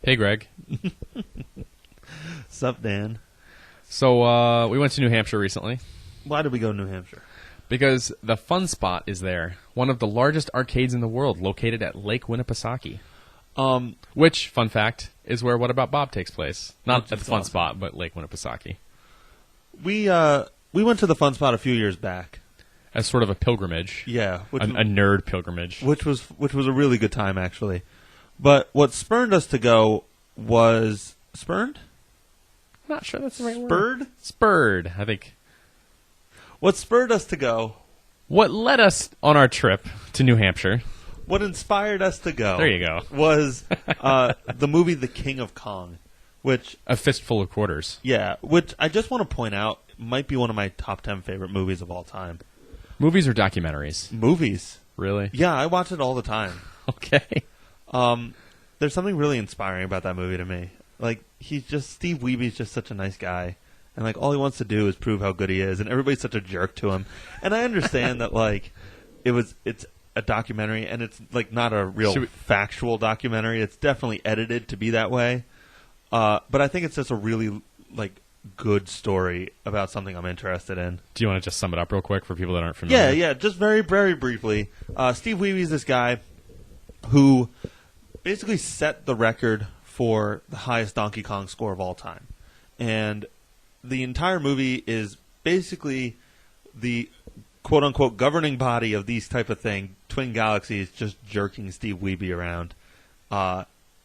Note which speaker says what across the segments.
Speaker 1: Hey, Greg.
Speaker 2: Sup, Dan?
Speaker 1: So we went to New Hampshire recently
Speaker 2: Why did we go to New Hampshire?
Speaker 1: because the Fun Spot is there, one of the largest arcades in the world, located at Lake Winnipesaukee. Which, fun fact, is where What About Bob takes place. Not at the Fun Spot, but Lake Winnipesaukee.
Speaker 2: We went to the Fun Spot a few years back.
Speaker 1: As sort of a pilgrimage.
Speaker 2: Yeah,
Speaker 1: A nerd pilgrimage.
Speaker 2: which was a really good time, actually. But what spurned us to go was spurned.
Speaker 1: Not sure that's the right word.
Speaker 2: Spurred.
Speaker 1: Spurred, I think.
Speaker 2: What spurred us to go?
Speaker 1: What led us on our trip to New Hampshire?
Speaker 2: What inspired us to go?
Speaker 1: There you go.
Speaker 2: Was the movie The King of Kong, which
Speaker 1: A Fistful of Quarters.
Speaker 2: which I just want to point out might be one of my top 10 favorite movies of all time.
Speaker 1: Movies or documentaries?
Speaker 2: Movies.
Speaker 1: Really?
Speaker 2: Yeah, I watch it all the time.
Speaker 1: Okay.
Speaker 2: There's something really inspiring about that movie to me. Like, Steve Weeby's just such a nice guy. And, like, all he wants to do is prove how good he is. And everybody's such a jerk to him. And I understand that, like, it's a documentary. And it's, like, not a real factual documentary. It's definitely edited to be that way. But I think it's just a really, like, good story about something I'm interested in.
Speaker 1: Do you want to just sum it up real quick for people that aren't familiar?
Speaker 2: Yeah, just very, very briefly. Steve Weeby's this guy who basically set the record for the highest Donkey Kong score of all time. And the entire movie is basically the quote-unquote governing body of these type of thing, Twin Galaxies, just jerking Steve Weeby around.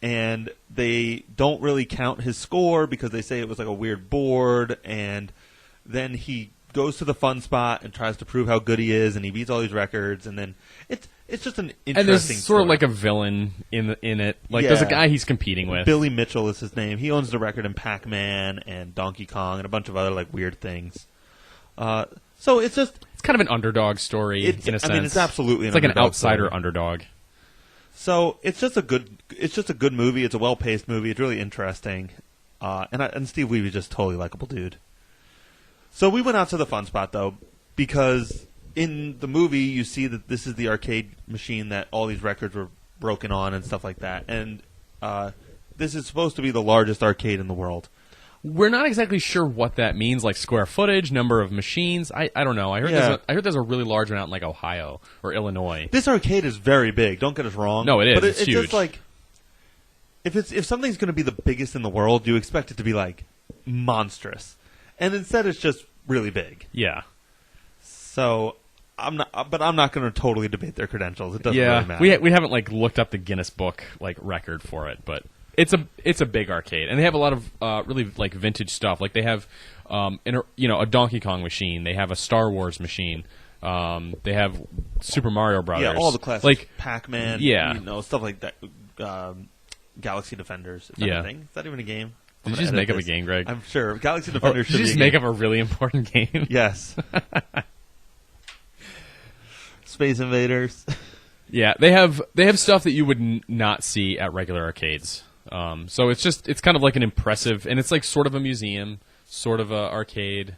Speaker 2: And they don't really count his score because they say it was like a weird board, and then he goes to the Fun Spot and tries to prove how good he is, and he beats all these records, and then it's just an interesting
Speaker 1: And there's sort
Speaker 2: story.
Speaker 1: of like a villain in it. Like, there's a guy he's competing with.
Speaker 2: Billy Mitchell is his name. He owns the record in Pac-Man and Donkey Kong and a bunch of other like weird things. So it's
Speaker 1: kind of an underdog story in a sense.
Speaker 2: I mean, it's absolutely
Speaker 1: like an outsider
Speaker 2: story.
Speaker 1: Underdog.
Speaker 2: So it's just a good movie. It's a well-paced movie. It's really interesting. And Steve Weeby's just a totally likable dude. So we went out to the Fun Spot, though, because in the movie you see that this is the arcade machine that all these records were broken on and stuff like that. And this is supposed to be the largest arcade in the world.
Speaker 1: We're not exactly sure what that means, like square footage, number of machines. I don't know. I heard there's a really large one out in like Ohio or Illinois.
Speaker 2: This arcade is very big. Don't get us wrong.
Speaker 1: No, it is.
Speaker 2: But
Speaker 1: it's huge.
Speaker 2: Just like if something's going to be the biggest in the world, you expect it to be like monstrous, and instead it's just really big.
Speaker 1: Yeah.
Speaker 2: So I'm not going to totally debate their credentials. It doesn't really matter.
Speaker 1: We haven't like looked up the Guinness Book like record for it, but it's a big arcade, and they have a lot of really like vintage stuff. Like they have a Donkey Kong machine. They have a Star Wars machine. They have Super Mario Brothers.
Speaker 2: Yeah, all the classics. Like Pac-Man.
Speaker 1: Yeah.
Speaker 2: Stuff like that. Galaxy Defenders. Is that a thing? Is that even a game?
Speaker 1: Did you just make up a game, Greg?
Speaker 2: I'm sure. Galaxy Defenders should
Speaker 1: be a game. Did you just make up a really important game?
Speaker 2: Yes. Space Invaders.
Speaker 1: Yeah, they have stuff that you would not see at regular arcades. So it's kind of like an impressive, and it's like sort of a museum, sort of a arcade,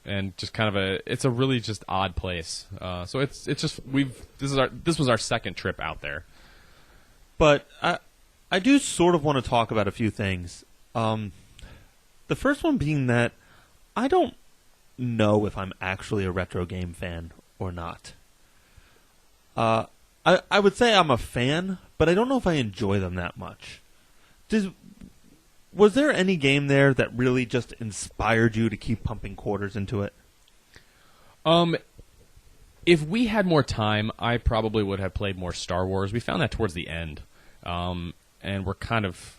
Speaker 1: and just kind of it's a really just odd place. So it's just this was our second trip out there.
Speaker 2: But I do sort of want to talk about a few things. The first one being that I don't know if I'm actually a retro game fan or not. I would say I'm a fan, but I don't know if I enjoy them that much. Was there any game there that really just inspired you to keep pumping quarters into it?
Speaker 1: If we had more time, I probably would have played more Star Wars. We found that towards the end. And we're kind of,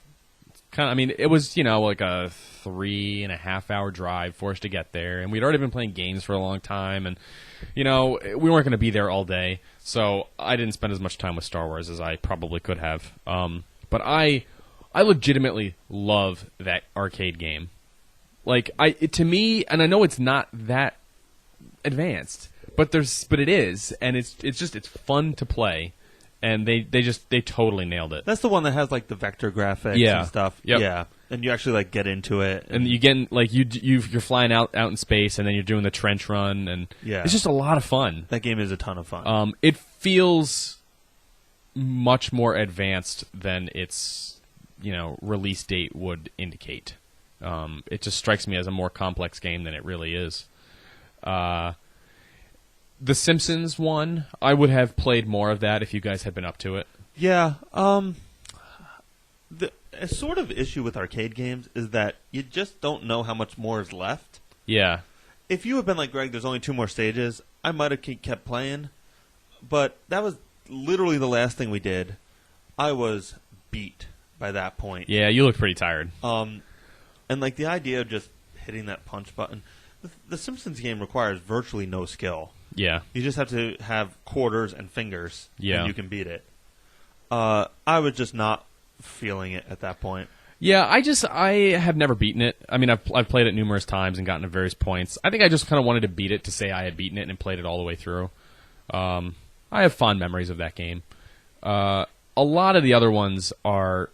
Speaker 1: I mean, it was, like a 3.5-hour drive for us to get there. And we'd already been playing games for a long time. And, we weren't going to be there all day. So I didn't spend as much time with Star Wars as I probably could have. But I legitimately love that arcade game. Like, to me, and I know it's not that advanced, but it is. And it's fun to play. And they totally nailed it.
Speaker 2: That's the one that has like the vector graphics and stuff.
Speaker 1: Yep.
Speaker 2: Yeah, and you actually like get into it,
Speaker 1: and you get like you're flying out in space, and then you're doing the trench run, and it's just a lot of fun.
Speaker 2: That game is a ton of fun.
Speaker 1: It feels much more advanced than its release date would indicate. It just strikes me as a more complex game than it really is. The Simpsons one, I would have played more of that if you guys had been up to it.
Speaker 2: Yeah. A sort of issue with arcade games is that you just don't know how much more is left.
Speaker 1: Yeah.
Speaker 2: If you had been like, Greg, there's only 2 more stages, I might have kept playing. But that was literally the last thing we did. I was beat by that point.
Speaker 1: Yeah, you looked pretty tired.
Speaker 2: And like the idea of just hitting that punch button. The Simpsons game requires virtually no skill.
Speaker 1: Yeah.
Speaker 2: You just have to have quarters and fingers, and you can beat it. I was just not feeling it at that point.
Speaker 1: Yeah, I have never beaten it. I mean, I've played it numerous times and gotten to various points. I think I just kind of wanted to beat it to say I had beaten it and played it all the way through. I have fond memories of that game. A lot of the other ones are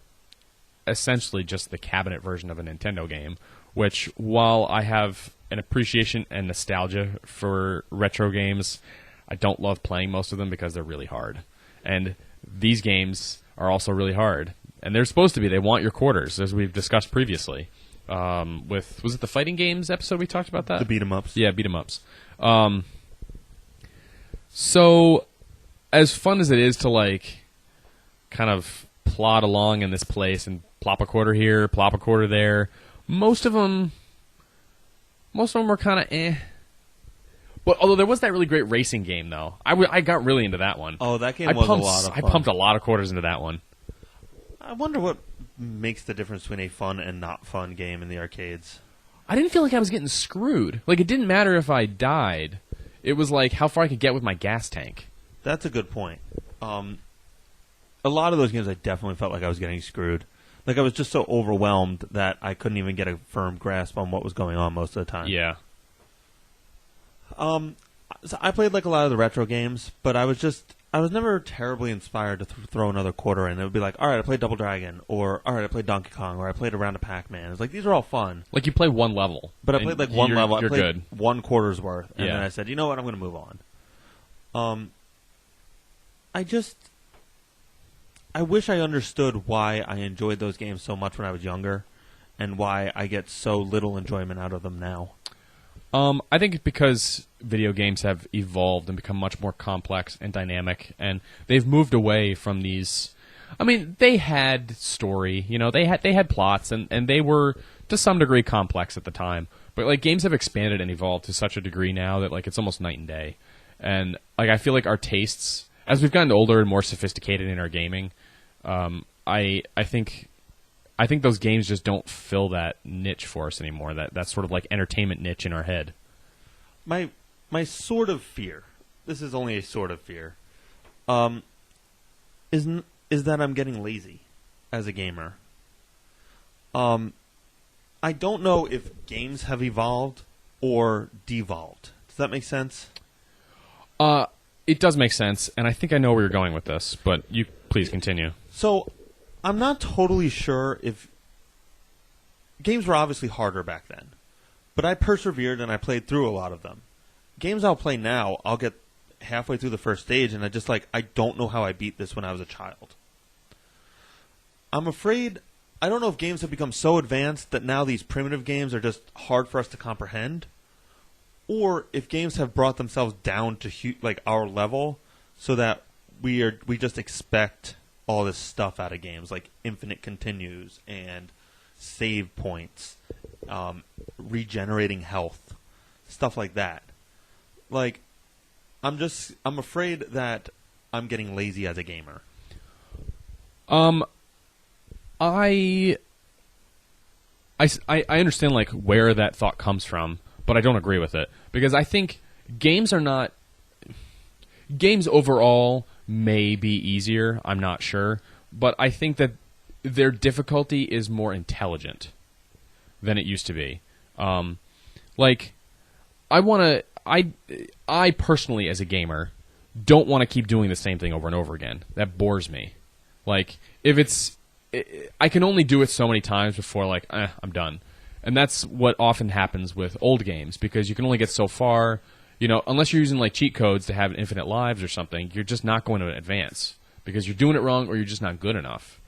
Speaker 1: essentially just the cabinet version of a Nintendo game, which, while I have an appreciation and nostalgia for retro games, I don't love playing most of them because they're really hard. And these games are also really hard. And they're supposed to be. They want your quarters, as we've discussed previously. Was it the fighting games episode we talked about that?
Speaker 2: The beat-em-ups.
Speaker 1: Yeah, beat-em-ups. So, as fun as it is to, like, kind of plod along in this place and plop a quarter here, plop a quarter there, most of them were kind of eh. But although there was that really great racing game, though. I got really into that one.
Speaker 2: Oh, that game was a lot of fun.
Speaker 1: I pumped a lot of quarters into that one.
Speaker 2: I wonder what makes the difference between a fun and not fun game in the arcades.
Speaker 1: I didn't feel like I was getting screwed. Like, it didn't matter if I died. It was like how far I could get with my gas tank.
Speaker 2: That's a good point. A lot of those games I definitely felt like I was getting screwed. Like, I was just so overwhelmed that I couldn't even get a firm grasp on what was going on most of the time.
Speaker 1: Yeah.
Speaker 2: So I played like a lot of the retro games, but I was never terribly inspired to throw another quarter in. It would be like, all right, I played Double Dragon, or all right, I played Donkey Kong, or I played a round of Pac-Man. It's like, these are all fun.
Speaker 1: Like, you play one level.
Speaker 2: But I played like one level.
Speaker 1: You're
Speaker 2: I played
Speaker 1: good.
Speaker 2: 1 quarter's worth. And
Speaker 1: Yeah.
Speaker 2: then I said, you know what, I'm going to move on. I wish I understood why I enjoyed those games so much when I was younger, and why I get so little enjoyment out of them now.
Speaker 1: I think it's because video games have evolved and become much more complex and dynamic, and they've moved away from these. I mean, they had story, they had plots, and they were to some degree complex at the time. But like, games have expanded and evolved to such a degree now that like it's almost night and day. And like, I feel like our tastes, as we've gotten older and more sophisticated in our gaming, I think those games just don't fill that niche for us anymore. That sort of like entertainment niche in our head.
Speaker 2: My sort of fear, this is only a sort of fear, is that I'm getting lazy as a gamer. I don't know if games have evolved or devolved. Does that make sense?
Speaker 1: It does make sense, and I think I know where you're going with this, but you please continue.
Speaker 2: So, I'm not totally sure if... Games were obviously harder back then, but I persevered and I played through a lot of them. Games I'll play now, I'll get halfway through the first stage and I don't know how I beat this when I was a child. I'm afraid... I don't know if games have become so advanced that now these primitive games are just hard for us to comprehend, or if games have brought themselves down to like our level so that we just expect all this stuff out of games, like infinite continues and save points, regenerating health, stuff like that. Like, I'm afraid that I'm getting lazy as a gamer.
Speaker 1: I understand like where that thought comes from, but I don't agree with it, because I think games overall may be easier, I'm not sure, but I think that their difficulty is more intelligent than it used to be. Like, I personally, as a gamer, don't want to keep doing the same thing over and over again. That bores me. Like, I can only do it so many times before, like, I'm done. And that's what often happens with old games, because you can only get so far. Unless you're using like cheat codes to have infinite lives or something, you're just not going to advance because you're doing it wrong or you're just not good enough.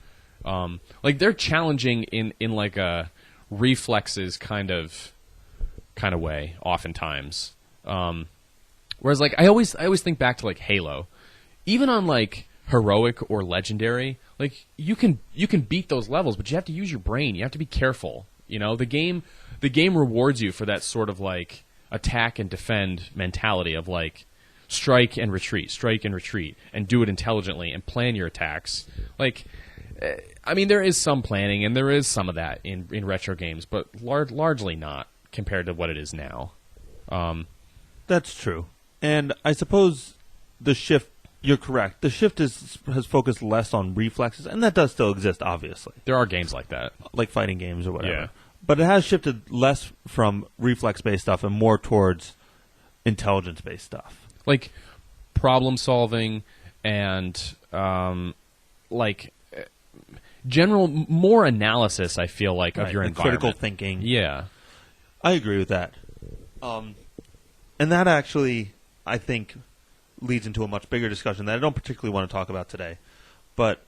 Speaker 1: Like they're challenging in like a reflexes kind of way, oftentimes. Whereas like I always think back to like Halo, even on like heroic or legendary, like you can beat those levels, but you have to use your brain. You have to be careful. You know, the game rewards you for that sort of like attack and defend mentality of like strike and retreat, and do it intelligently and plan your attacks. Like, I mean, there is some planning and there is some of that in retro games, but largely not compared to what it is now.
Speaker 2: That's true. And I suppose the shift, you're correct, the shift has focused less on reflexes, and that does still exist, obviously.
Speaker 1: There are games like that.
Speaker 2: Like fighting games or whatever.
Speaker 1: Yeah.
Speaker 2: But it has shifted less from reflex-based stuff and more towards intelligence-based stuff.
Speaker 1: Like problem solving and like general more analysis, I feel like, of your environment.
Speaker 2: Critical thinking.
Speaker 1: Yeah.
Speaker 2: I agree with that. And that actually, I think, leads into a much bigger discussion that I don't particularly want to talk about today. But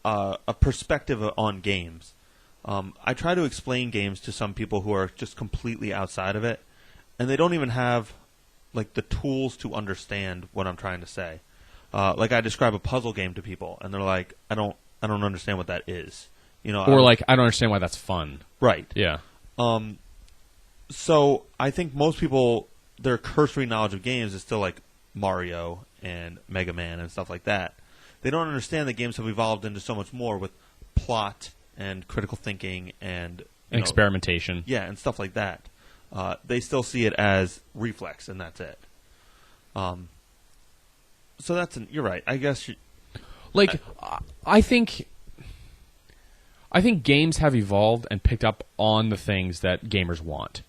Speaker 2: a perspective on games. I try to explain games to some people who are just completely outside of it, and they don't even have like the tools to understand what I'm trying to say. Like I describe a puzzle game to people, and they're like, I don't understand what that is. You know,
Speaker 1: or like I don't understand why that's fun.
Speaker 2: Right.
Speaker 1: Yeah.
Speaker 2: So I think most people, their cursory knowledge of games is still like Mario and Mega Man and stuff like that. They don't understand that games have evolved into so much more with plot and critical thinking and
Speaker 1: experimentation.
Speaker 2: Yeah, and stuff like that. They still see it as reflex, and that's it. So you're right. I guess
Speaker 1: I think games have evolved and picked up on the things that gamers want.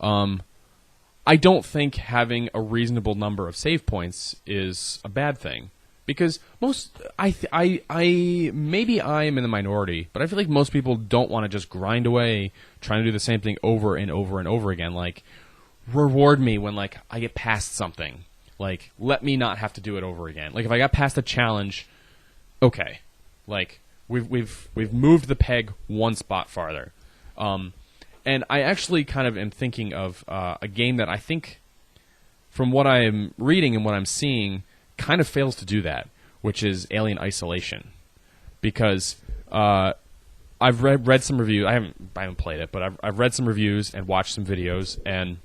Speaker 1: I don't think having a reasonable number of save points is a bad thing, because maybe I am in the minority, but I feel like most people don't want to just grind away trying to do the same thing over and over and over again. Like, reward me when like I get past something. Like, let me not have to do it over again. Like, if I got past a challenge, okay, like we've moved the peg one spot farther. And I actually kind of am thinking of a game that I think, from what I'm reading and what I'm seeing, kind of fails to do that, which is Alien Isolation. Because I've read some reviews. I haven't played it, but I've read some reviews and watched some videos, and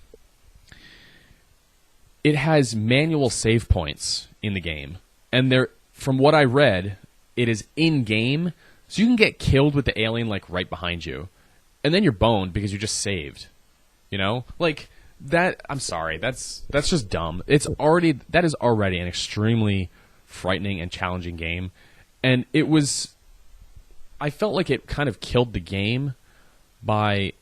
Speaker 1: it has manual save points in the game. And from what I read, it is in-game, so you can get killed with the alien like right behind you. And then you're boned because you just saved. You know? Like, that, I'm sorry, that's just dumb. That is already an extremely frightening and challenging game. And I felt like it kind of killed the game by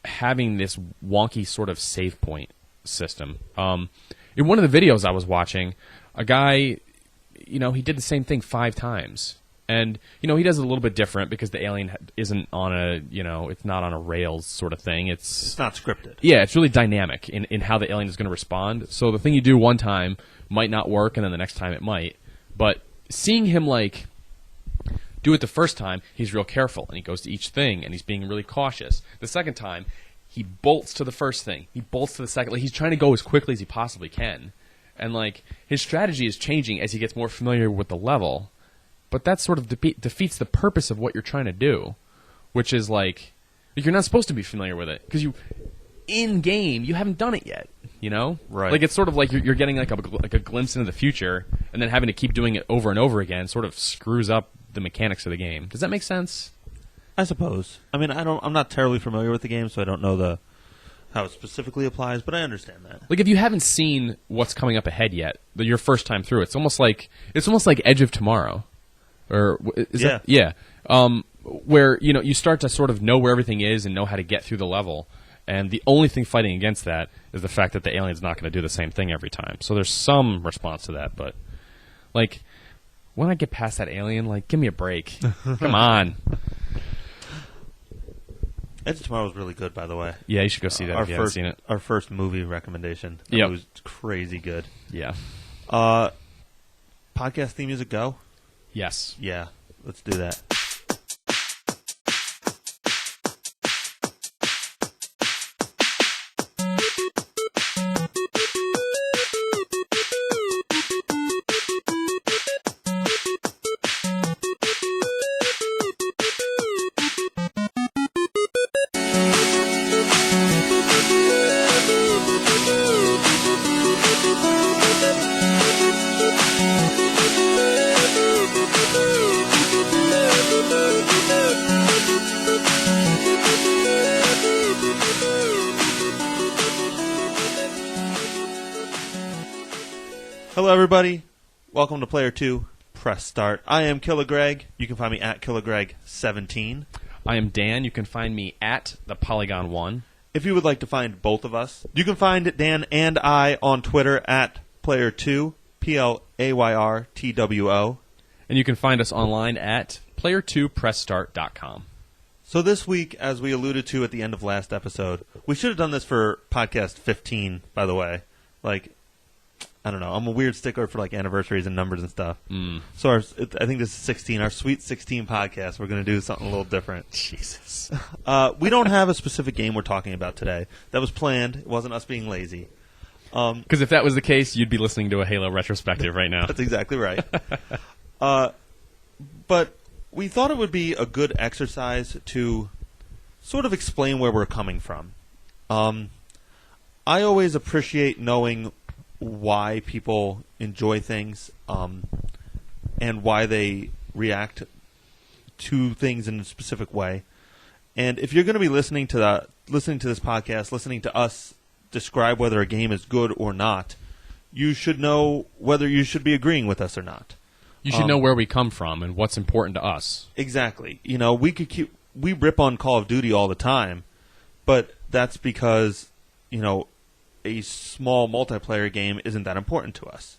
Speaker 1: having this wonky sort of save point system. In one of the videos I was watching, a guy, he did the same thing 5 times. And, he does it a little bit different because the alien isn't on it's not on a rails sort of thing. It's
Speaker 2: not scripted.
Speaker 1: Yeah, it's really dynamic in how the alien is going to respond. So the thing you do one time might not work, and then the next time it might. But seeing him, like, do it the first time, he's real careful, and he goes to each thing, and he's being really cautious. The second time, he bolts to the first thing. He bolts to the second. Like, he's trying to go as quickly as he possibly can. And, like, his strategy is changing as he gets more familiar with the level. But that sort of defeats the purpose of what you're trying to do, which is like you're not supposed to be familiar with it because in game you haven't done it yet.
Speaker 2: Right?
Speaker 1: Like it's sort of like you're getting like a glimpse into the future, and then having to keep doing it over and over again sort of screws up the mechanics of the game. Does that make sense?
Speaker 2: I suppose. I mean, I'm not terribly familiar with the game, so I don't know how it specifically applies, but I understand that.
Speaker 1: Like if you haven't seen what's coming up ahead yet, your first time through, it's almost like Edge of Tomorrow. Or is that, yeah. Where you start to sort of know where everything is and know how to get through the level, and the only thing fighting against that is the fact that the alien's not going to do the same thing every time. So there's some response to that, but like when I get past that alien, like give me a break. Come on.
Speaker 2: Edge of Tomorrow was really good, by the way.
Speaker 1: Yeah, you should go see that if you haven't seen it.
Speaker 2: Our first movie recommendation.
Speaker 1: Yeah,
Speaker 2: it was crazy good.
Speaker 1: Yeah.
Speaker 2: Podcast theme music go.
Speaker 1: Yes.
Speaker 2: Yeah, let's do that. Hello, everybody. Welcome to Player 2. Press start. I am killagreg. You can find me at killagreg17.
Speaker 1: I am Dan. You can find me at the Polygon1.
Speaker 2: If you would like to find both of us, you can find Dan and I on Twitter at Player2, PLAYRTWO.
Speaker 1: And you can find us online at player2pressstart.com.
Speaker 2: So this week, as we alluded to at the end of last episode, we should have done this for podcast 15, by the way. Like, I don't know. I'm a weird stickler for like anniversaries and numbers and stuff. So I think this is 16, our Sweet 16 podcast. We're going to do something a little different.
Speaker 1: Jesus.
Speaker 2: We don't have a specific game we're talking about today. That was planned. It wasn't us being lazy.
Speaker 1: Because if that was the case, you'd be listening to a Halo retrospective right now.
Speaker 2: That's exactly right. But we thought it would be a good exercise to sort of explain where we're coming from. I always appreciate knowing why people enjoy things and why they react to things in a specific way. And if you're going to be listening to this podcast, listening to us describe whether a game is good or not, you should know whether you should be agreeing with us or not.
Speaker 1: You should know where we come from and what's important to us.
Speaker 2: Exactly. You know, we rip on Call of Duty all the time, but that's because, you know, a small multiplayer game isn't that important to us.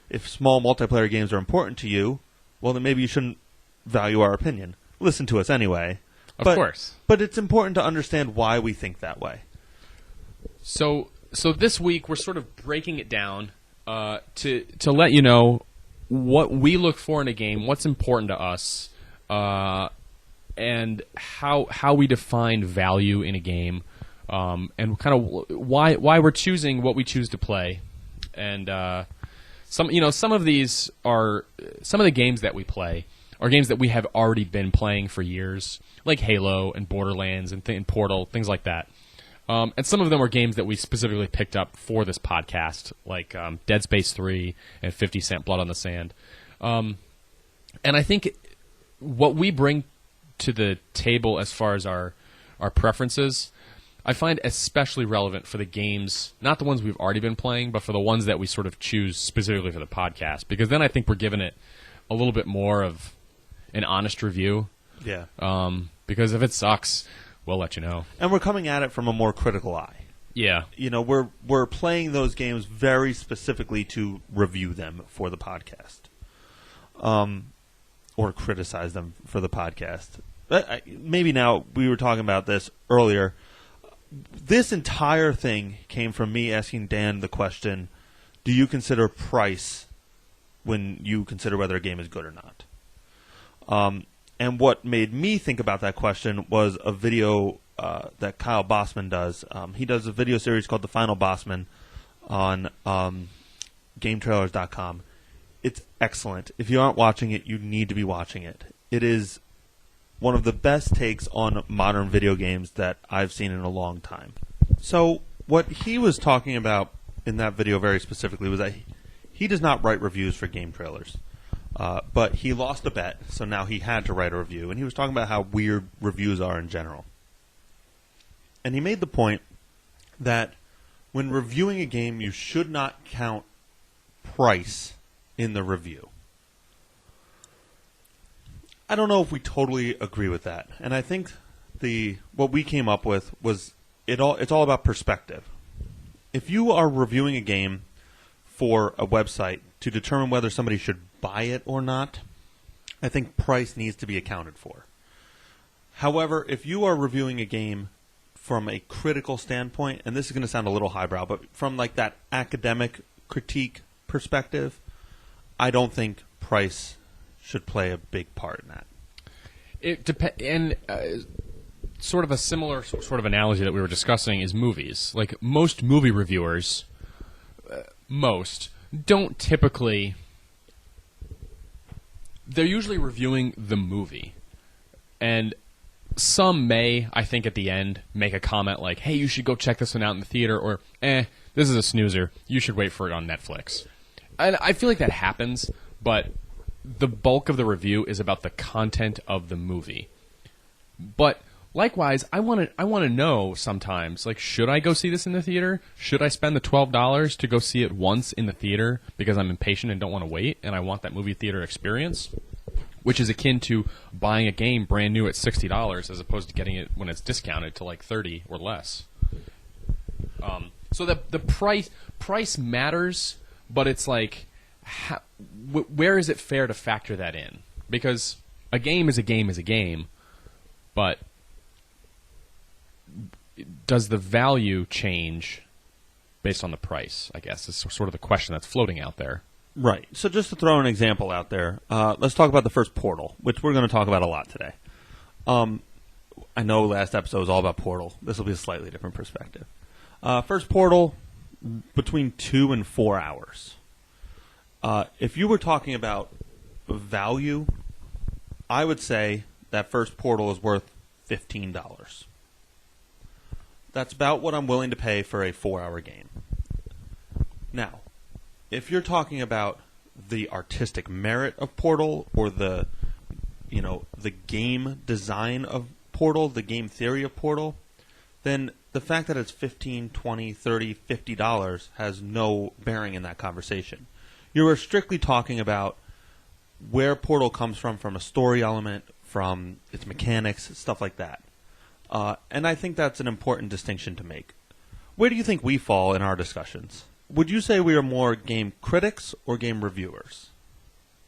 Speaker 2: If small multiplayer games are important to you, well, then maybe you shouldn't value our opinion. Listen to us anyway.
Speaker 1: Of course.
Speaker 2: But it's important to understand why we think that way.
Speaker 1: So this week we're sort of breaking it down to let you know what we look for in a game, what's important to us, and how we define value in a game, and kind of why we're choosing what we choose to play. And some of the games that we play are games that we have already been playing for years, like Halo and Borderlands and Portal, things like that. And some of them are games that we specifically picked up for this podcast, like Dead Space 3 and 50 Cent Blood on the Sand. And I think what we bring to the table as far as our preferences, I find especially relevant for the games, not the ones we've already been playing, but for the ones that we sort of choose specifically for the podcast. Because then I think we're giving it a little bit more of an honest review.
Speaker 2: Yeah.
Speaker 1: Because if it sucks, we'll let you know.
Speaker 2: And we're coming at it from a more critical eye.
Speaker 1: Yeah.
Speaker 2: You know, we're playing those games very specifically to review them for the podcast. Or criticize them for the podcast. Maybe now, we were talking about this earlier. This entire thing came from me asking Dan the question, do you consider price when you consider whether a game is good or not? And what made me think about that question was a video that Kyle Bossman does. He does a video series called The Final Bossman on GameTrailers.com. It's excellent. If you aren't watching it, you need to be watching it. It is one of the best takes on modern video games that I've seen in a long time. So what he was talking about in that video very specifically was that he does not write reviews for game trailers. But he lost a bet, so now he had to write a review. And he was talking about how weird reviews are in general. And he made the point that when reviewing a game, you should not count price in the review. I don't know if we totally agree with that. And I think what we came up with was it's all about perspective. If you are reviewing a game for a website to determine whether somebody should buy it or not, I think price needs to be accounted for. However, if you are reviewing a game from a critical standpoint, and this is going to sound a little highbrow, but from like that academic critique perspective, I don't think price should play a big part in that.
Speaker 1: It and sort of a similar sort of analogy that we were discussing is movies. Like most movie reviewers, don't typically. They're usually reviewing the movie, and some may, I think, at the end make a comment like, "Hey, you should go check this one out in the theater," or this is a snoozer. You should wait for it on Netflix." And I feel like that happens, but the bulk of the review is about the content of the movie. But Likewise, I want to know sometimes, like, should I go see this in the theater? Should I spend the $12 to go see it once in the theater because I'm impatient and don't want to wait and I want that movie theater experience? Which is akin to buying a game brand new at $60 as opposed to getting it when it's discounted to like $30 or less. So the price matters, but it's like, where is it fair to factor that in? Because a game is a game is a game, but does the value change based on the price, I guess, is sort of the question that's floating out there.
Speaker 2: Right. So just to throw an example out there, let's talk about the first Portal, which we're going to talk about a lot today. I know last episode was all about Portal. This will be a slightly different perspective. First Portal, between 2 and 4 hours. If you were talking about value, I would say that first Portal is worth $15. That's about what I'm willing to pay for a 4-hour game. Now, if you're talking about the artistic merit of Portal or the game design of Portal, the game theory of Portal, then the fact that it's $15, $20, $30, $50 has no bearing in that conversation. You're strictly talking about where Portal comes from a story element, from its mechanics, stuff like that. And I think that's an important distinction to make. Where do you think we fall in our discussions? Would you say we are more game critics or game reviewers?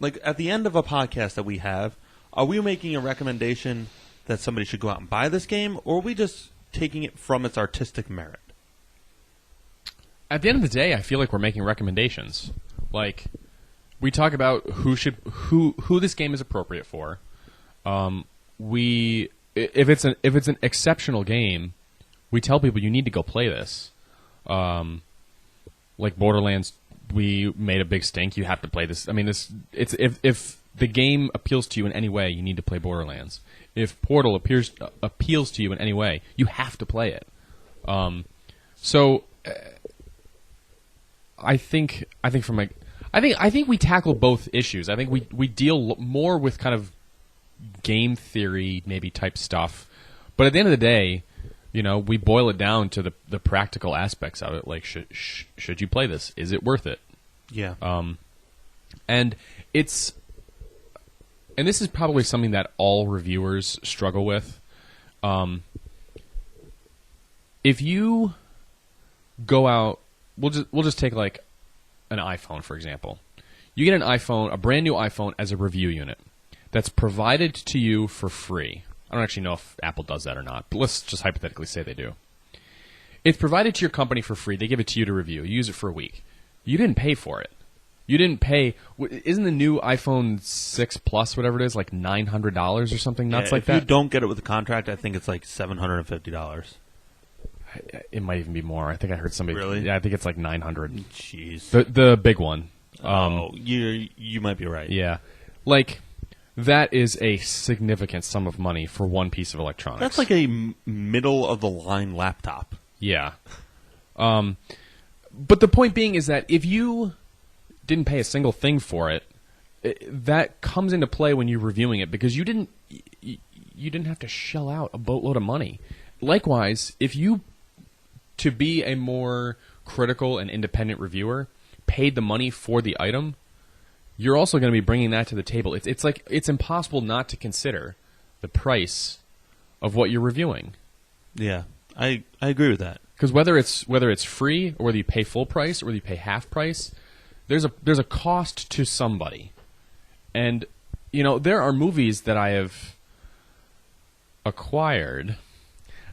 Speaker 2: Like, at the end of a podcast that we have, are we making a recommendation that somebody should go out and buy this game, or are we just taking it from its artistic merit?
Speaker 1: At the end of the day, I feel like we're making recommendations. Like, we talk about who this game is appropriate for. If it's an exceptional game, we tell people you need to go play this. Like Borderlands, we made a big stink. You have to play this. I mean, if the game appeals to you in any way, you need to play Borderlands. If Portal appeals to you in any way, you have to play it. I think we tackle both issues. I think we deal more with kind of game theory maybe type stuff, but at the end of the day, we boil it down to the practical aspects of it. Like, should you play this? Is it worth it?
Speaker 2: Yeah.
Speaker 1: And this is probably something that all reviewers struggle with. If you go out, we'll just take like an iPhone for example. You get an iPhone, a brand new iPhone, as a review unit that's provided to you for free. I don't actually know if Apple does that or not, but let's just hypothetically say they do. It's provided to your company for free. They give it to you to review. You use it for a week. You didn't pay for it. You didn't pay. Isn't the new iPhone 6 Plus, whatever it is, like $900 or something nuts like that?
Speaker 2: If you don't get it with the contract, I think it's like $750.
Speaker 1: It might even be more. I think I heard somebody.
Speaker 2: Really?
Speaker 1: Yeah, I think it's like $900.
Speaker 2: Jeez.
Speaker 1: The big one.
Speaker 2: You might be right.
Speaker 1: Yeah. Like, that is a significant sum of money for one piece of electronics.
Speaker 2: That's like a middle-of-the-line laptop.
Speaker 1: Yeah. But the point being is that if you didn't pay a single thing for it, that comes into play when you're reviewing it because you didn't have to shell out a boatload of money. Likewise, if you, to be a more critical and independent reviewer, paid the money for the item, you're also going to be bringing that to the table. It's impossible not to consider the price of what you're reviewing.
Speaker 2: Yeah, I agree with that.
Speaker 1: Because whether it's free or whether you pay full price or whether you pay half price, there's a cost to somebody. And there are movies that I have acquired.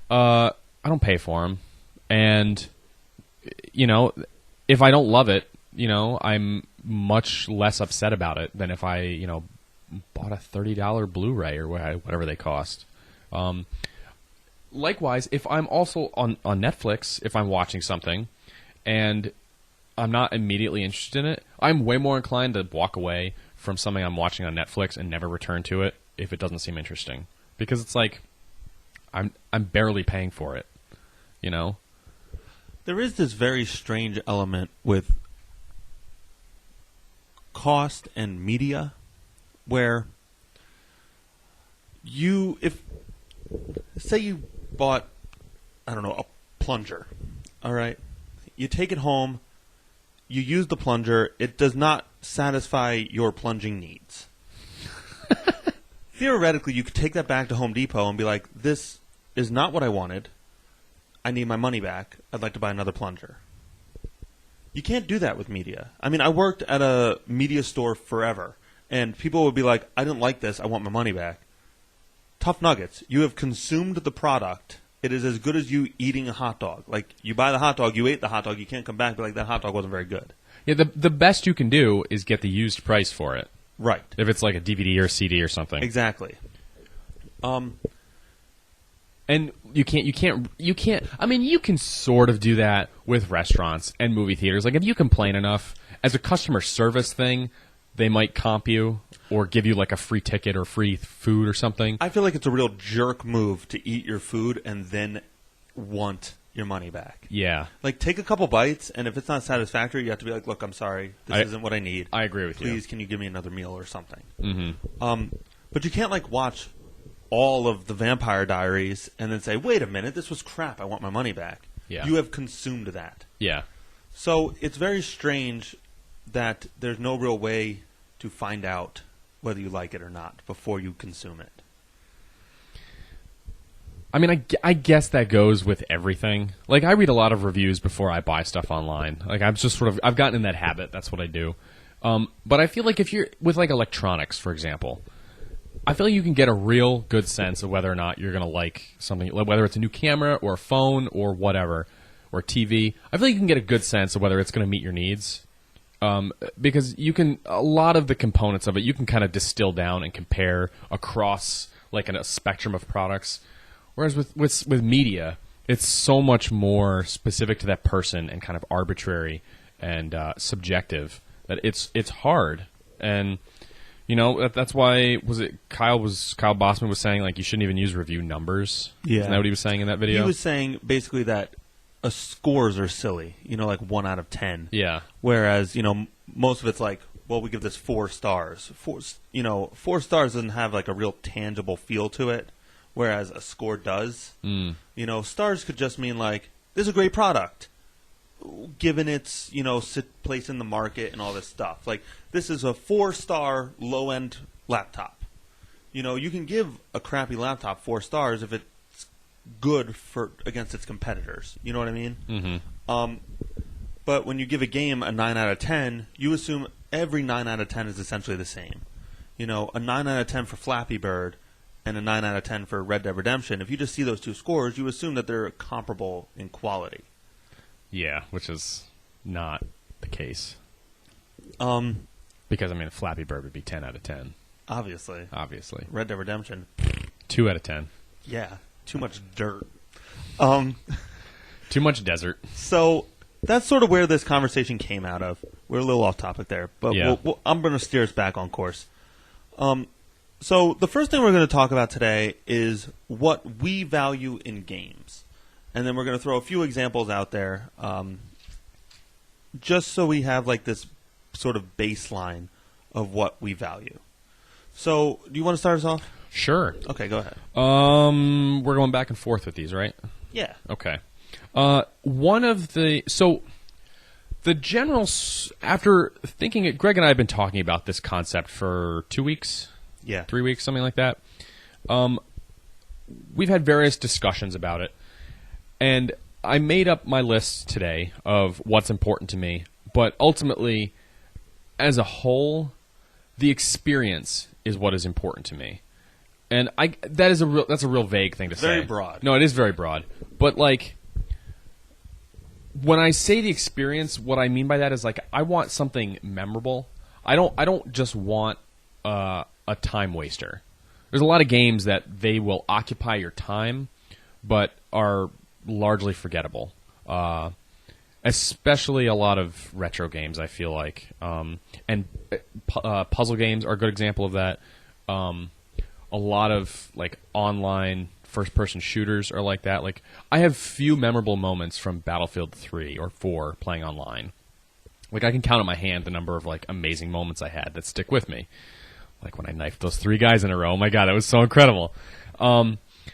Speaker 1: I don't pay for them, and if I don't love it, I'm much less upset about it than if I, bought a $30 Blu-ray or whatever they cost. Likewise, if I'm also on Netflix, if I'm watching something and I'm not immediately interested in it, I'm way more inclined to walk away from something I'm watching on Netflix and never return to it if it doesn't seem interesting. Because it's like, I'm barely paying for it,
Speaker 2: There is this very strange element with cost and media where say you bought, I don't know, a plunger. All right, you take it home. You use the plunger. It does not satisfy your plunging needs. Theoretically, you could take that back to Home Depot and be like, this is not what I wanted. I need my money back. I'd like to buy another plunger. You can't do that with media. I mean, I worked at a media store forever, and people would be like, I didn't like this. I want my money back. Tough nuggets. You have consumed the product. It is as good as you eating a hot dog. Like, you buy the hot dog, you ate the hot dog, you can't come back and be like, that hot dog wasn't very good.
Speaker 1: Yeah, the best you can do is get the used price for it.
Speaker 2: Right.
Speaker 1: If it's like a DVD or CD or something.
Speaker 2: Exactly.
Speaker 1: And you can't. I mean, you can sort of do that with restaurants and movie theaters. Like, if you complain enough, as a customer service thing, they might comp you or give you like a free ticket or free food or something.
Speaker 2: I feel like it's a real jerk move to eat your food and then want your money back.
Speaker 1: Yeah.
Speaker 2: Like, take a couple bites, and if it's not satisfactory, you have to be like, look, I'm sorry. This isn't what I need.
Speaker 1: I agree with you.
Speaker 2: Please, can you give me another meal or something?
Speaker 1: Mm-hmm.
Speaker 2: But you can't, like, watch all of the Vampire Diaries and then say, wait a minute, this was crap. I want my money back.
Speaker 1: Yeah.
Speaker 2: You have consumed that.
Speaker 1: Yeah.
Speaker 2: So it's very strange that there's no real way to find out whether you like it or not before you consume it.
Speaker 1: I mean, I guess that goes with everything. Like, I read a lot of reviews before I buy stuff online. Like, I've gotten in that habit. That's what I do. But I feel like if you're with like electronics, for example, I feel like you can get a real good sense of whether or not you're going to like something, whether it's a new camera or a phone or whatever, or TV. I feel like you can get a good sense of whether it's going to meet your needs. Because a lot of the components of it, you can kind of distill down and compare across like a spectrum of products. Whereas with media, it's so much more specific to that person and kind of arbitrary and subjective that it's hard. And you know that's why Kyle Bossman was saying like you shouldn't even use review numbers.
Speaker 2: Yeah,
Speaker 1: isn't that what he was saying in that video?
Speaker 2: He was saying basically that scores are silly. You know, like 1 out of 10.
Speaker 1: Yeah.
Speaker 2: Whereas most of it's like, well, we give this 4 stars. 4 stars doesn't have like a real tangible feel to it. Whereas a score does. Stars could just mean like, this is a great product, given its, place in the market and all this stuff. Like, this is a 4-star low-end laptop. You can give a crappy laptop 4 stars if it's good against its competitors. You know what I mean?
Speaker 1: Mm-hmm.
Speaker 2: But when you give a game a 9 out of 10, you assume every 9 out of 10 is essentially the same. A 9 out of 10 for Flappy Bird and a 9 out of 10 for Red Dead Redemption, if you just see those two scores, you assume that they're comparable in quality.
Speaker 1: Yeah, which is not the case.
Speaker 2: Because,
Speaker 1: I mean, Flappy Bird would be 10 out of 10.
Speaker 2: Obviously. Red Dead Redemption.
Speaker 1: 2 out of 10.
Speaker 2: Yeah, too much dirt.
Speaker 1: Too much desert.
Speaker 2: So that's sort of where this conversation came out of. We're a little off topic there, but
Speaker 1: yeah.
Speaker 2: I'm going to steer us back on course. So the first thing we're going to talk about today is what we value in games. And then we're going to throw a few examples out there just so we have like this sort of baseline of what we value. So do you want to start us off?
Speaker 1: Sure.
Speaker 2: Okay, go ahead.
Speaker 1: We're going back and forth with these, right?
Speaker 2: Yeah.
Speaker 1: Okay. The general, after thinking it, Greg and I have been talking about this concept for 2 weeks.
Speaker 2: Yeah.
Speaker 1: 3 weeks, something like that. We've had various discussions about it. And I made up my list today of what's important to me. But ultimately, as a whole, the experience is what is important to me. And that's a real vague thing to say.
Speaker 2: Very broad.
Speaker 1: No, it is very broad. But like, when I say the experience, what I mean by that is like I want something memorable. I don't just want a time waster. There's a lot of games that they will occupy your time, but are largely forgettable. Especially a lot of retro games, I feel like, and puzzle games are a good example of that. A lot of like online first-person shooters are like that. Like I have few memorable moments from Battlefield 3 or 4 playing online. Like I can count on my hand the number of like amazing moments I had that stick with me. Like when I knifed those 3 guys in a row. Oh my god, that was so incredible.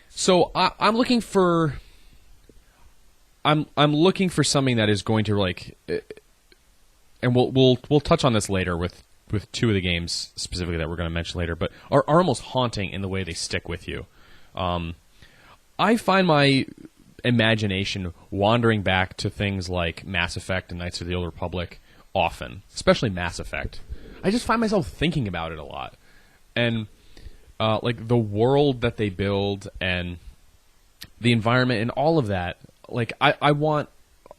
Speaker 1: So I'm looking for. I'm looking for something that is going to like, and we'll touch on this later with two of the games specifically that we're going to mention later, but are almost haunting in the way they stick with you. I find my imagination wandering back to things like Mass Effect and Knights of the Old Republic often, especially Mass Effect. I just find myself thinking about it a lot, and like the world that they build and the environment and all of that. Like I want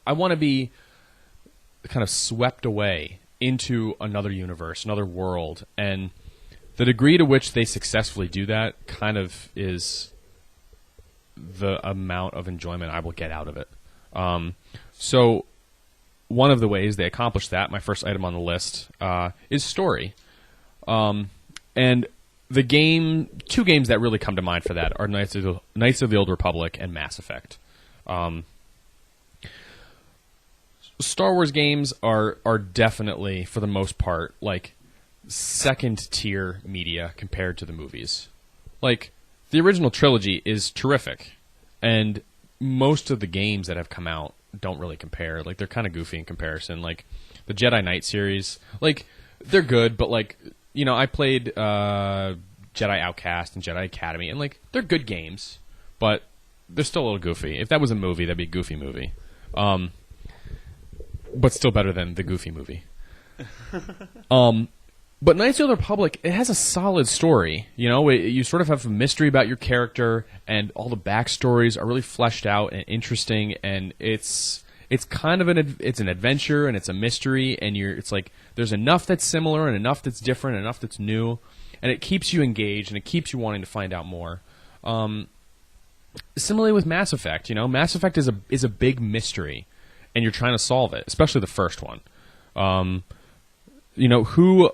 Speaker 1: to be kind of swept away into another universe, another world, and the degree to which they successfully do that kind of is the amount of enjoyment I will get out of it. So one of the ways they accomplish that, my first item on the list, is story. And the two games that really come to mind for that are Knights of the Old Republic and Mass Effect. Star Wars games are definitely, for the most part, like second tier media compared to the movies. Like the original trilogy is terrific, and most of the games that have come out don't really compare. Like they're kind of goofy in comparison. Like the Jedi Knight series, like they're good, but like I played Jedi Outcast and Jedi Academy, and like they're good games, but they're still a little goofy. If that was a movie, that'd be a goofy movie. But still better than the Goofy movie. But Knights of the Old Republic, it has a solid story. You sort of have a mystery about your character, and all the backstories are really fleshed out and interesting. And it's kind of it's an adventure and it's a mystery, and it's like there's enough that's similar and enough that's different and enough that's new, and it keeps you engaged and it keeps you wanting to find out more. Similarly with Mass Effect, Mass Effect is a big mystery, and you're trying to solve it, especially the first one. Who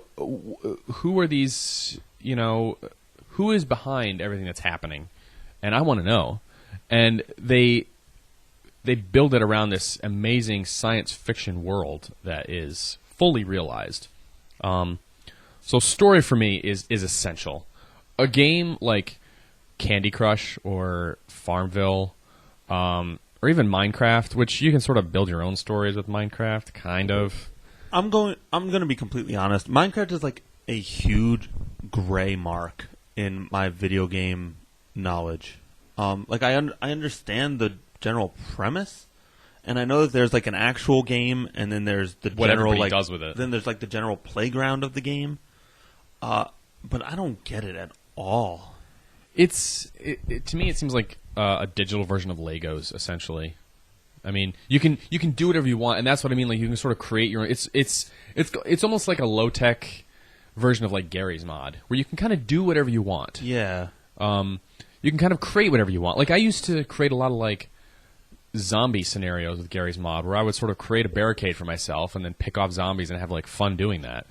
Speaker 1: are these? Who is behind everything that's happening? And I want to know. And they build it around this amazing science fiction world that is fully realized. So story for me is essential. A game like Candy Crush or Farmville, or even Minecraft, which you can sort of build your own stories with Minecraft, kind of.
Speaker 2: I'm going to be completely honest. Minecraft is like a huge gray mark in my video game knowledge. Like I understand the general premise, and I know that there's like an actual game, and then there's the
Speaker 1: what
Speaker 2: general
Speaker 1: everybody does with it.
Speaker 2: Then there's like the general playground of the game. But I don't get it at all.
Speaker 1: To me, it seems like a digital version of Legos, essentially. I mean, you can do whatever you want, and that's what I mean. Like you can sort of create your own. It's almost like a low tech version of like Gary's Mod, where you can kind of do whatever you want.
Speaker 2: Yeah.
Speaker 1: You can kind of create whatever you want. Like I used to create a lot of like zombie scenarios with Gary's Mod, where I would sort of create a barricade for myself and then pick off zombies and have like fun doing that.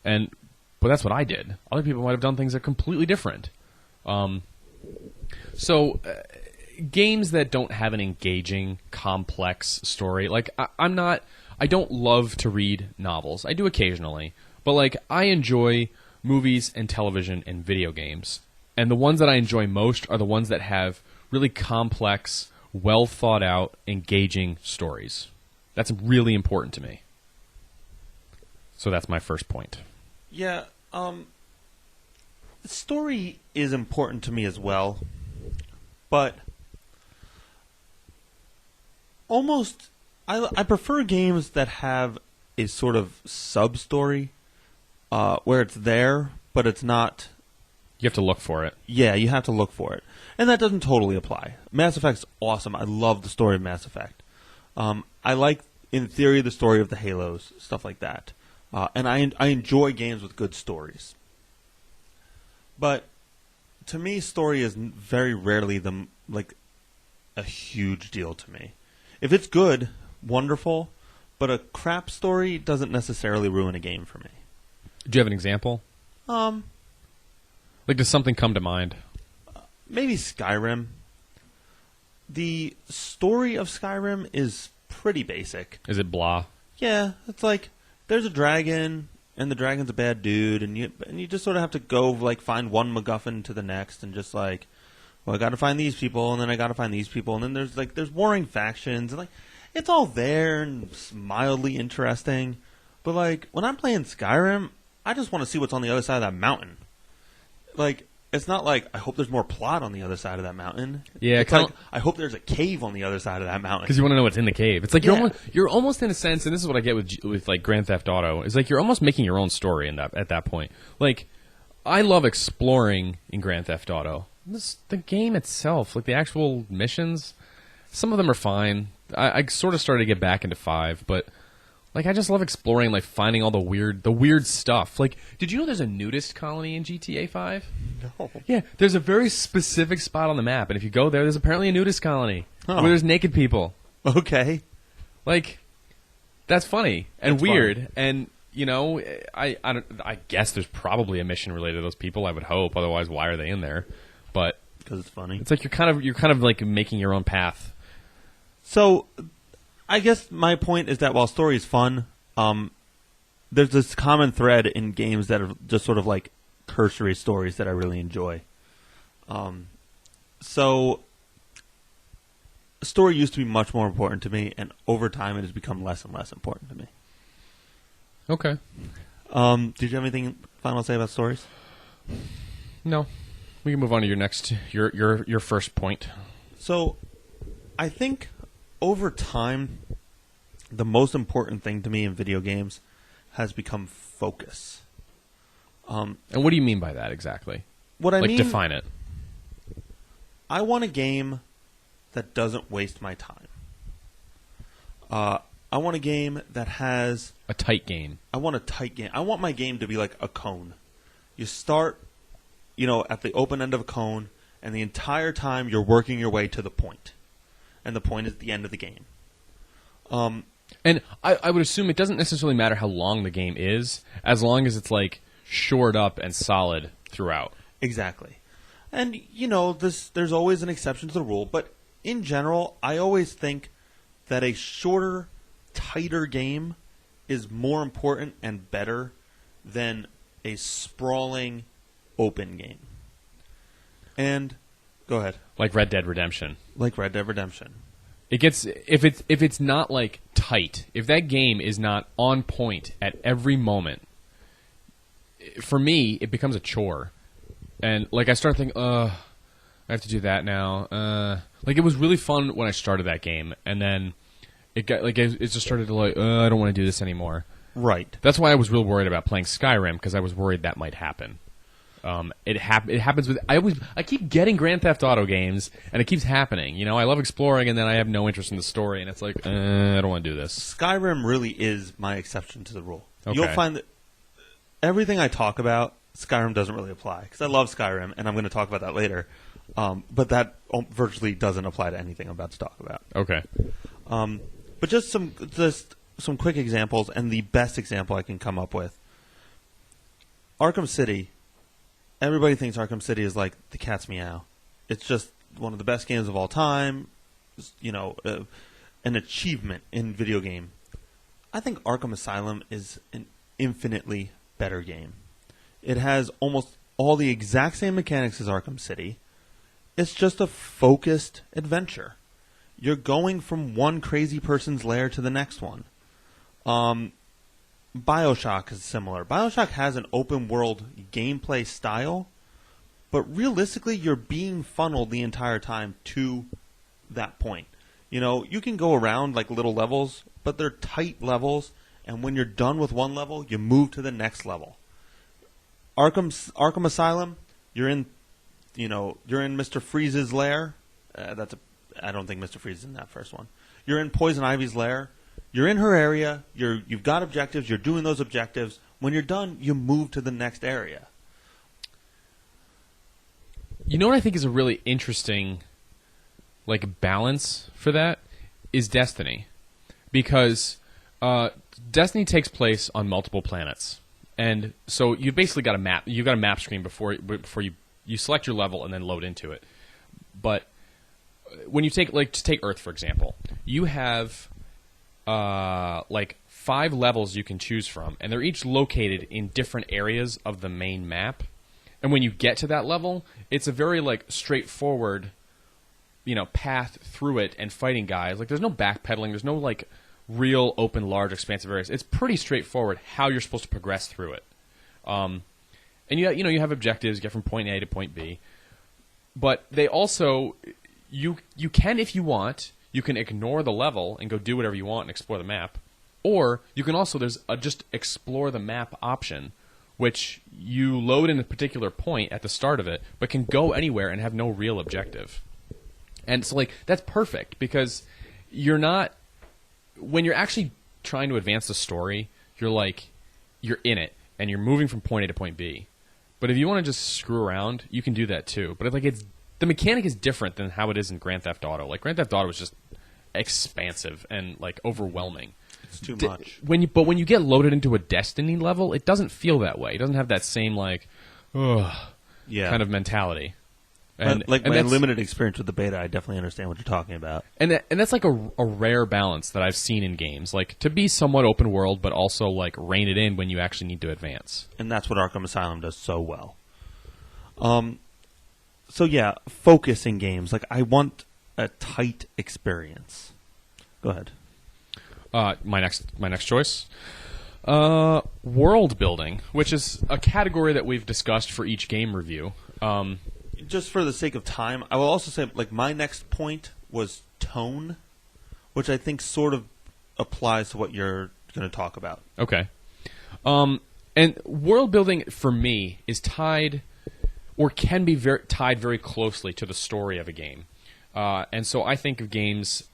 Speaker 1: But that's what I did. Other people might have done things that are completely different. Games that don't have an engaging, complex story. Like I don't love to read novels. I do occasionally, but like I enjoy movies and television and video games. And the ones that I enjoy most are the ones that have really complex, well thought out, engaging stories. That's really important to me. So that's my first point.
Speaker 2: Yeah, the story is important to me as well, but I prefer games that have a sort of sub-story, where it's there, but it's not...
Speaker 1: You have to look for it.
Speaker 2: Yeah, you have to look for it. And that doesn't totally apply. Mass Effect's awesome. I love the story of Mass Effect. I like, in theory, the story of the Halos, stuff like that. And I enjoy games with good stories. But to me, story is very rarely a huge deal to me. If it's good, wonderful, but a crap story doesn't necessarily ruin a game for me.
Speaker 1: Do you have an example? Like, does something come to mind?
Speaker 2: Maybe Skyrim. The story of Skyrim is pretty basic.
Speaker 1: Is it blah?
Speaker 2: Yeah, it's like there's a dragon, and the dragon's a bad dude, and you just sort of have to go like find one MacGuffin to the next, and just like well, I got to find these people, and then I got to find these people, and then there's warring factions, and like it's all there and mildly interesting. But like when I'm playing Skyrim, I just want to see what's on the other side of that mountain. Like it's not like I hope there's more plot on the other side of that mountain.
Speaker 1: Yeah,
Speaker 2: it's like I hope there's a cave on the other side of that mountain
Speaker 1: because you want to know what's in the cave. It's like you're almost in a sense, and this is what I get with like Grand Theft Auto. Is like you're almost making your own story at that point. Like I love exploring in Grand Theft Auto. The game itself, like the actual missions, some of them are fine. I sort of started to get back into 5, but like I just love exploring, like finding all the weird stuff. Like, did you know there's a nudist colony in GTA 5?
Speaker 2: No.
Speaker 1: Yeah, there's a very specific spot on the map, and if you go there's apparently a nudist colony where there's naked people.
Speaker 2: Okay,
Speaker 1: like that's funny and
Speaker 2: that's
Speaker 1: weird,
Speaker 2: funny.
Speaker 1: and you know, I guess there's probably a mission related to those people. I would hope, otherwise, why are they in there? But
Speaker 2: because it's funny.
Speaker 1: It's like you're kind of like making your own path.
Speaker 2: So, I guess my point is that while story is fun, there's this common thread in games that are just sort of like cursory stories that I really enjoy. So, story used to be much more important to me, and over time it has become less and less important to me.
Speaker 1: Okay.
Speaker 2: Did you have anything final to say about stories?
Speaker 1: No. We can move on to your first point.
Speaker 2: So, I think over time, the most important thing to me in video games has become focus.
Speaker 1: And what do you mean by that exactly?
Speaker 2: What I mean,
Speaker 1: define it.
Speaker 2: I want a game that doesn't waste my time. I want a game that has
Speaker 1: a tight game.
Speaker 2: I want a tight game. I want my game to be like a cone. You start, at the open end of a cone, and the entire time you're working your way to the point. And the point is the end of the game.
Speaker 1: And I would assume it doesn't necessarily matter how long the game is, as long as it's like shored up and solid throughout.
Speaker 2: Exactly. And, there's always an exception to the rule, but in general, I always think that a shorter, tighter game is more important and better than a sprawling, open game. And go ahead.
Speaker 1: Like Red Dead Redemption.
Speaker 2: Like Red Dead Redemption.
Speaker 1: It gets if it's not like tight, if that game is not on point at every moment, for me it becomes a chore. And like I start thinking, I have to do that now. Like it was really fun when I started that game, and then it got like it just started to like, I don't want to do this anymore.
Speaker 2: Right.
Speaker 1: That's why I was real worried about playing Skyrim, because I was worried that might happen. It happens with I keep getting Grand Theft Auto games, and it keeps happening. I love exploring, and then I have no interest in the story, and it's like I don't want to do this.
Speaker 2: Skyrim really is my exception to the rule.
Speaker 1: Okay.
Speaker 2: You'll find that everything I talk about, Skyrim doesn't really apply, because I love Skyrim, and I'm going to talk about that later. But that virtually doesn't apply to anything I'm about to talk about.
Speaker 1: Okay.
Speaker 2: But just some quick examples, and the best example I can come up with. Arkham City. Everybody thinks Arkham City is like the cat's meow. It's just one of the best games of all time. An achievement in video game. I think Arkham Asylum is an infinitely better game. It has almost all the exact same mechanics as Arkham City. It's just a focused adventure. You're going from one crazy person's lair to the next one. BioShock is similar. BioShock has an open world gameplay style, but realistically you're being funneled the entire time to that point. You can go around like little levels, but they're tight levels, and when you're done with one level, you move to the next level. Arkham Asylum, you're in Mr. Freeze's lair. I don't think Mr. Freeze is in that first one. You're in Poison Ivy's lair. You're in her area. You've got objectives. You're doing those objectives. When you're done, you move to the next area.
Speaker 1: You know what I think is a really interesting, balance for that is Destiny, because Destiny takes place on multiple planets, and so you basically got a map. You've got a map screen before you select your level and then load into it. But when you take Earth for example, you have 5 levels you can choose from, and they're each located in different areas of the main map. And when you get to that level, it's a very like straightforward, path through it and fighting guys. Like there's no backpedaling. There's no like real open, large, expansive areas. It's pretty straightforward how you're supposed to progress through it. And you have objectives, get from point A to point B. But they also, you can, if you want, you can ignore the level and go do whatever you want and explore the map. Or you can also, there's a just explore the map option, which you load in a particular point at the start of it, but can go anywhere and have no real objective. And so, like, that's perfect because you're not, when you're actually trying to advance the story, you're in it and you're moving from point A to point B. But if you want to just screw around, you can do that too. But the mechanic is different than how it is in Grand Theft Auto. Like Grand Theft Auto was just expansive and like overwhelming.
Speaker 2: It's too much.
Speaker 1: When you get loaded into a Destiny level, it doesn't feel that way. It doesn't have that same like, kind of mentality. And
Speaker 2: my limited experience with the beta, I definitely understand what you're talking about.
Speaker 1: And that's like a rare balance that I've seen in games, like to be somewhat open world, but also like rein it in when you actually need to advance.
Speaker 2: And that's what Arkham Asylum does so well. So yeah, focus in games. Like I want a tight experience. Go ahead.
Speaker 1: My next choice, world building, which is a category that we've discussed for each game review.
Speaker 2: Just for the sake of time, I will also say, like, my next point was tone, which I think sort of applies to what you're going to talk about.
Speaker 1: Okay. And world building, for me, is tied, or can be tied very closely to the story of a game. And so I think of games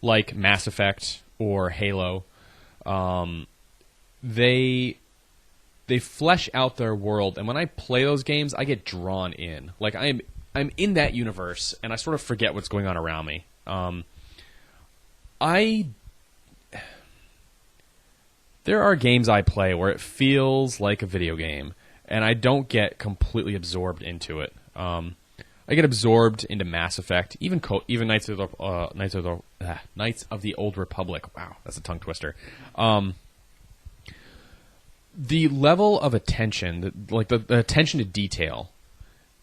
Speaker 1: like Mass Effect or Halo. They flesh out their world, and when I play those games, I get drawn in. Like I'm in that universe, and I sort of forget what's going on around me. There are games I play where it feels like a video game, and I don't get completely absorbed into it. I get absorbed into Mass Effect, even Knights of the Old Republic. Wow, that's a tongue twister. The level of attention, the attention to detail,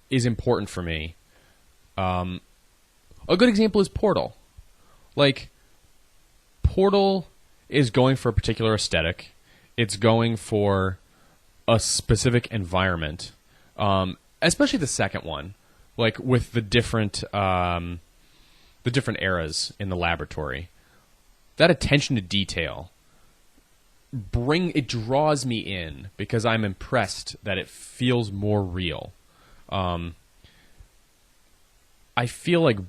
Speaker 1: is important for me. A good example is Portal. Like, Portal is going for a particular aesthetic. It's going for a specific environment, especially the second one, like with the different eras in the laboratory. That attention to detail. It draws me in because I'm impressed that it feels more real. I feel like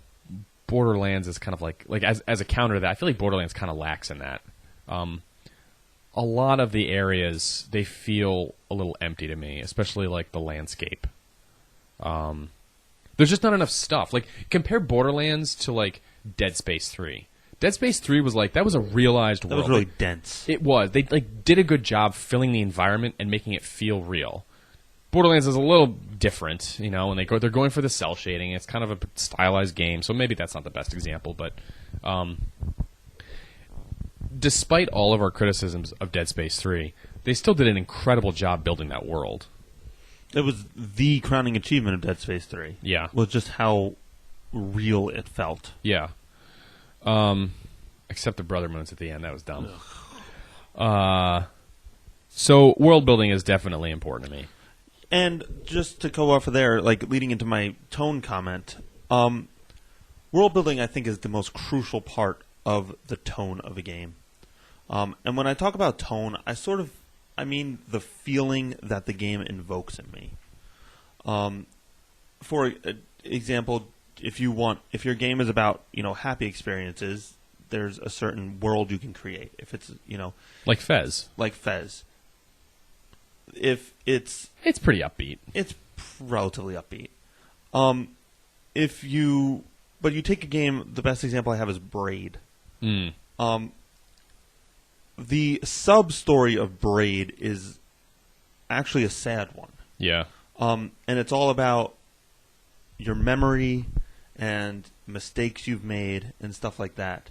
Speaker 1: Borderlands is kind of like as a counter to that, I feel like Borderlands kind of lacks in that. A lot of the areas, they feel a little empty to me, especially like the landscape. There's just not enough stuff. Like, compare Borderlands to like Dead Space 3. Dead Space 3 was like, that was a realized world.
Speaker 2: That was really dense.
Speaker 1: It was. They did a good job filling the environment and making it feel real. Borderlands is a little different, and they're going for the cell shading. It's kind of a stylized game, so maybe that's not the best example, but despite all of our criticisms of Dead Space 3, they still did an incredible job building that world.
Speaker 2: It was the crowning achievement of Dead Space 3.
Speaker 1: Yeah.
Speaker 2: Was just how real it felt.
Speaker 1: Yeah. Except the brother moons at the end. That was dumb. So world building is definitely important to me.
Speaker 2: And just to go off of there, like leading into my tone comment, world building I think is the most crucial part of the tone of a game. And when I talk about tone, I mean the feeling that the game invokes in me. For example, if your game is about, happy experiences, there's a certain world you can create. If it's,
Speaker 1: like Fez.
Speaker 2: If it's
Speaker 1: pretty upbeat.
Speaker 2: It's relatively upbeat. But you take a game, the best example I have is Braid.
Speaker 1: Mm.
Speaker 2: The sub-story of Braid is actually a sad one.
Speaker 1: Yeah.
Speaker 2: And it's all about your memory and mistakes you've made and stuff like that.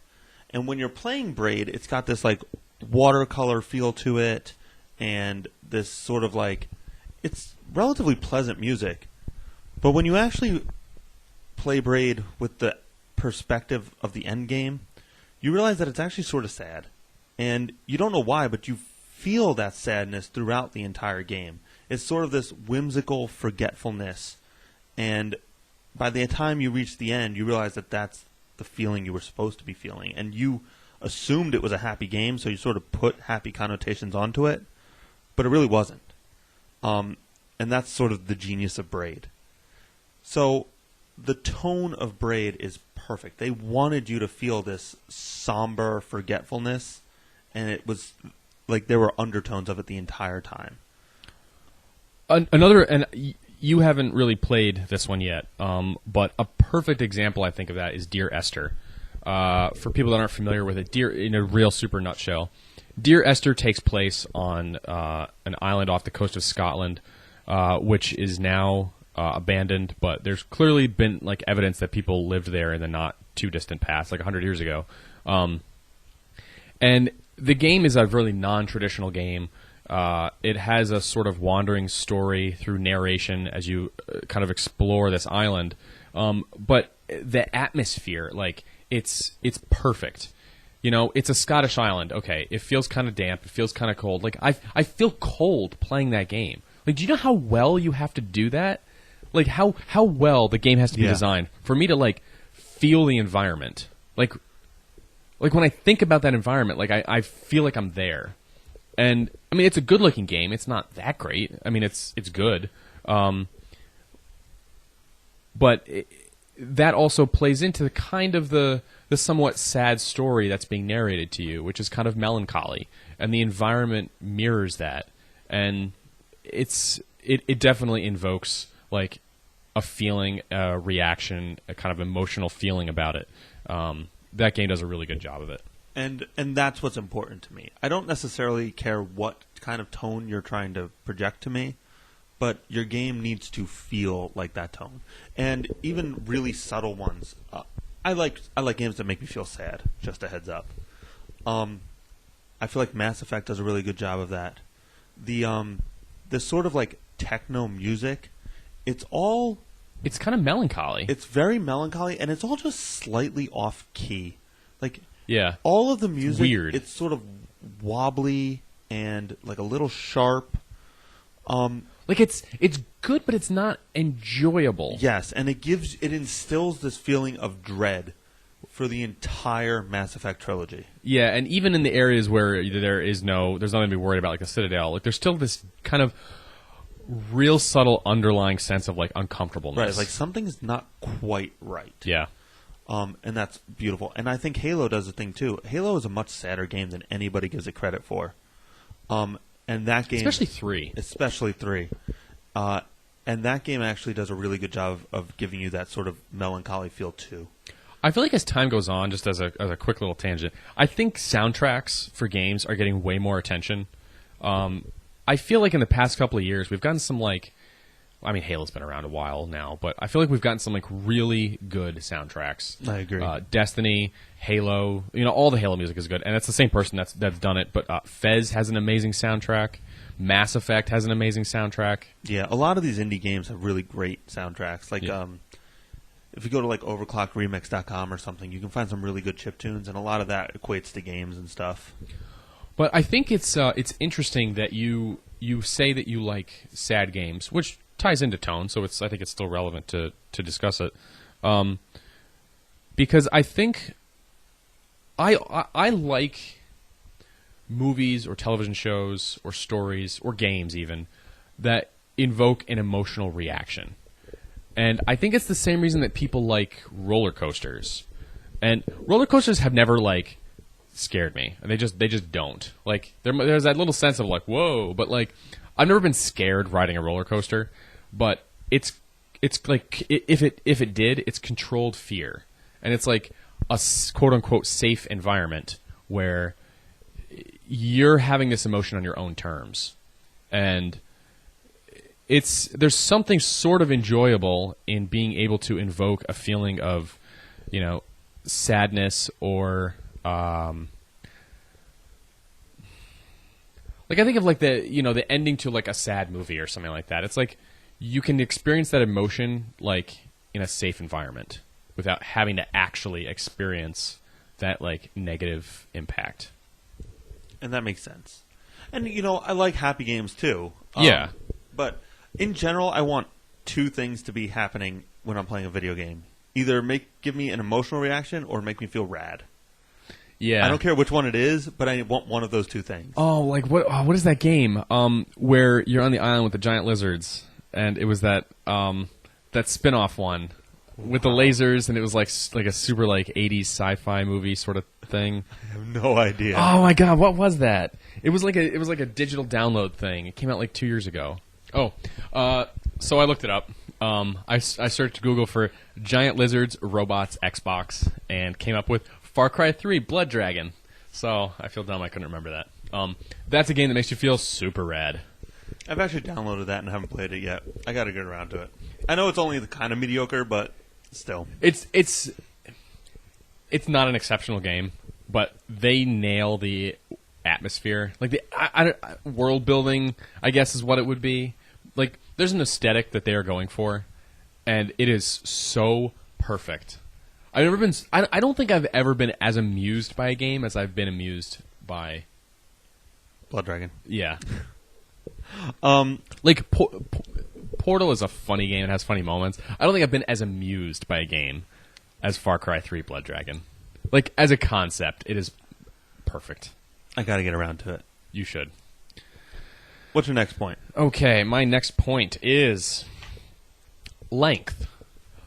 Speaker 2: And when you're playing Braid, it's got this like watercolor feel to it, and this sort of like, it's relatively pleasant music. But when you actually play Braid with the perspective of the end game, you realize that it's actually sort of sad. And you don't know why, but you feel that sadness throughout the entire game. It's sort of this whimsical forgetfulness. And by the time you reach the end, you realize that that's the feeling you were supposed to be feeling. And you assumed it was a happy game, so you sort of put happy connotations onto it. But it really wasn't. And that's sort of the genius of Braid. So the tone of Braid is perfect. They wanted you to feel this somber forgetfulness, and it was like there were undertones of it the entire time.
Speaker 1: You haven't really played this one yet, but a perfect example, I think, of that is Dear Esther. For people that aren't familiar with it, in a real super nutshell, Dear Esther takes place on an island off the coast of Scotland, which is now abandoned, but there's clearly been like evidence that people lived there in the not too distant past, like 100 years ago. And the game is a really non-traditional game. It has a sort of wandering story through narration as you kind of explore this island. But the atmosphere, like, it's perfect. You know, it's a Scottish island. Okay, it feels kind of damp. It feels kind of cold. Like, I feel cold playing that game. Like, do you know how well you have to do that? Like, how well the game has to be designed for me to, like, feel the environment. Like when I think about that environment, like, I feel like I'm there. And, I mean, it's a good-looking game. It's not that great. I mean, it's good. But that also plays into the kind of the somewhat sad story that's being narrated to you, which is kind of melancholy. And the environment mirrors that. And it definitely invokes, like, a feeling, a reaction, a kind of emotional feeling about it. That game does a really good job of it.
Speaker 2: And that's what's important to me. I don't necessarily care what kind of tone you're trying to project to me, but your game needs to feel like that tone. And even really subtle ones. I like games that make me feel sad. Just a heads up. I feel like Mass Effect does a really good job of that. The sort of like techno music, it's
Speaker 1: kind of melancholy.
Speaker 2: It's very melancholy, and it's all just slightly off key. Like,
Speaker 1: yeah,
Speaker 2: all of the music,
Speaker 1: weird.
Speaker 2: It's sort of wobbly and like a little sharp.
Speaker 1: Like it's good, but it's not enjoyable.
Speaker 2: Yes, and it instills this feeling of dread for the entire Mass Effect trilogy.
Speaker 1: Yeah, and even in the areas where there's nothing to be worried about, like the Citadel, like there's still this kind of real subtle underlying sense of like uncomfortableness.
Speaker 2: Right, like something's not quite right.
Speaker 1: Yeah.
Speaker 2: And that's beautiful. And I think Halo does a thing too. Halo is a much sadder game than anybody gives it credit for. And that game,
Speaker 1: especially 3.
Speaker 2: And that game actually does a really good job of giving you that sort of melancholy feel too.
Speaker 1: I feel like as time goes on, just as a quick little tangent, I think soundtracks for games are getting way more attention. I feel like in the past couple of years, we've gotten some Halo's been around a while now, but I feel like we've gotten some like really good soundtracks.
Speaker 2: I agree.
Speaker 1: Destiny, Halo, all the Halo music is good, and it's the same person that's done it. But Fez has an amazing soundtrack. Mass Effect has an amazing soundtrack.
Speaker 2: Yeah, a lot of these indie games have really great soundtracks. Like, if you go to like overclockremix.com or something, you can find some really good chiptunes, and a lot of that equates to games and stuff.
Speaker 1: But I think it's interesting that you say that you like sad games, which ties into tone, so I think it's still relevant to discuss it. Because I think I like movies or television shows or stories or games even that invoke an emotional reaction. And I think it's the same reason that people like roller coasters. And roller coasters have never like scared me. They just don't. Like there's that little sense of like, whoa, but like I've never been scared riding a roller coaster, but it's like if it did, it's controlled fear. And it's like a quote unquote safe environment where you're having this emotion on your own terms. And there's something sort of enjoyable in being able to invoke a feeling of, sadness or Like I think of like the ending to like a sad movie or something like that. It's like you can experience that emotion like in a safe environment without having to actually experience that like negative impact.
Speaker 2: And that makes sense. And I like happy games too.
Speaker 1: Yeah.
Speaker 2: But in general, I want two things to be happening when I'm playing a video game. Either give me an emotional reaction or make me feel rad.
Speaker 1: Yeah.
Speaker 2: I don't care which one it is, but I want one of those two things.
Speaker 1: Oh, like what is that game? Where you're on the island with the giant lizards, and it was that spin-off one with the lasers, and it was like a super like 80s sci-fi movie sort of thing.
Speaker 2: I have no idea.
Speaker 1: Oh my god, what was that? It was like a digital download thing. It came out like 2 years ago. Oh, so I looked it up. I searched Google for giant lizards, robots, Xbox, and came up with Far Cry 3 Blood Dragon. So I feel dumb I couldn't remember that. That's a game that makes you feel super rad.
Speaker 2: I've actually downloaded that and haven't played it yet. I got to get around to it. I know it's only the kind of mediocre, but still.
Speaker 1: It's not an exceptional game, but they nail the atmosphere. Like the world building, I guess is what it would be. Like there's an aesthetic that they are going for, and it is so perfect. I don't think I've ever been as amused by a game as I've been amused by
Speaker 2: Blood Dragon.
Speaker 1: Yeah. Like Portal is a funny game. It has funny moments. I don't think I've been as amused by a game as Far Cry 3 Blood Dragon. Like as a concept, it is perfect.
Speaker 2: I got to get around to it.
Speaker 1: You should.
Speaker 2: What's your next point?
Speaker 1: Okay, my next point is length.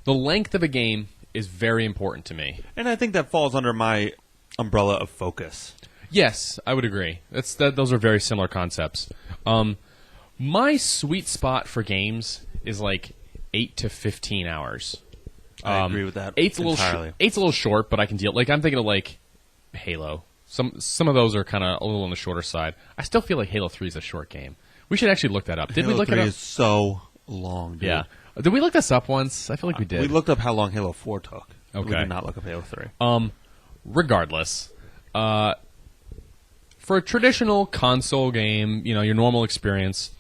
Speaker 1: The length of a game is very important to me.
Speaker 2: And I think that falls under my umbrella of focus.
Speaker 1: Yes, I would agree. Those are very similar concepts. My sweet spot for games is like 8 to 15 hours.
Speaker 2: I agree with that.
Speaker 1: Eight's a little short, but I can deal. Like I'm thinking of like Halo. Some of those are kind of a little on the shorter side. I still feel like Halo 3 is a short game. We should actually look that up. Did we look it up?
Speaker 2: Halo 3 is so long, dude.
Speaker 1: Yeah. Did we look this up once? I feel like we did.
Speaker 2: We looked up how long Halo 4 took.
Speaker 1: Okay.
Speaker 2: We did not look up Halo 3.
Speaker 1: Regardless, for a traditional console game, your normal experience,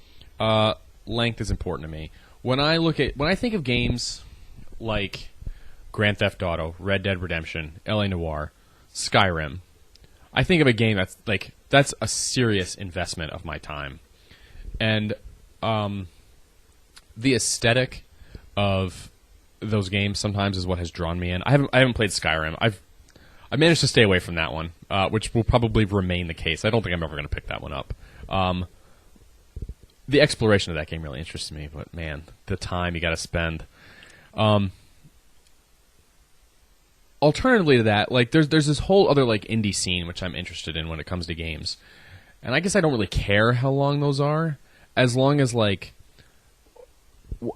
Speaker 1: length is important to me. When I think of games like Grand Theft Auto, Red Dead Redemption, LA Noire, Skyrim, I think of a game that's a serious investment of my time. And the aesthetic of those games sometimes is what has drawn me in. I haven't played Skyrim. I managed to stay away from that one, which will probably remain the case. I don't think I'm ever going to pick that one up. The exploration of that game really interests me, but man, the time you got to spend. Alternatively to that, like there's this whole other like indie scene which I'm interested in when it comes to games, and I guess I don't really care how long those are, as long as like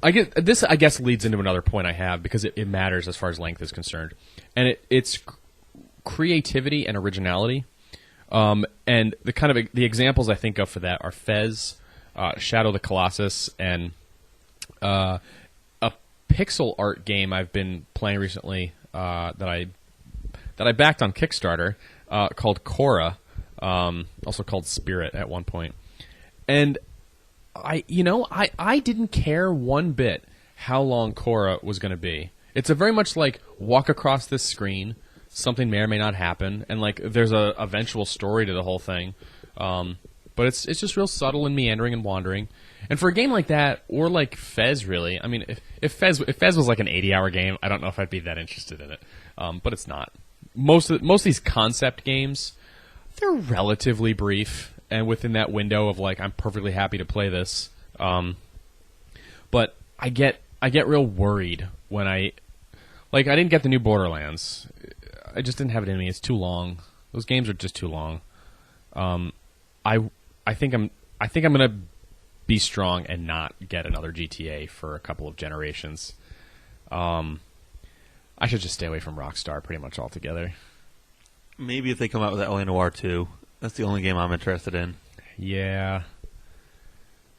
Speaker 1: I guess leads into another point I have because it matters as far as length is concerned, and it's creativity and originality, and the examples I think of for that are Fez, Shadow of the Colossus, and a pixel art game I've been playing recently. That I backed on Kickstarter, called Korra, also called Spirit at one point, and I didn't care one bit how long Korra was going to be. It's a very much like walk across this screen, something may or may not happen, and like there's a eventual story to the whole thing, but it's just real subtle and meandering and wandering. And for a game like that, or like Fez, really, I mean, if Fez was like an 80-hour game, I don't know if I'd be that interested in it. But it's not. Most of these concept games, they're relatively brief, and within that window of like, I'm perfectly happy to play this. But I get real worried when I didn't get the new Borderlands. I just didn't have it in me. It's too long. Those games are just too long. I think I'm gonna be strong and not get another GTA for a couple of generations. I should just stay away from Rockstar pretty much altogether.
Speaker 2: Maybe if they come out with LA Noire 2. That's the only game I'm interested in.
Speaker 1: Yeah.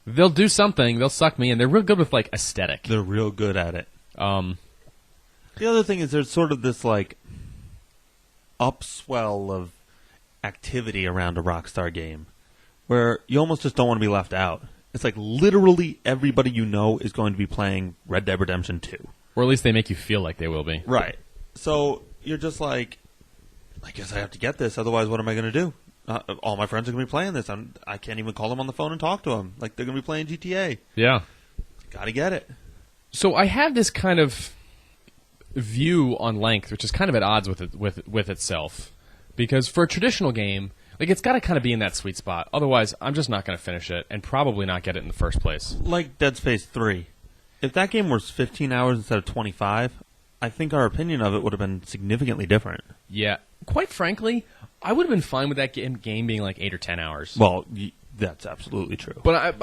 Speaker 1: They'll do something. They'll suck me in. They're real good with, like, aesthetic.
Speaker 2: They're real good at it. The other thing is there's sort of this, like, upswell of activity around a Rockstar game. where you almost just don't want to be left out. It's like literally everybody you know is going to be playing Red Dead Redemption 2.
Speaker 1: Or at least they make you feel like they will be.
Speaker 2: Right. So you're just like, I guess I have to get this, otherwise what am I going to do? All my friends are going to be playing this. I can't even call them on the phone and talk to them. Like, they're going to be playing GTA.
Speaker 1: Yeah.
Speaker 2: Got to get it.
Speaker 1: So I have this kind of view on length, which is kind of at odds with itself. Because for a traditional game, like, it's got to kind of be in that sweet spot. Otherwise, I'm just not going to finish it and probably not get it in the first place.
Speaker 2: Like Dead Space 3. If that game was 15 hours instead of 25, I think our opinion of it would have been significantly different.
Speaker 1: Yeah. Quite frankly, I would have been fine with that game being like 8 or 10 hours.
Speaker 2: Well, that's absolutely true.
Speaker 1: But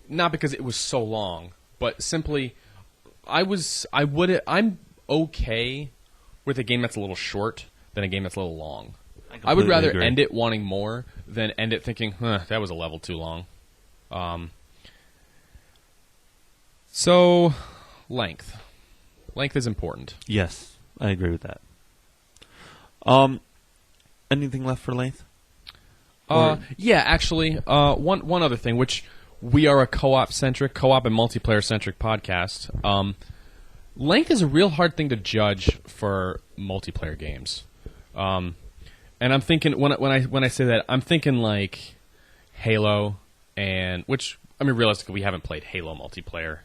Speaker 1: not because it was so long, but simply I'm okay with a game that's a little short than a game that's a little long. I would rather end it wanting more than end it thinking, that was a level too long. So, length. Length is important.
Speaker 2: Yes, I agree with that. Anything left for length?
Speaker 1: Yeah, actually, one other thing, which we are a co-op and multiplayer centric podcast. Length is a real hard thing to judge for multiplayer games. And I'm thinking when I say that, I'm thinking like Halo, and which I mean realistically we haven't played Halo multiplayer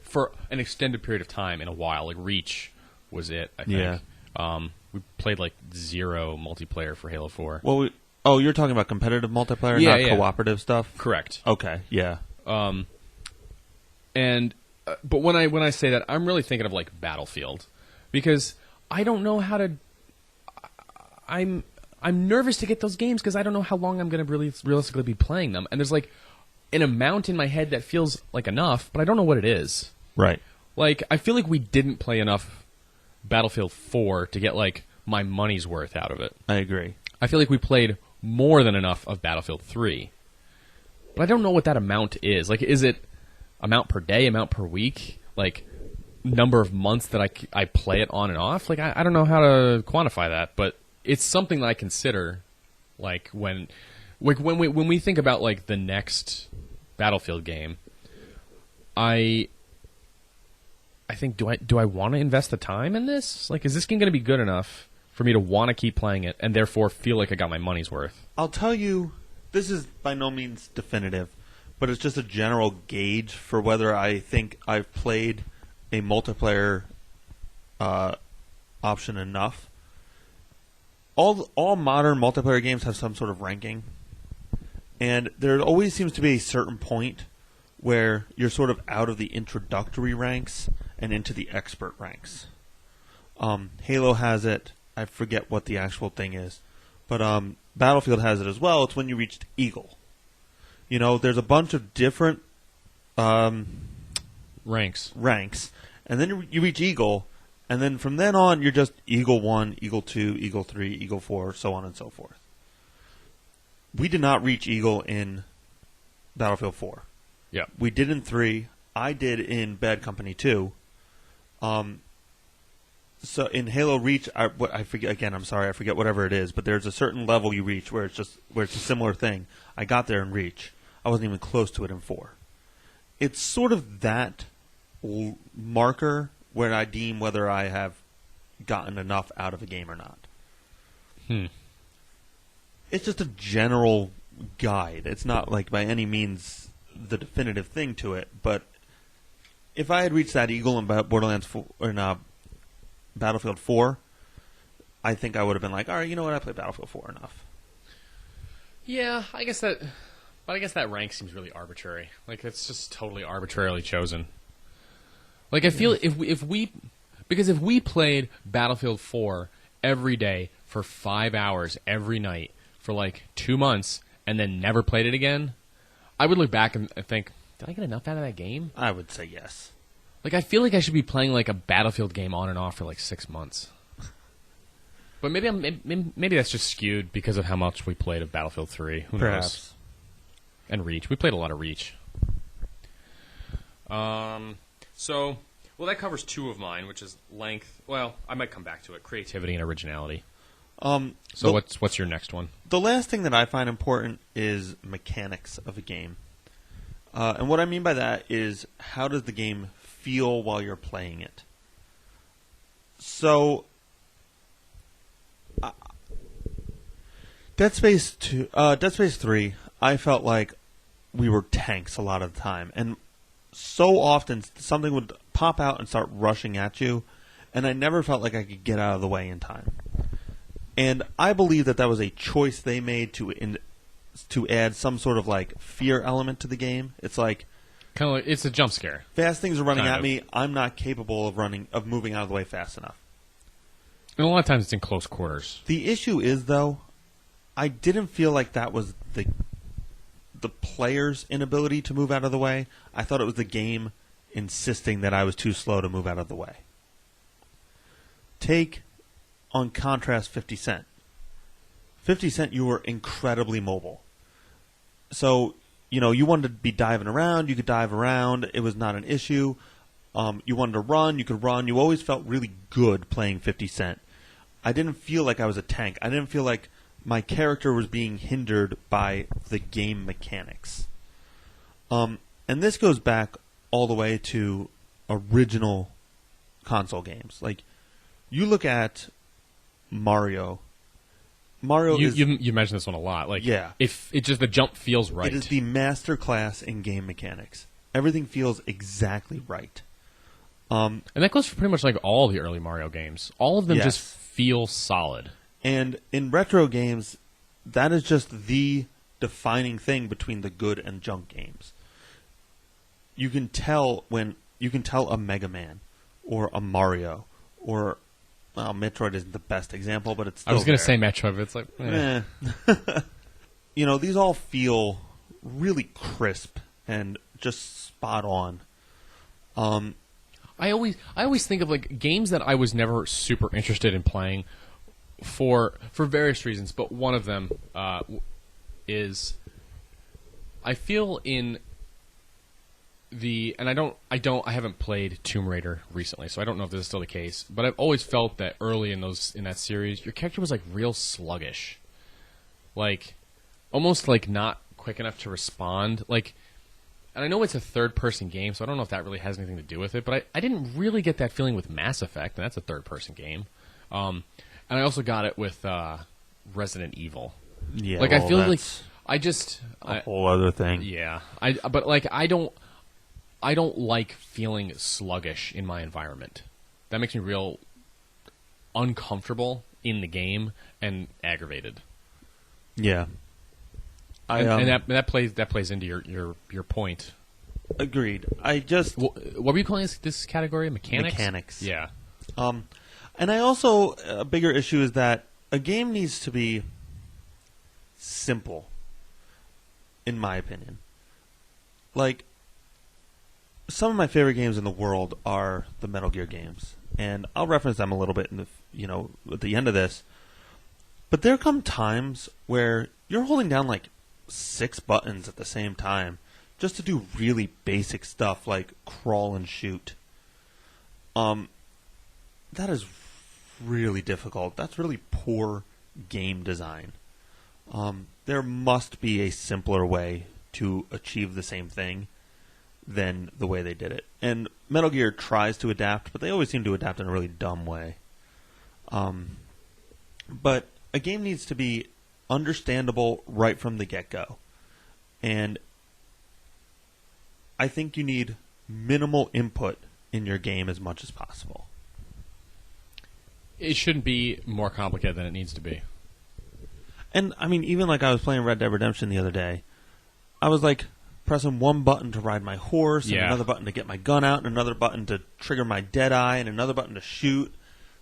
Speaker 1: for an extended period of time in a while. Like Reach was it, I think.
Speaker 2: Yeah.
Speaker 1: We played like 0 multiplayer for Halo 4.
Speaker 2: Well, you're talking about competitive multiplayer, not cooperative stuff?
Speaker 1: Correct.
Speaker 2: Okay, yeah.
Speaker 1: But when I say that, I'm really thinking of like Battlefield, because I don't know how to. I'm nervous to get those games because I don't know how long I'm going to really realistically be playing them, and there's like an amount in my head that feels like enough, but I don't know what it is.
Speaker 2: Right.
Speaker 1: Like I feel like we didn't play enough Battlefield 4 to get like my money's worth out of it.
Speaker 2: I agree.
Speaker 1: I feel like we played more than enough of Battlefield 3. But I don't know what that amount is. Like, is it amount per day, amount per week? Like, number of months that I play it on and off? Like, I don't know how to quantify that, but it's something that I consider, like, when we think about, like, the next Battlefield game, I think, do I want to invest the time in this? Like, is this game going to be good enough for me to want to keep playing it and therefore feel like I got my money's worth?
Speaker 2: I'll tell you, this is by no means definitive, but it's just a general gauge for whether I think I've played a multiplayer option enough. All modern multiplayer games have some sort of ranking, and there always seems to be a certain point where you're sort of out of the introductory ranks and into the expert ranks. Halo has it. I forget what the actual thing is. But Battlefield has it as well. It's when you reached Eagle. You know, there's a bunch of different
Speaker 1: ranks.
Speaker 2: And then you reach Eagle, and then from then on, you're just Eagle 1, Eagle 2, Eagle 3, Eagle 4, so on and so forth. We did not reach Eagle in Battlefield 4.
Speaker 1: Yeah.
Speaker 2: We did in 3. I did in Bad Company 2. So in Halo Reach, I forget again. I'm sorry, I forget whatever it is. But there's a certain level you reach where it's a similar thing. I got there in Reach. I wasn't even close to it in 4. It's sort of that marker where I deem whether I have gotten enough out of a game or not. It's just a general guide. It's not like by any means the definitive thing to it. But if I had reached that Eagle in Borderlands 4, or in Battlefield 4, I think I would have been like, all right, you know what, I played Battlefield 4 enough.
Speaker 1: Yeah, I guess that rank seems really arbitrary. Like, it's just totally arbitrarily chosen. Like, I feel if we played Battlefield 4 every day for 5 hours every night for like 2 months and then never played it again, I would look back and think, did I get enough out of that game?
Speaker 2: I would say yes.
Speaker 1: Like, I feel like I should be playing like a Battlefield game on and off for like 6 months. But maybe that's just skewed because of how much we played of Battlefield 3. Who knows? And Reach. We played a lot of Reach. So, that covers 2 of mine, which is length. Well, I might come back to it. Creativity and originality. So what's your next one?
Speaker 2: The last thing that I find important is mechanics of a game. And what I mean by that is, how does the game feel while you're playing it? So, Dead Space 3, I felt like we were tanks a lot of the time. And so often, something would pop out and start rushing at you, and I never felt like I could get out of the way in time. And I believe that was a choice they made to add some sort of like fear element to the game. It's like
Speaker 1: it's a jump scare.
Speaker 2: Fast things are running at me. I'm not capable of moving out of the way fast enough.
Speaker 1: And a lot of times it's in close quarters.
Speaker 2: The issue is, though, I didn't feel like that was the player's inability to move out of the way. I thought it was the game insisting that I was too slow to move out of the way. Take, on contrast, 50 Cent. 50 Cent, you were incredibly mobile. So, you wanted to be diving around, you could dive around. It was not an issue. You wanted to run, you could run. You always felt really good playing 50 Cent. I didn't feel like I was a tank. I didn't feel like my character was being hindered by the game mechanics. And this goes back all the way to original console games. Like, you look at Mario.
Speaker 1: You mentioned this one a lot. Like,
Speaker 2: yeah.
Speaker 1: If it just the jump feels right.
Speaker 2: It is the master class in game mechanics. Everything feels exactly right.
Speaker 1: And that goes for pretty much like all the early Mario games. All of them just feel solid.
Speaker 2: And in retro games, that is just the defining thing between the good and junk games. You can tell a Mega Man or a Mario or Metroid isn't the best example, but it's still
Speaker 1: I was going to say Metroid, but it's like
Speaker 2: these all feel really crisp and just spot on.
Speaker 1: I always think of like games that I was never super interested in playing for various reasons, but one of them is I feel in I haven't played Tomb Raider recently, so I don't know if this is still the case, but I've always felt that early in that series, your character was like real sluggish. Like almost like not quick enough to respond. Like, and I know it's a third-person game, so I don't know if that really has anything to do with it, but I didn't really get that feeling with Mass Effect, and that's a third-person game. And I also got it with Resident Evil.
Speaker 2: Yeah,
Speaker 1: like I feel like
Speaker 2: a whole other thing.
Speaker 1: Yeah, but like I don't like feeling sluggish in my environment. That makes me real uncomfortable in the game and aggravated.
Speaker 2: Yeah.
Speaker 1: And that plays into your point.
Speaker 2: Agreed.
Speaker 1: What were you calling this category? Mechanics?
Speaker 2: Mechanics.
Speaker 1: Yeah.
Speaker 2: And I also, a bigger issue is that a game needs to be simple, in my opinion. Like, some of my favorite games in the world are the Metal Gear games, and I'll reference them a little bit at the end of this. But there come times where you're holding down like 6 buttons at the same time just to do really basic stuff like crawl and shoot. That is really difficult. That's really poor game design. There must be a simpler way to achieve the same thing than the way they did it. And Metal Gear tries to adapt, but they always seem to adapt in a really dumb way. But a game needs to be understandable right from the get-go. And I think you need minimal input in your game as much as possible.
Speaker 1: It shouldn't be more complicated than it needs to be.
Speaker 2: And, I mean, even like I was playing Red Dead Redemption the other day, I was like pressing one button to ride my horse, and another button to get my gun out, and another button to trigger my Deadeye, and another button to shoot.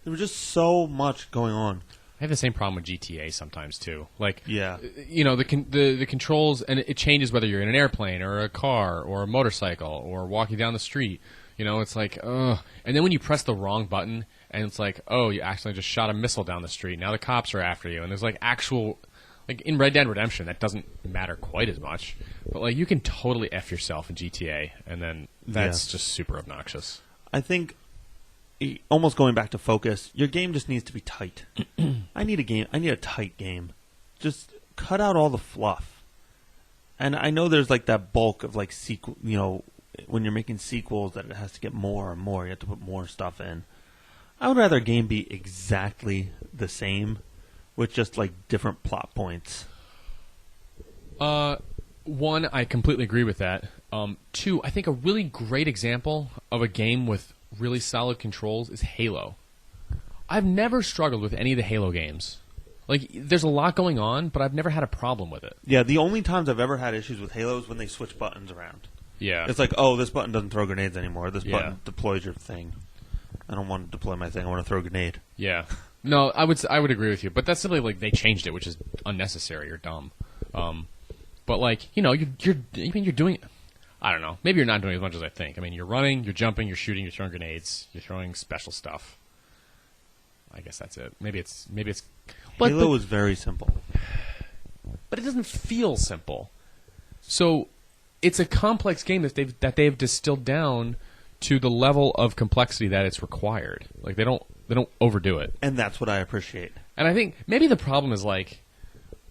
Speaker 2: There was just so much going on.
Speaker 1: I have the same problem with GTA sometimes too. Like,
Speaker 2: yeah,
Speaker 1: the controls, and it changes whether you're in an airplane or a car or a motorcycle or walking down the street. It's like, ugh. And then when you press the wrong button, and it's like, oh, you accidentally just shot a missile down the street. Now the cops are after you, and there's like like in Red Dead Redemption, that doesn't matter quite as much. But like, you can totally F yourself in GTA, and then that's just super obnoxious.
Speaker 2: I think almost going back to focus, your game just needs to be tight. I need a tight game. Just cut out all the fluff. And I know there's like that bulk of like sequel, when you're making sequels that it has to get more and more. You have to put more stuff in. I would rather a game be exactly the same with just like different plot points.
Speaker 1: One, I completely agree with that. Two, I think a really great example of a game with really solid controls is Halo. I've never struggled with any of the Halo games. Like, there's a lot going on, but I've never had a problem with it.
Speaker 2: Yeah, the only times I've ever had issues with Halo is when they switch buttons around.
Speaker 1: Yeah.
Speaker 2: It's like, oh, this button doesn't throw grenades anymore. This button deploys your thing. I don't want to deploy my thing. I want to throw a grenade.
Speaker 1: Yeah. No, I would agree with you, but that's simply like they changed it, which is unnecessary or dumb. But like, you're doing. I don't know. Maybe you're not doing as much as I think. I mean, you're running, you're jumping, you're shooting, you're throwing grenades, you're throwing special stuff. I guess that's it. Maybe it's.
Speaker 2: Halo is very simple,
Speaker 1: but it doesn't feel simple. So, it's a complex game that they've distilled down to the level of complexity that it's required. Like they don't overdo it,
Speaker 2: and that's what I appreciate.
Speaker 1: And I think maybe the problem is like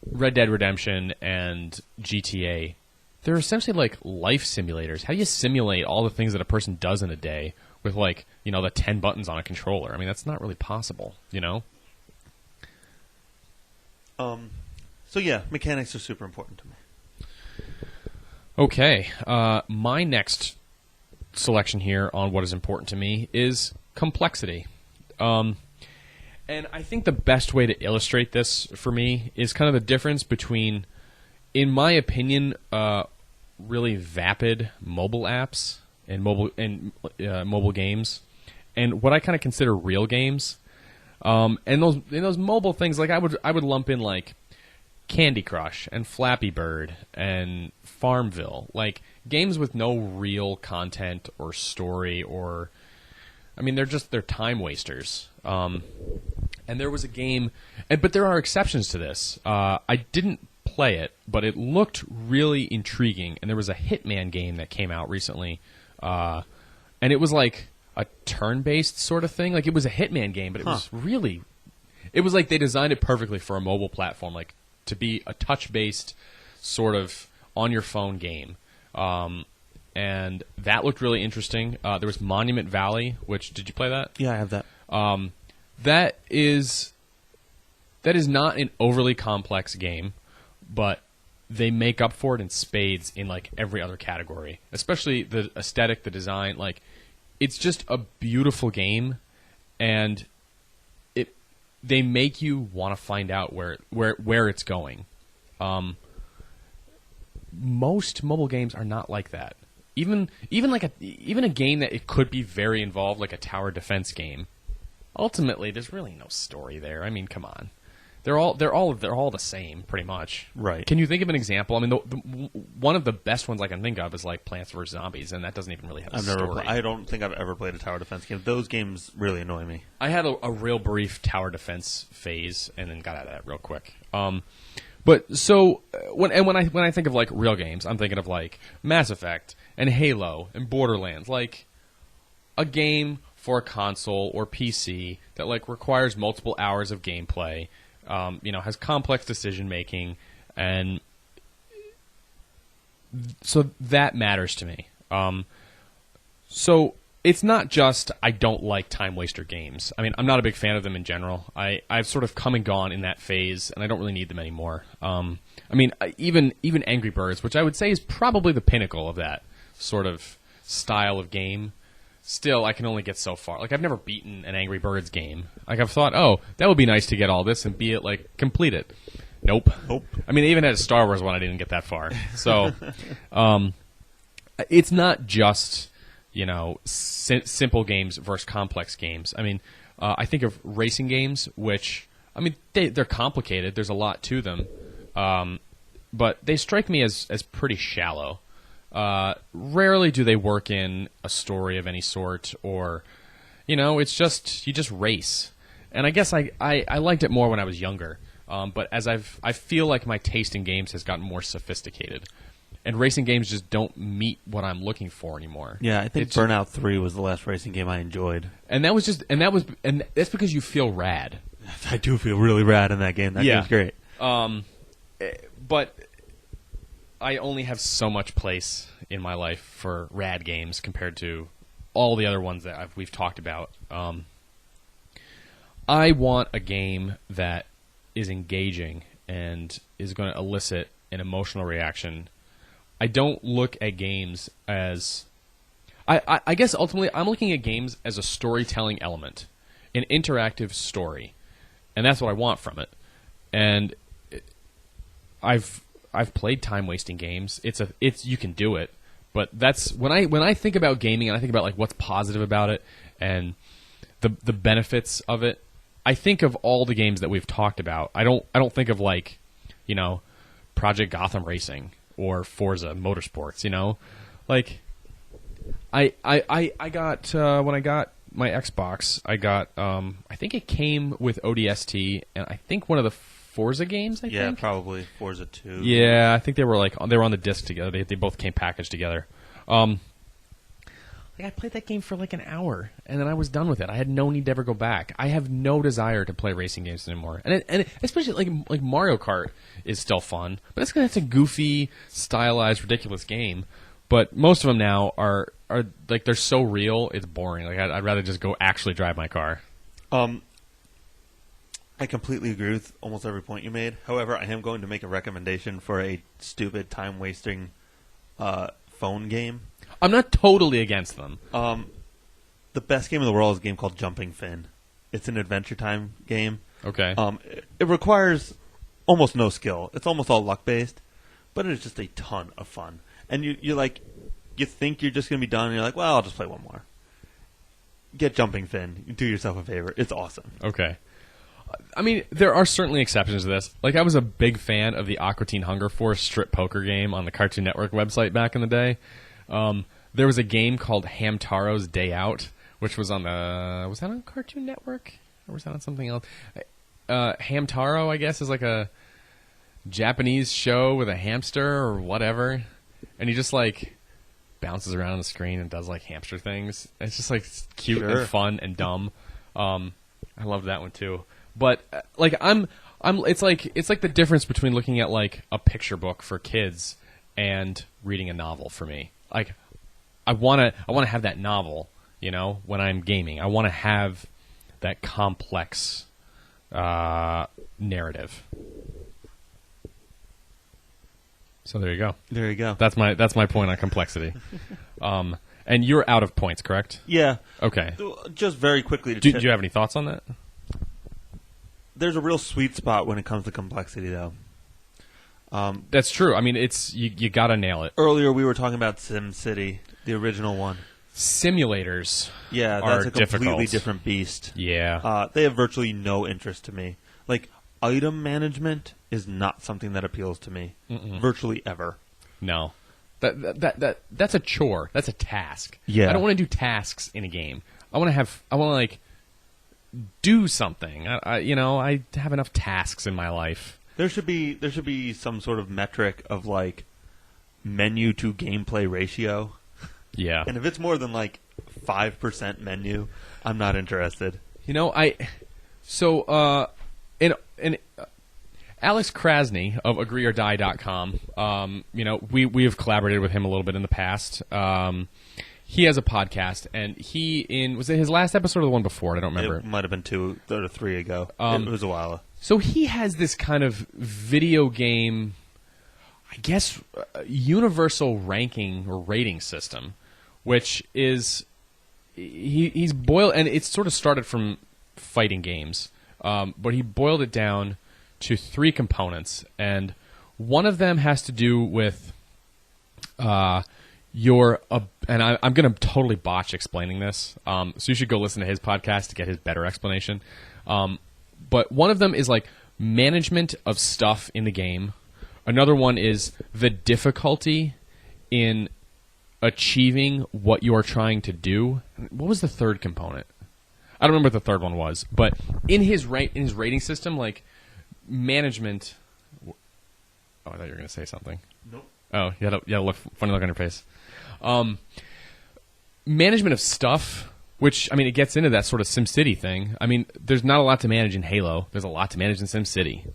Speaker 1: Red Dead Redemption and GTA. They're essentially like life simulators. How do you simulate all the things that a person does in a day with like, the 10 buttons on a controller? I mean, that's not really possible,
Speaker 2: So yeah, mechanics are super important to me.
Speaker 1: Okay. My next selection here on what is important to me is complexity. And I think the best way to illustrate this for me is kind of the difference between, in my opinion, really vapid mobile apps and mobile games, and what I kind of consider real games. And those mobile things, like I would lump in like Candy Crush and Flappy Bird and Farmville, like games with no real content or story or, I mean, they're time wasters. And there was a game, but there are exceptions to this. I didn't play it, but it looked really intriguing. And there was a Hitman game that came out recently, and it was like a turn-based sort of thing. Like it was a Hitman game, but it was like they designed it perfectly for a mobile platform, like to be a touch-based sort of on-your-phone game. And that looked really interesting. There was Monument Valley, which, did you play that?
Speaker 2: Yeah, I have that.
Speaker 1: That is not an overly complex game, but they make up for it in spades in like every other category, especially the aesthetic, the design. Like, it's just a beautiful game, and they make you want to find out where it's going. Most mobile games are not like that. Even a game that it could be very involved, like a tower defense game. Ultimately, there's really no story there. I mean, come on. They're all the same, pretty much.
Speaker 2: Right.
Speaker 1: Can you think of an example? I mean, one of the best ones I can think of is like Plants vs. Zombies, and that doesn't even really have a story.
Speaker 2: I don't think I've ever played a tower defense game. Those games really annoy me.
Speaker 1: I had a real brief tower defense phase, and then got out of that real quick. But so when I think of like real games, I'm thinking of like Mass Effect and Halo and Borderlands, like a game for a console or PC that like requires multiple hours of gameplay, has complex decision making, and so that matters to me. So it's not just I don't like time waster games. I mean, I'm not a big fan of them in general. I've sort of come and gone in that phase, and I don't really need them anymore. I mean, even Angry Birds, which I would say is probably the pinnacle of that sort of style of game. Still, I can only get so far. Like, I've never beaten an Angry Birds game. Like, I've thought, oh, that would be nice to get all this and complete it. Nope. I mean, I even had a Star Wars one. I didn't get that far. So, it's not just, simple games versus complex games. I mean, I think of racing games, which, I mean, they're complicated. There's a lot to them. But they strike me as pretty shallow. Rarely do they work in a story of any sort, or, it's just, you just race. And I guess I liked it more when I was younger. But as I feel like my taste in games has gotten more sophisticated. and racing games just don't meet what I'm looking for anymore.
Speaker 2: Yeah, I think Burnout 3 was the last racing game I enjoyed.
Speaker 1: And that's because you feel rad.
Speaker 2: I do feel really rad in that game. That game's great.
Speaker 1: But I only have so much place in my life for rad games compared to all the other ones that we've talked about. I want a game that is engaging and is going to elicit an emotional reaction. I don't look at games as... I guess ultimately I'm looking at games as a storytelling element, an interactive story. And that's what I want from it. And I've played time-wasting games. You can do it. But that's when I think about gaming and I think about like what's positive about it and the benefits of it, I think of all the games that we've talked about. I don't think of like, Project Gotham Racing or Forza Motorsports, Like I got when I got my Xbox, I got I think it came with ODST and I think one of the Forza games, I think.
Speaker 2: Yeah, probably Forza 2.
Speaker 1: Yeah, I think they were on the disc together. They both came packaged together. I played that game for like an hour, and then I was done with it. I had no need to ever go back. I have no desire to play racing games anymore. And especially like Mario Kart is still fun, but it's a goofy, stylized, ridiculous game. But most of them now are like they're so real, it's boring. Like I'd rather just go actually drive my car.
Speaker 2: I completely agree with almost every point you made. However, I am going to make a recommendation for a stupid, time-wasting phone game.
Speaker 1: I'm not totally against them.
Speaker 2: The best game in the world is a game called Jumping Finn. It's an Adventure Time game.
Speaker 1: Okay.
Speaker 2: It requires almost no skill. It's almost all luck-based, but it is just a ton of fun. And you think you're just going to be done, and you're like, well, I'll just play one more. Get Jumping Finn. Do yourself a favor. It's awesome.
Speaker 1: Okay. I mean, there are certainly exceptions to this. Like, I was a big fan of the Aqua Teen Hunger Force strip poker game on the Cartoon Network website back in the day. There was a game called Hamtaro's Day Out, which was on was that on Cartoon Network? Or was that on something else? Hamtaro, I guess, is like a Japanese show with a hamster or whatever. And he just, like, bounces around on the screen and does, like, hamster things. It's just, like, cute and fun and dumb. I loved that one, too. But like it's like the difference between looking at like a picture book for kids and reading a novel for me. Like I want to have that novel, when I'm gaming. I want to have that complex narrative. So there you go.
Speaker 2: There you go.
Speaker 1: That's my point on complexity. And you're out of points, correct?
Speaker 2: Yeah.
Speaker 1: Okay.
Speaker 2: Just very quickly.
Speaker 1: Do you have any thoughts on that?
Speaker 2: There's a real sweet spot when it comes to complexity, though.
Speaker 1: That's true. I mean, it's you got to nail it.
Speaker 2: Earlier, we were talking about SimCity, the original one.
Speaker 1: Simulators,
Speaker 2: yeah, that's a completely
Speaker 1: difficult.
Speaker 2: Different beast.
Speaker 1: Yeah,
Speaker 2: they have virtually no interest to me. Like item management is not something that appeals to me, virtually ever.
Speaker 1: No, that's a chore. That's a task.
Speaker 2: Yeah,
Speaker 1: I don't want to do tasks in a game. I want to do something. I have enough tasks in my life.
Speaker 2: There should be some sort of metric of like menu to gameplay ratio.
Speaker 1: Yeah.
Speaker 2: And if it's more than like 5% menu, I'm not interested.
Speaker 1: Alex Krasny of AgreeOrDie.com, we have collaborated with him a little bit in the past. He has a podcast, and was it his last episode or the one before? I don't remember.
Speaker 2: It might have been 2 or 3 ago. It was a while ago.
Speaker 1: So he has this kind of video game, I guess, universal ranking or rating system, which is he's boiled, and it sort of started from fighting games, but he boiled it down to 3 components, and one of them has to do with and I'm going to totally botch explaining this, so you should go listen to his podcast to get his better explanation. But one of them is like management of stuff in the game. Another one is the difficulty in achieving what you are trying to do. What was the third component? I don't remember what the third one was, but in his rating system, like management. Oh, I thought you were going to say something.
Speaker 2: Nope.
Speaker 1: Oh, you gotta look funny look on your face. Management of stuff, which, I mean, it gets into that sort of SimCity thing. I mean, there's not a lot to manage in Halo. There's a lot to manage in SimCity.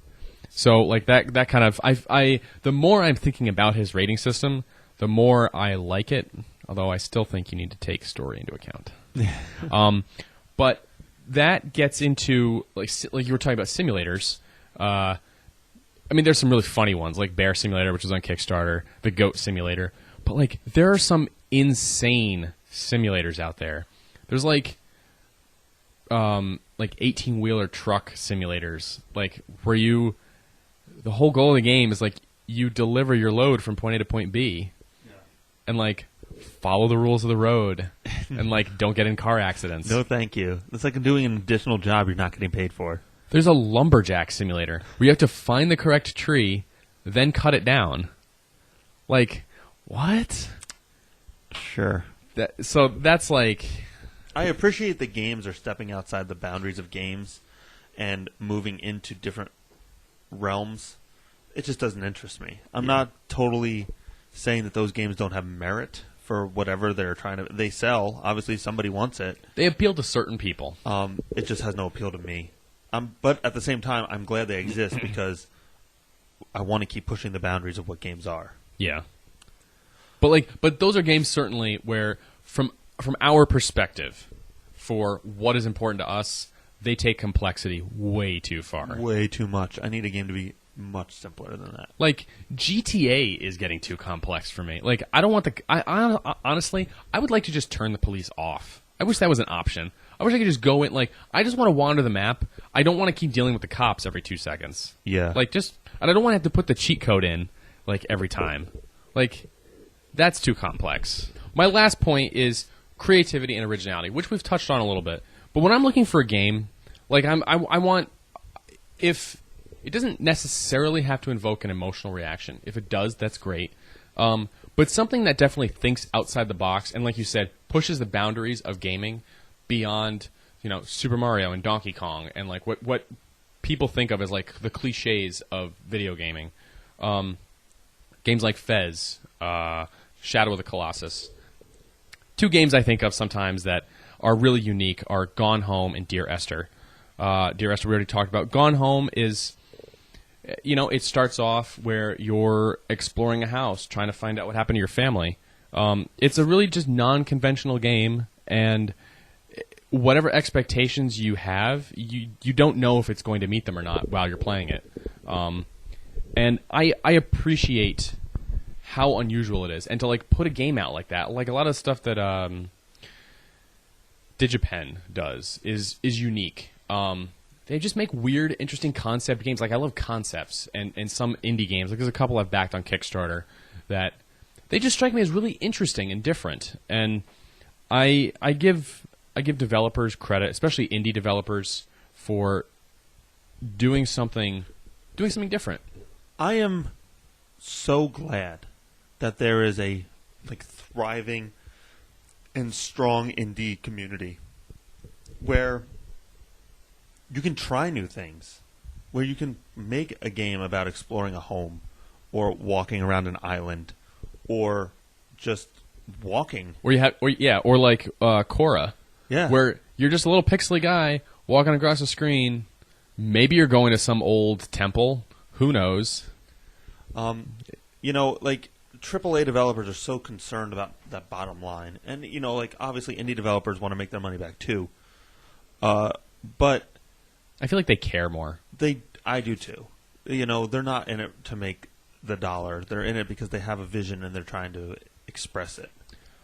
Speaker 1: So, like, that kind of... the more I'm thinking about his rating system, the more I like it, although I still think you need to take story into account. But that gets into, like you were talking about simulators. I mean, there's some really funny ones, like Bear Simulator, which is on Kickstarter, the Goat Simulator. But, like, there are some insane simulators out there. There's, like 18-wheeler truck simulators, like, where the whole goal of the game is, like, you deliver your load from point A to point B, and, like, follow the rules of the road, and, like, don't get in car accidents.
Speaker 2: No, thank you. It's like doing an additional job you're not getting paid for.
Speaker 1: There's a lumberjack simulator where you have to find the correct tree, then cut it down. Like, what?
Speaker 2: Sure.
Speaker 1: So that's like...
Speaker 2: I appreciate that games are stepping outside the boundaries of games and moving into different realms. It just doesn't interest me. I'm not totally saying that those games don't have merit for whatever they're trying to... They sell. Obviously, somebody wants it.
Speaker 1: They appeal to certain people.
Speaker 2: It just has no appeal to me. But at the same time, I'm glad they exist because I want to keep pushing the boundaries of what games are.
Speaker 1: Yeah. But those are games certainly where, from our perspective, for what is important to us, they take complexity way too far.
Speaker 2: Way too much. I need a game to be much simpler than that.
Speaker 1: Like, GTA is getting too complex for me. Like, I don't want honestly, I would like to just turn the police off. I wish that was an option. I wish I could just go in, like, I just want to wander the map. I don't want to keep dealing with the cops every 2 seconds.
Speaker 2: Yeah.
Speaker 1: Like, and I don't want to have to put the cheat code in, like, every time. Like, that's too complex. My last point is creativity and originality, which we've touched on a little bit. But when I'm looking for a game, like, I want, if it doesn't necessarily have to invoke an emotional reaction. If it does, that's great. But something that definitely thinks outside the box and, like you said, pushes the boundaries of gaming beyond, Super Mario and Donkey Kong and, like, what people think of as, like, the cliches of video gaming. Games like Fez, Shadow of the Colossus. 2 games I think of sometimes that are really unique are Gone Home and Dear Esther. Dear Esther we already talked about. Gone Home is, it starts off where you're exploring a house, trying to find out what happened to your family. It's a really just non-conventional game, and whatever expectations you have, you don't know if it's going to meet them or not while you're playing it. And I appreciate how unusual it is, and to, like, put a game out like that, like a lot of stuff that DigiPen does is unique. They just make weird, interesting concept games. Like, I love concepts and some indie games. Like, there's a couple I've backed on Kickstarter that they just strike me as really interesting and different. And I give developers credit, especially indie developers, for doing something different.
Speaker 2: I am so glad that there is a, like, thriving and strong indie community where you can try new things, where you can make a game about exploring a home or walking around an island or just walking.
Speaker 1: Or like Korra.
Speaker 2: Yeah.
Speaker 1: Where you're just a little pixely guy walking across the screen. Maybe you're going to some old temple. Who knows?
Speaker 2: Like, AAA developers are so concerned about that bottom line. And, like, obviously indie developers want to make their money back too. But
Speaker 1: I feel like they care more.
Speaker 2: I do too. They're not in it to make the dollar. They're in it because they have a vision and they're trying to express it.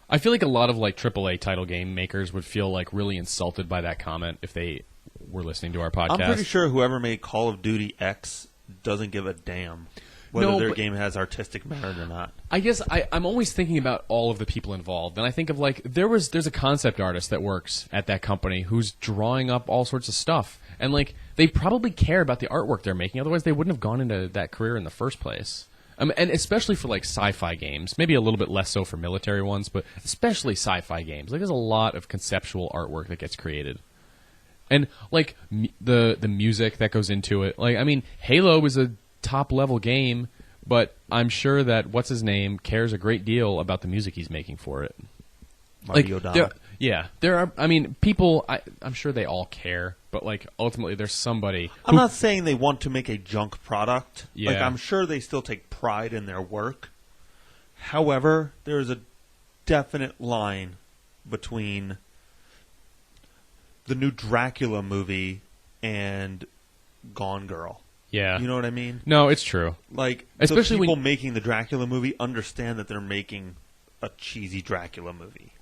Speaker 1: I feel like a lot of, like, AAA title game makers would feel, like, really insulted by that comment if they were listening to our podcast.
Speaker 2: I'm pretty sure whoever made Call of Duty X doesn't give a damn whether their game has artistic merit or not. I
Speaker 1: guess I'm always thinking about all of the people involved, and I think of, like, there's a concept artist that works at that company who's drawing up all sorts of stuff, and, like, they probably care about the artwork they're making, otherwise they wouldn't have gone into that career in the first place. And especially for, like, sci-fi games, maybe a little bit less so for military ones, but especially sci-fi games. Like, there's a lot of conceptual artwork that gets created. And, like, the music that goes into it. Like, I mean, Halo is a top-level game, but I'm sure that what's his name cares a great deal about the music he's making for it.
Speaker 2: Marty O'Donnell.
Speaker 1: There are. I mean, people. I'm sure they all care, but like ultimately, there's somebody.
Speaker 2: I'm not saying they want to make a junk product.
Speaker 1: Yeah.
Speaker 2: Like I'm sure they still take pride in their work. However, there is a definite line between the new Dracula movie and Gone Girl.
Speaker 1: Yeah.
Speaker 2: You know what I mean?
Speaker 1: No, it's true.
Speaker 2: Like,
Speaker 1: especially
Speaker 2: the people
Speaker 1: when
Speaker 2: making the Dracula movie understand that they're making a cheesy Dracula movie.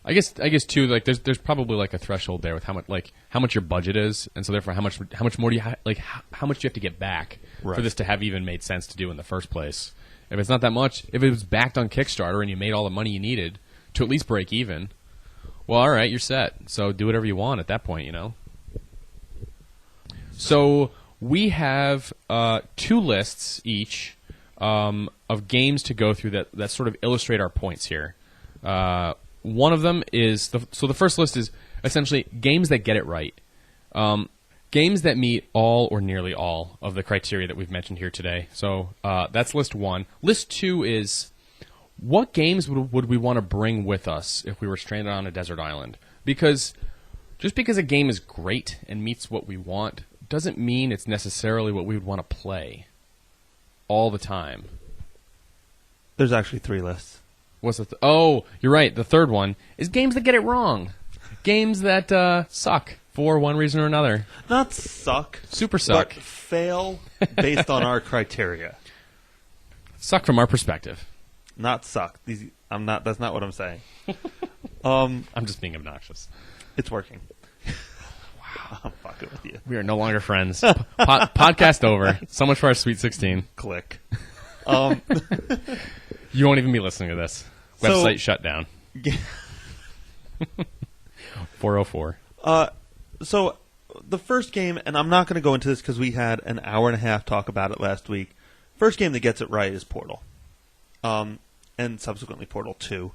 Speaker 1: I guess too. Like, there's probably like a threshold there with how much your budget is, and so therefore how much more do you how much do you have to get back for this to have even made sense to do in the first place? If it's not that much, if it was backed on Kickstarter and you made all the money you needed to at least break even, well, all right, you're set. So do whatever you want at that point, you know. So we have 2 lists each of games to go through that sort of illustrate our points here. One of them is the first list is essentially games that get it right, games that meet all or nearly all of the criteria that we've mentioned here today. So that's list 1. List 2 is what games would we want to bring with us if we were stranded on a desert island? Because just because a game is great and meets what we want doesn't mean it's necessarily what we would want to play all the time.
Speaker 2: There's actually 3 lists.
Speaker 1: What's the oh, you're right. The third one is games that get it wrong. Games that suck for one reason or another.
Speaker 2: Not suck.
Speaker 1: Super suck.
Speaker 2: But fail based on our criteria.
Speaker 1: Suck from our perspective.
Speaker 2: Not suck. That's not what I'm saying.
Speaker 1: I'm just being obnoxious.
Speaker 2: It's working. Wow. I'm fucking with you.
Speaker 1: We are no longer friends. Podcast over. So much for our Sweet 16.
Speaker 2: Click.
Speaker 1: You won't even be listening to this. Website shut down. 404.
Speaker 2: So the first game, and I'm not going to go into this because we had an hour and a half talk about it last week. First game that gets it right is Portal. And subsequently Portal 2.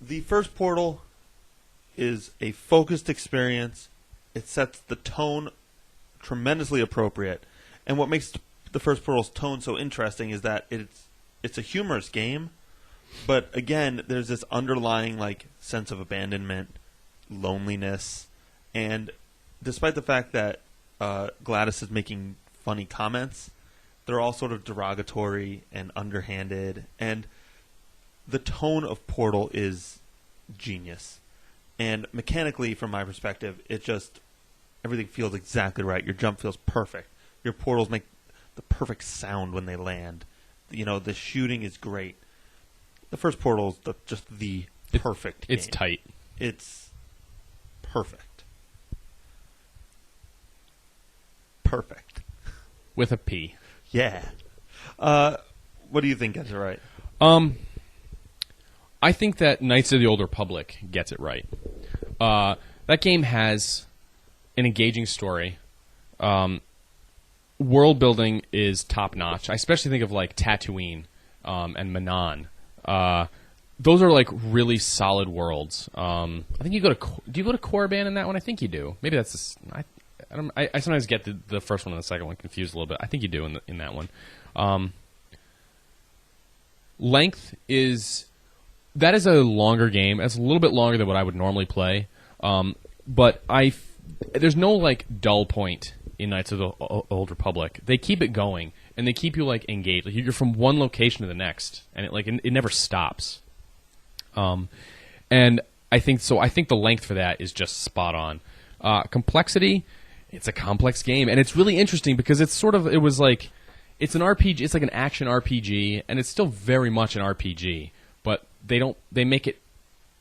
Speaker 2: The first Portal is a focused experience. It sets the tone tremendously appropriate. And what makes the first Portal's tone so interesting is that it's a humorous game, but again, there's this underlying like sense of abandonment, loneliness, and despite the fact that Gladys is making funny comments, they're all sort of derogatory and underhanded, and the tone of Portal is genius. And mechanically, from my perspective, everything feels exactly right. Your jump feels perfect. Your portals make the perfect sound when they land. You know, the shooting is great. The first Portal is just the perfect game.
Speaker 1: It's tight.
Speaker 2: It's perfect. Perfect.
Speaker 1: With a P.
Speaker 2: Yeah. What do you think gets it right?
Speaker 1: I think that Knights of the Old Republic gets it right. That game has an engaging story. World building is top notch. I especially think of like Tatooine and Manan. Those are like really solid worlds. I think you go to. Do you go to Korriban in that one? I think you do. Maybe that's. I sometimes get the first one and the second one confused a little bit. I think you do in that one. Length is. That is a longer game. It's a little bit longer than what I would normally play. But there's no like dull point in Knights of the Old Republic. They keep it going and they keep you like engaged. Like, you're from one location to the next, and it never stops. And I think so. I think the length for that is just spot on. Complexity. It's a complex game, and it's really interesting because it's an RPG. It's like an action RPG, and it's still very much an RPG. But they make it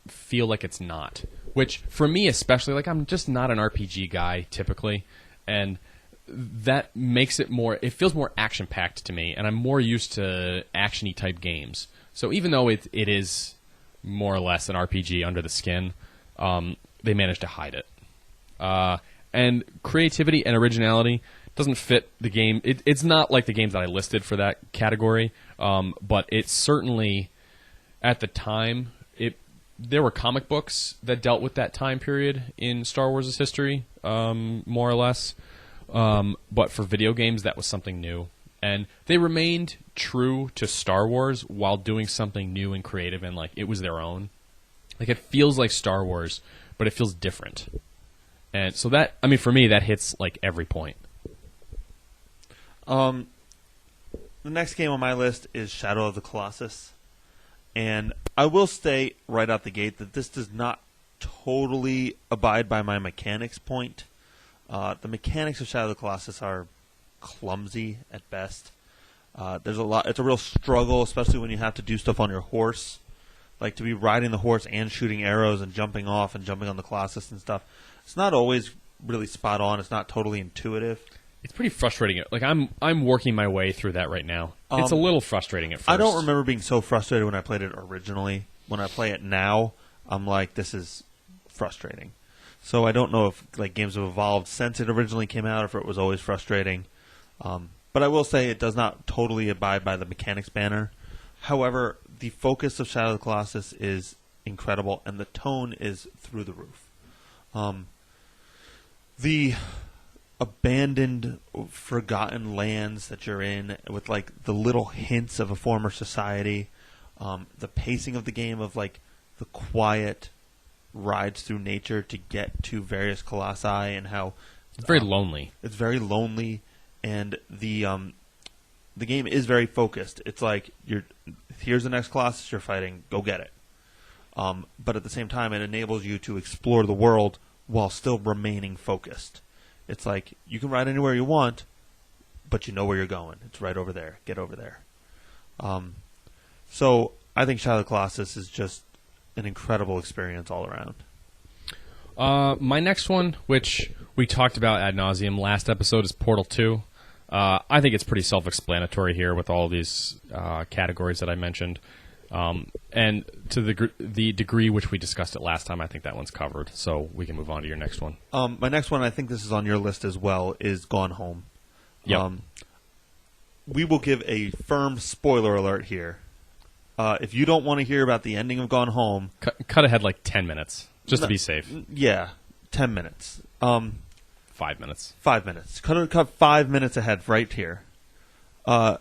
Speaker 1: feel like it's not. Which, for me especially, like, I'm just not an RPG guy typically, and that makes it feels more action-packed to me, and I'm more used to action-y type games. So even though it is more or less an RPG under the skin, they managed to hide it. And creativity and originality doesn't fit the game. It's not like the games that I listed for that category, but it certainly, at the time, there were comic books that dealt with that time period in Star Wars' history, more or less. But for video games, that was something new. And they remained true to Star Wars while doing something new and creative, and like it was their own. Like it feels like Star Wars, but it feels different. And so that, I mean, for me, that hits like every point.
Speaker 2: The next game on my list is Shadow of the Colossus. And I will state right out the gate that this does not totally abide by my mechanics point. The mechanics of Shadow of the Colossus are clumsy at best. There's a lot. It's a real struggle, especially when you have to do stuff on your horse, like to be riding the horse and shooting arrows and jumping off and jumping on the Colossus and stuff. It's not always really spot on. It's not totally intuitive.
Speaker 1: It's pretty frustrating. Like I'm working my way through that right now. It's a little frustrating at first.
Speaker 2: I don't remember being so frustrated when I played it originally. When I play it now, I'm like, this is frustrating. So I don't know if like games have evolved since it originally came out, or if it was always frustrating. But I will say it does not totally abide by the mechanics banner. However, the focus of Shadow of the Colossus is incredible, and the tone is through the roof. The abandoned, forgotten lands that you're in, with like the little hints of a former society, the pacing of the game of like the quiet rides through nature to get to various colossi, and how
Speaker 1: it's very lonely.
Speaker 2: It's very lonely, and the game is very focused. It's like here's the next colossus you're fighting, go get it. But at the same time, it enables you to explore the world while still remaining focused. It's like you can ride anywhere you want, but you know where you're going. It's right over there. Get over there. So I think Shadow of the Colossus is just an incredible experience all around.
Speaker 1: My next one, which we talked about ad nauseum last episode, is Portal 2. I think it's pretty self-explanatory here with all these categories that I mentioned. And to the degree which we discussed it last time, I think that one's covered. So we can move on to your next one.
Speaker 2: My next one, I think this is on your list as well, is Gone Home.
Speaker 1: Yep.
Speaker 2: We will give a firm spoiler alert here. If you don't want to hear about the ending of Gone Home...
Speaker 1: Cut ahead like 10 minutes, just to be safe.
Speaker 2: Yeah, 10 minutes.
Speaker 1: 5 minutes.
Speaker 2: 5 minutes. Cut 5 minutes ahead right here. Gone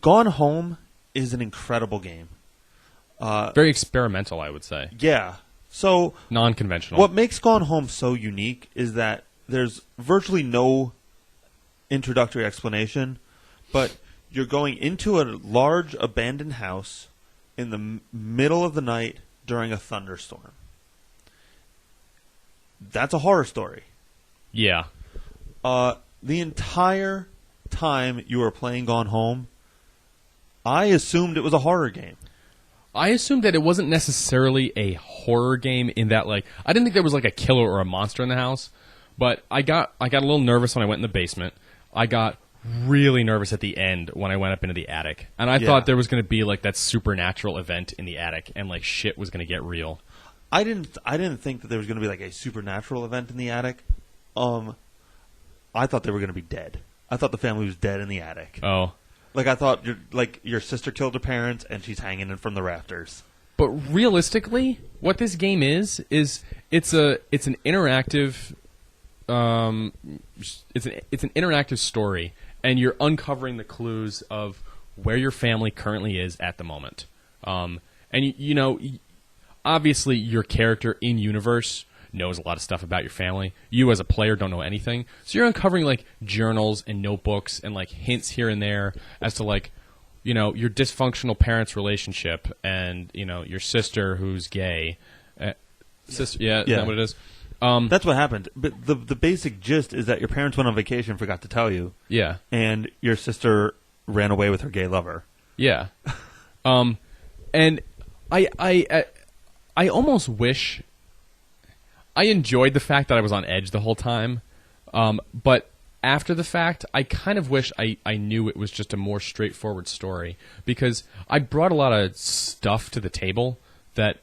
Speaker 2: Home is an incredible game.
Speaker 1: Very experimental, I would say.
Speaker 2: Yeah. So
Speaker 1: non-conventional.
Speaker 2: What makes Gone Home so unique is that there's virtually no introductory explanation, but you're going into a large abandoned house in the middle of the night during a thunderstorm. That's a horror story.
Speaker 1: Yeah.
Speaker 2: The entire time you were playing Gone Home, I assumed it was a horror game.
Speaker 1: I assumed that it wasn't necessarily a horror game in that, like, I didn't think there was like a killer or a monster in the house, but I got a little nervous when I went in the basement. I got really nervous at the end when I went up into the attic, and I thought there was going to be like that supernatural event in the attic, and like shit was going to get real.
Speaker 2: I didn't think that there was going to be like a supernatural event in the attic. I thought they were going to be dead. I thought the family was dead in the attic.
Speaker 1: Oh.
Speaker 2: Like, I thought your sister killed her parents and she's hanging in from the rafters.
Speaker 1: But realistically, what this game is it's an interactive it's an interactive story, and you're uncovering the clues of where your family currently is at the moment. And you know, obviously your character in universe knows a lot of stuff about your family. You as a player don't know anything. So you're uncovering like journals and notebooks and like hints here and there as to like, you know, your dysfunctional parents' relationship and, you know, your sister who's gay. Is that what it is?
Speaker 2: That's what happened. But the basic gist is that your parents went on vacation, forgot to tell you.
Speaker 1: Yeah.
Speaker 2: And your sister ran away with her gay lover.
Speaker 1: Yeah. And I almost wish I enjoyed the fact that I was on edge the whole time, but after the fact, I kind of wish I knew it was just a more straightforward story, because I brought a lot of stuff to the table that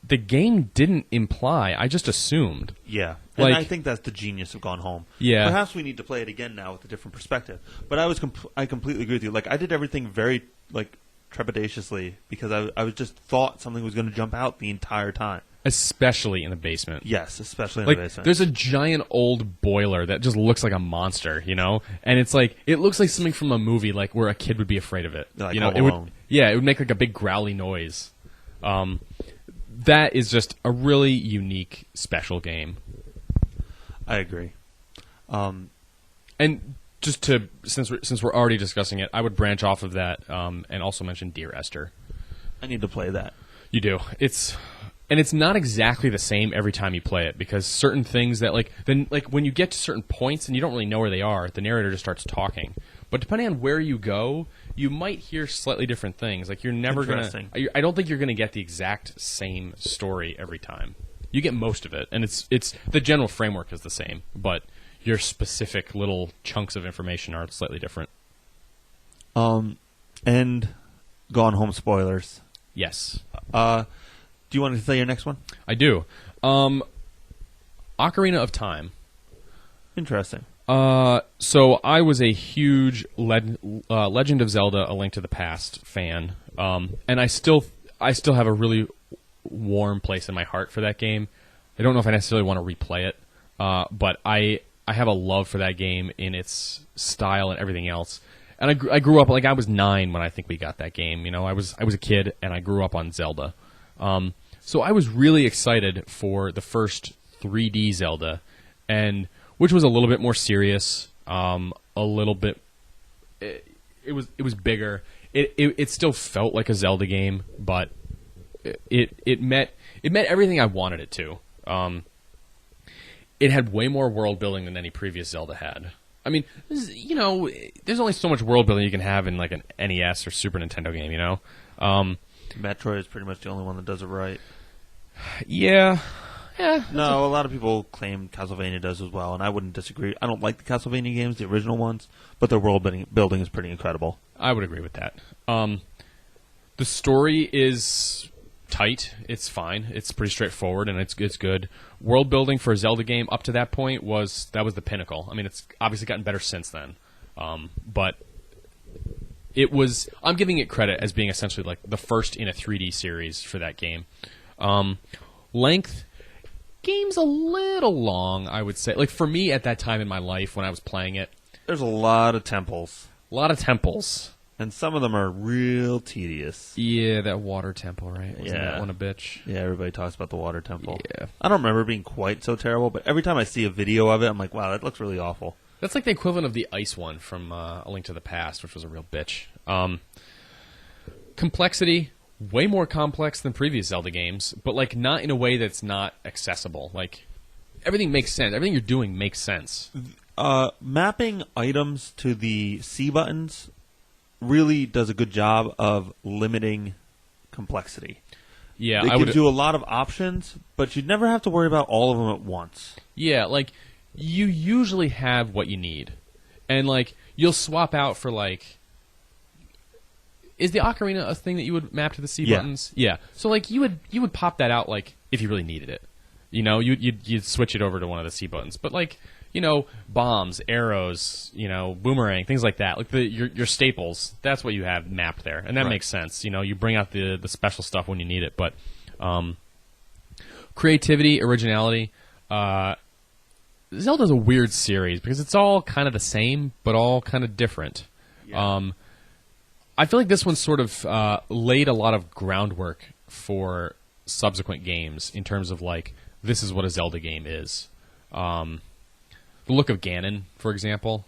Speaker 1: the game didn't imply. I just assumed.
Speaker 2: Yeah,
Speaker 1: like,
Speaker 2: and I think that's the genius of Gone Home.
Speaker 1: Yeah.
Speaker 2: Perhaps we need to play it again now with a different perspective. But I completely agree with you. Like, I did everything very like trepidatiously because I was just thought something was going to jump out the entire time.
Speaker 1: Especially in the basement.
Speaker 2: Yes, especially in
Speaker 1: Like,
Speaker 2: the basement.
Speaker 1: there's a giant old boiler that just looks like a monster, you know? And it's like, it looks like something from a movie, like, where a kid would be afraid of it.
Speaker 2: Like
Speaker 1: you know,
Speaker 2: Home
Speaker 1: it would,
Speaker 2: Alone.
Speaker 1: yeah, it would make like a big growly noise. That is just a really unique, special game.
Speaker 2: I agree.
Speaker 1: And just to, since we're already discussing it, I would branch off of that, and also mention Dear Esther.
Speaker 2: I need to play that.
Speaker 1: You do. And it's not exactly the same every time you play it, because certain things that like when you get to certain points and you don't really know where they are, the narrator just starts talking. But depending on where you go, you might hear slightly different things. Like, you're never gonna. I don't think you're gonna get the exact same story every time. You get most of it, and it's the general framework is the same, but your specific little chunks of information are slightly different.
Speaker 2: And Gone Home spoilers.
Speaker 1: Yes.
Speaker 2: Do you want to say your next one?
Speaker 1: I do. Ocarina of Time.
Speaker 2: Interesting.
Speaker 1: So I was a huge Legend of Zelda: A Link to the Past fan, and I still have a really warm place in my heart for that game. I don't know if I necessarily want to replay it, but I have a love for that game in its style and everything else. And I grew up, like, I was 9 when I think we got that game. You know, I was a kid, and I grew up on Zelda. So I was really excited for the first 3D Zelda, and which was a little bit more serious, a little bit. It was bigger. It still felt like a Zelda game, but it met everything I wanted it to. It had way more world building than any previous Zelda had. I mean, you know, there's only so much world building you can have in like an NES or Super Nintendo game, you know.
Speaker 2: Metroid is pretty much the only one that does it right.
Speaker 1: Yeah.
Speaker 2: No, a lot of people claim Castlevania does as well, and I wouldn't disagree. I don't like the Castlevania games, the original ones, but their world building is pretty incredible.
Speaker 1: I would agree with that. The story is tight. It's fine. It's pretty straightforward, and it's good. World building for a Zelda game up to that point was the pinnacle. I mean, it's obviously gotten better since then, but it was. I'm giving it credit as being essentially like the first in a 3D series for that game. Length. Game's a little long, I would say. Like, for me at that time in my life when I was playing it.
Speaker 2: There's a lot of temples.
Speaker 1: A lot of temples.
Speaker 2: And some of them are real tedious.
Speaker 1: Yeah, that water temple, right? Wasn't
Speaker 2: Yeah.
Speaker 1: that one a bitch?
Speaker 2: Yeah, everybody talks about the water temple.
Speaker 1: Yeah.
Speaker 2: I don't remember it being quite so terrible, but every time I see a video of it, I'm like, wow, that looks really awful.
Speaker 1: That's like the equivalent of the ice one from A Link to the Past, which was a real bitch. Complexity, way more complex than previous Zelda games, but like not in a way that's not accessible. Like, everything makes sense. Everything you're doing makes sense.
Speaker 2: Mapping items to the C buttons really does a good job of limiting complexity.
Speaker 1: Yeah,
Speaker 2: It gives you a lot of options, but you'd never have to worry about all of them at once.
Speaker 1: Yeah, like, you usually have what you need. And, like, you'll swap out for, like... Is the ocarina a thing that you would map to the C buttons? Yeah. So, like, you would pop that out, like, if you really needed it. You know, you'd switch it over to one of the C buttons. But, like, you know, bombs, arrows, you know, boomerang, things like that. Like, your staples, that's what you have mapped there. And that makes sense. You know, you bring out the special stuff when you need it. But creativity, originality... Zelda's a weird series because it's all kind of the same, but all kind of different. Yeah. I feel like this one sort of laid a lot of groundwork for subsequent games in terms of, like, this is what a Zelda game is. The look of Ganon, for example.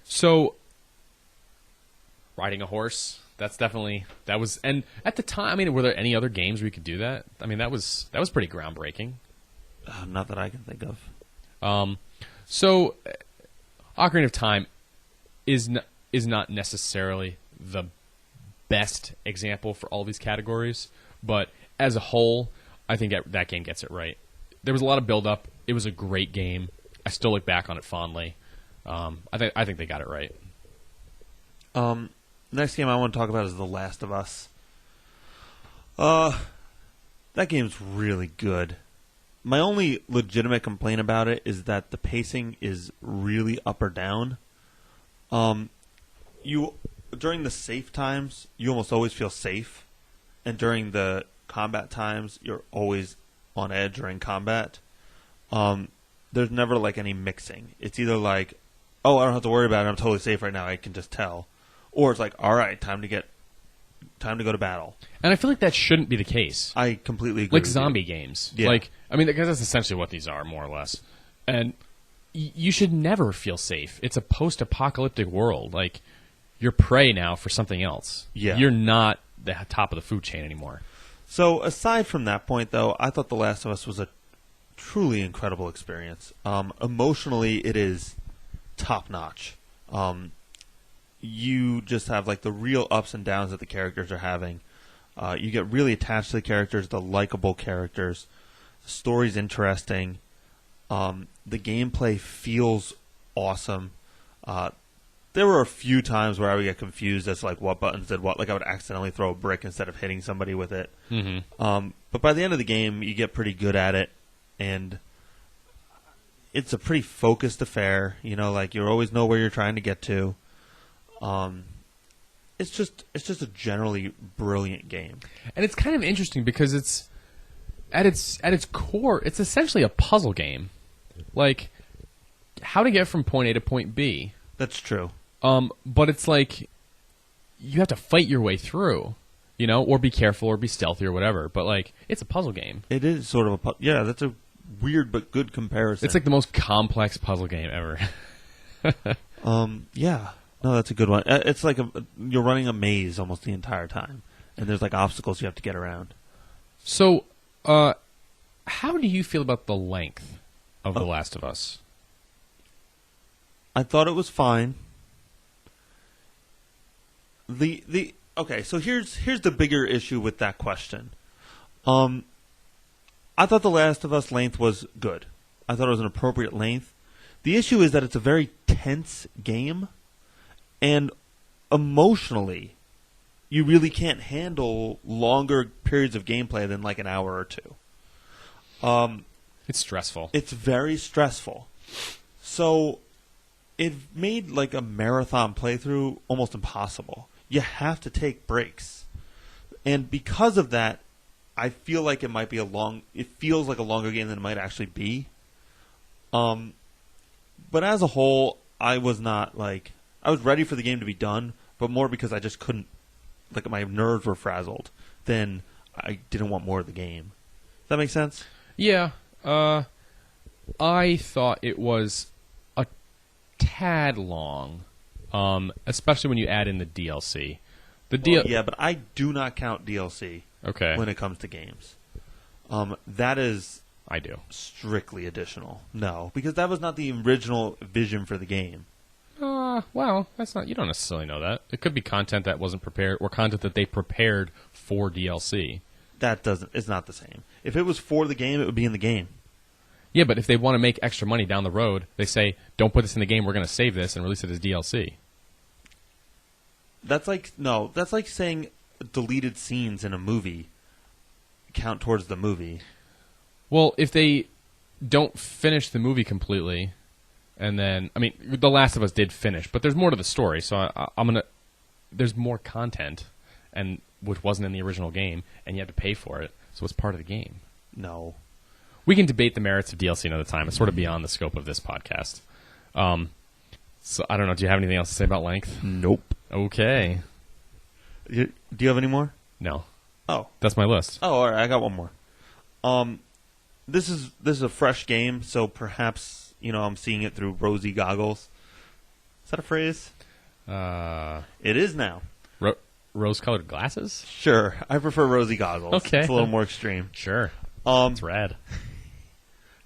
Speaker 1: So, riding a horse, that was, and at the time, I mean, were there any other games where you could do that? I mean, that was pretty groundbreaking.
Speaker 2: Not that I can think of.
Speaker 1: So, Ocarina of Time is not necessarily the best example for all these categories, but as a whole, I think that game gets it right. There was a lot of build-up. It was a great game. I still look back on it fondly. I think they got it right.
Speaker 2: Next game I want to talk about is The Last of Us. That game's really good. My only legitimate complaint about it is that the pacing is really up or down. You during the safe times, you almost always feel safe, and during the combat times, you're always on edge during combat. There's never like any mixing. It's either like, oh, I don't have to worry about it. I'm totally safe right now. I can just tell, or it's like, all right, time to go to battle.
Speaker 1: And I feel like that shouldn't be the case.
Speaker 2: I completely agree.
Speaker 1: Like
Speaker 2: with
Speaker 1: zombie
Speaker 2: you.
Speaker 1: games.
Speaker 2: Yeah.
Speaker 1: Like, I mean, because that's essentially what these are, more or less. And you should never feel safe. It's a post-apocalyptic world. Like, you're prey now for something else.
Speaker 2: Yeah.
Speaker 1: You're not the top of the food chain anymore.
Speaker 2: So aside from that point, though, I thought The Last of Us was a truly incredible experience. Emotionally, it is top-notch. You just have like the real ups and downs that the characters are having. You get really attached to the characters, the likable characters. The story's interesting. The gameplay feels awesome. There were a few times where I would get confused as to like what buttons did what. Like I would accidentally throw a brick instead of hitting somebody with it.
Speaker 1: Mm-hmm.
Speaker 2: But by the end of the game, you get pretty good at it, and it's a pretty focused affair. You know, like you always know where you're trying to get to. It's just a generally brilliant game.
Speaker 1: And it's kind of interesting because it's at its core, it's essentially a puzzle game. Like how to get from point A to point B.
Speaker 2: That's true.
Speaker 1: But it's like you have to fight your way through, you know, or be careful or be stealthy or whatever. But like it's a puzzle game.
Speaker 2: It is sort of yeah. That's a weird but good comparison.
Speaker 1: It's like the most complex puzzle game ever.
Speaker 2: Yeah. No, that's a good one. It's like you're running a maze almost the entire time, and there's like obstacles you have to get around.
Speaker 1: So, how do you feel about the length of The Last of Us?
Speaker 2: I thought it was fine. Okay, so here's the bigger issue with that question. I thought The Last of Us length was good. I thought it was an appropriate length. The issue is that it's a very tense game, and emotionally, you really can't handle longer periods of gameplay than like an hour or two.
Speaker 1: It's stressful.
Speaker 2: It's very stressful. So it made like a marathon playthrough almost impossible. You have to take breaks. And because of that, I feel like it might be it feels like a longer game than it might actually be. But as a whole, I was ready for the game to be done, but more because I just couldn't, like my nerves were frazzled, then I didn't want more of the game. Does that make sense?
Speaker 1: Yeah. I thought it was a tad long, especially when you add in the DLC.
Speaker 2: Yeah, but I do not count DLC when it comes to games. That is
Speaker 1: I do.
Speaker 2: Strictly additional. No, because that was not the original vision for the game.
Speaker 1: Well, that's not. You don't necessarily know that. It could be content that wasn't prepared, or content that they prepared for DLC.
Speaker 2: It's not the same. If it was for the game, it would be in the game.
Speaker 1: Yeah, but if they want to make extra money down the road, they say, "Don't put this in the game. We're going to save this and release it as DLC."
Speaker 2: That's like saying deleted scenes in a movie count towards the movie.
Speaker 1: Well, if they don't finish the movie completely, and then, I mean, The Last of Us did finish, but there's more to the story, so there's more content, and which wasn't in the original game, and you have to pay for it, so it's part of the game.
Speaker 2: No.
Speaker 1: We can debate the merits of DLC another time. It's sort of beyond the scope of this podcast. So I don't know. Do you have anything else to say about length?
Speaker 2: Nope.
Speaker 1: Okay.
Speaker 2: Do you have any more?
Speaker 1: No.
Speaker 2: Oh.
Speaker 1: That's my list.
Speaker 2: Oh, all right. I got one more. This is a fresh game, so perhaps I'm seeing it through rosy goggles. Is that a phrase? It is now.
Speaker 1: Rose-colored glasses?
Speaker 2: Sure, I prefer rosy goggles.
Speaker 1: Okay,
Speaker 2: it's a little more extreme.
Speaker 1: Sure. It's rad.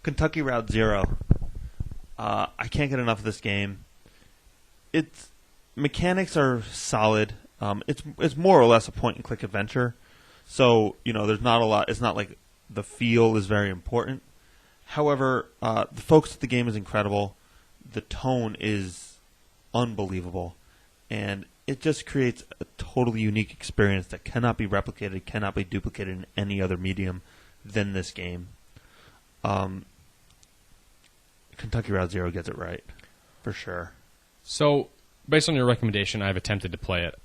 Speaker 2: Kentucky Route Zero. I can't get enough of this game. Its mechanics are solid. It's more or less a point-and-click adventure, so there's not a lot. It's not like the feel is very important. However, the focus of the game is incredible. The tone is unbelievable, and it just creates a totally unique experience that cannot be replicated, cannot be duplicated in any other medium than this game. Kentucky Route Zero gets it right, for sure.
Speaker 1: So, based on your recommendation, I've attempted to play it.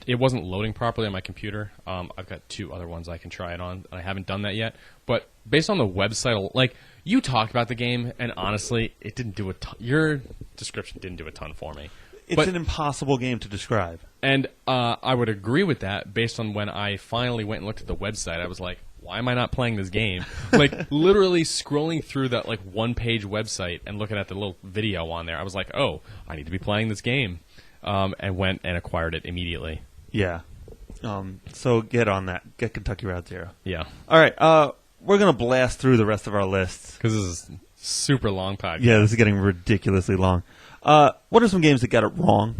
Speaker 1: It wasn't loading properly on my computer. I've got 2 other ones I can try it on, and I haven't done that yet. But based on the website, like you talked about the game, and honestly, it didn't do a ton. Your description didn't do a ton for me.
Speaker 2: It's an impossible game to describe.
Speaker 1: And I would agree with that based on when I finally went and looked at the website. I was like, why am I not playing this game? Like, literally scrolling through that, like, one-page website and looking at the little video on there. I was like, oh, I need to be playing this game. And went and acquired it immediately.
Speaker 2: Yeah. So get on that. Get Kentucky Route Zero.
Speaker 1: Yeah.
Speaker 2: All right. We're going to blast through the rest of our lists.
Speaker 1: Because this is super long podcast.
Speaker 2: Yeah, this is getting ridiculously long. What are some games that got it wrong?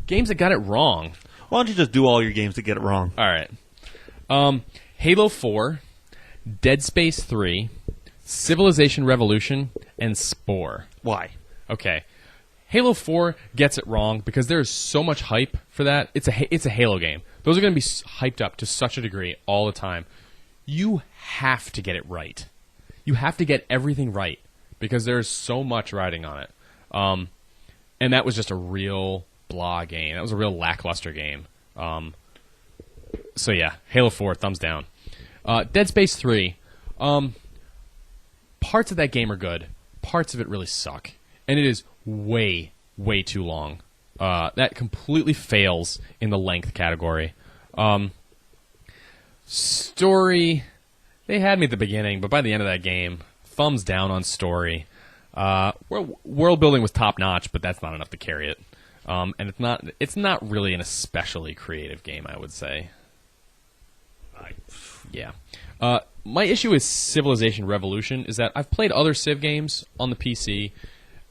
Speaker 1: Games that got it wrong.
Speaker 2: Why don't you just do all your games that get it wrong?
Speaker 1: All right. Halo 4, Dead Space 3, Civilization Revolution, and Spore.
Speaker 2: Why?
Speaker 1: Okay. Halo 4 gets it wrong because there's so much hype for that. It's a Halo game. Those are going to be hyped up to such a degree all the time. You have to get it right. You have to get everything right because there's so much riding on it. And that was just a real blah game. That was a real lackluster game. So yeah, Halo 4, thumbs down. Dead Space 3. Parts of that game are good. Parts of it really suck. And it is way, way too long. That completely fails in the length category. Story, they had me at the beginning, but by the end of that game, thumbs down on story. World building was top notch, but that's not enough to carry it. And it's not really an especially creative game, I would say. Yeah. My issue with Civilization Revolution is that I've played other Civ games on the PC,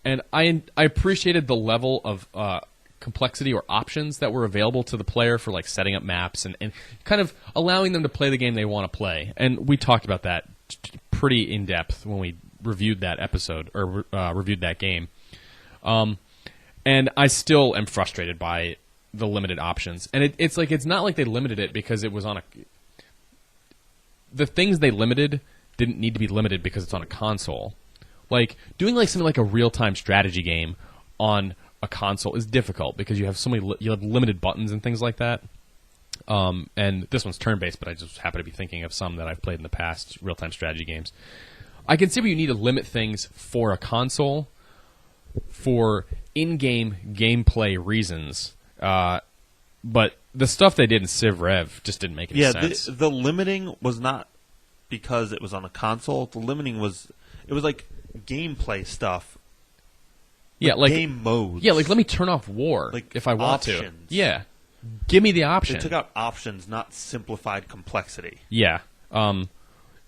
Speaker 1: and I appreciated the level of complexity or options that were available to the player for like setting up maps and kind of allowing them to play the game they want to play. And we talked about that pretty in depth when we reviewed that episode or reviewed that game. And I still am frustrated by the limited options. And it's not like they limited it because it was on a... The things they limited didn't need to be limited because it's on a console. Like, doing like something like a real-time strategy game on a console is difficult because you have you have limited buttons and things like that. And this one's turn-based, but I just happen to be thinking of some that I've played in the past, real-time strategy games. I can see where you need to limit things for a console for in-game gameplay reasons, but the stuff they did in Civ Rev just didn't make any sense.
Speaker 2: Yeah, the limiting was not because it was on a console. The limiting was like gameplay stuff.
Speaker 1: Yeah, like
Speaker 2: game modes.
Speaker 1: Yeah, like let me turn off war if I want
Speaker 2: options.
Speaker 1: to. Yeah, give me the option.
Speaker 2: They took out options, not simplified complexity.
Speaker 1: Yeah.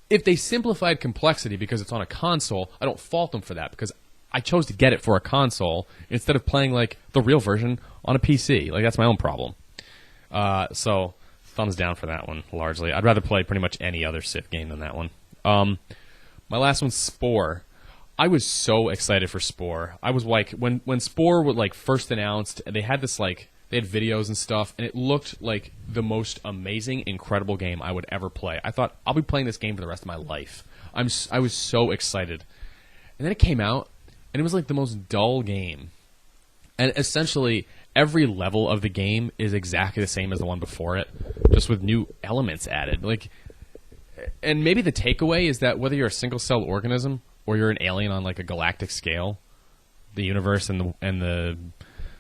Speaker 1: If they simplified complexity because it's on a console, I don't fault them for that because I chose to get it for a console instead of playing like the real version on a PC. Like that's my own problem. So thumbs down for that one largely. I'd rather play pretty much any other Civ game than that one. My last one's Spore. I was so excited for Spore. I was like when Spore was like first announced, they had this like they had videos and stuff, and it looked like the most amazing, incredible game I would ever play. I thought I'll be playing this game for the rest of my life. I was so excited, and then it came out, and it was like the most dull game, and essentially every level of the game is exactly the same as the one before it, just with new elements added. Like, and maybe the takeaway is that whether you're a single-celled organism or you're an alien on like a galactic scale, the universe and the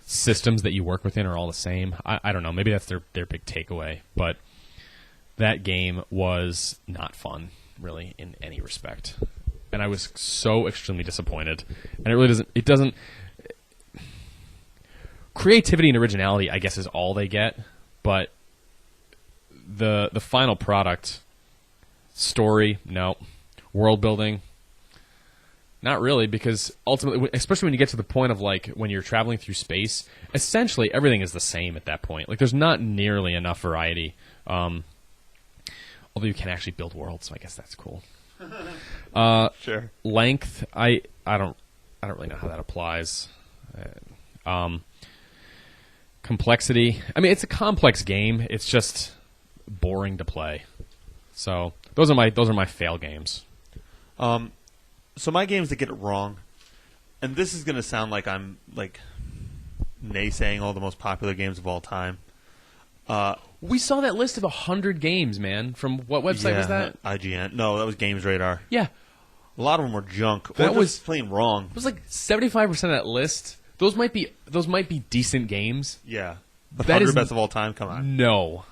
Speaker 1: systems that you work within are all the same. I don't know. Maybe that's their big takeaway. But that game was not fun, really, in any respect. And I was so extremely disappointed. And it really doesn't... Creativity and originality, I guess, is all they get. But the final product, story, no. World building, not really, because ultimately, especially when you get to the point of like when you're traveling through space, essentially everything is the same at that point. Like there's not nearly enough variety. Although you can actually build worlds, so I guess that's cool.
Speaker 2: Sure.
Speaker 1: Length, I don't really know how that applies. Complexity, I mean, it's a complex game. It's just boring to play. So those are my fail games.
Speaker 2: So my games that get it wrong, and this is going to sound like I'm like naysaying all the most popular games of all time.
Speaker 1: We saw that list of 100 games, man. From what website was that?
Speaker 2: IGN. No, that was Games Radar.
Speaker 1: Yeah.
Speaker 2: A lot of them were junk.
Speaker 1: That
Speaker 2: or
Speaker 1: was
Speaker 2: just plain wrong.
Speaker 1: It was like 75% of that list. Those might be decent games.
Speaker 2: Yeah. But
Speaker 1: That
Speaker 2: 100
Speaker 1: is-
Speaker 2: best of all time? Come on.
Speaker 1: No.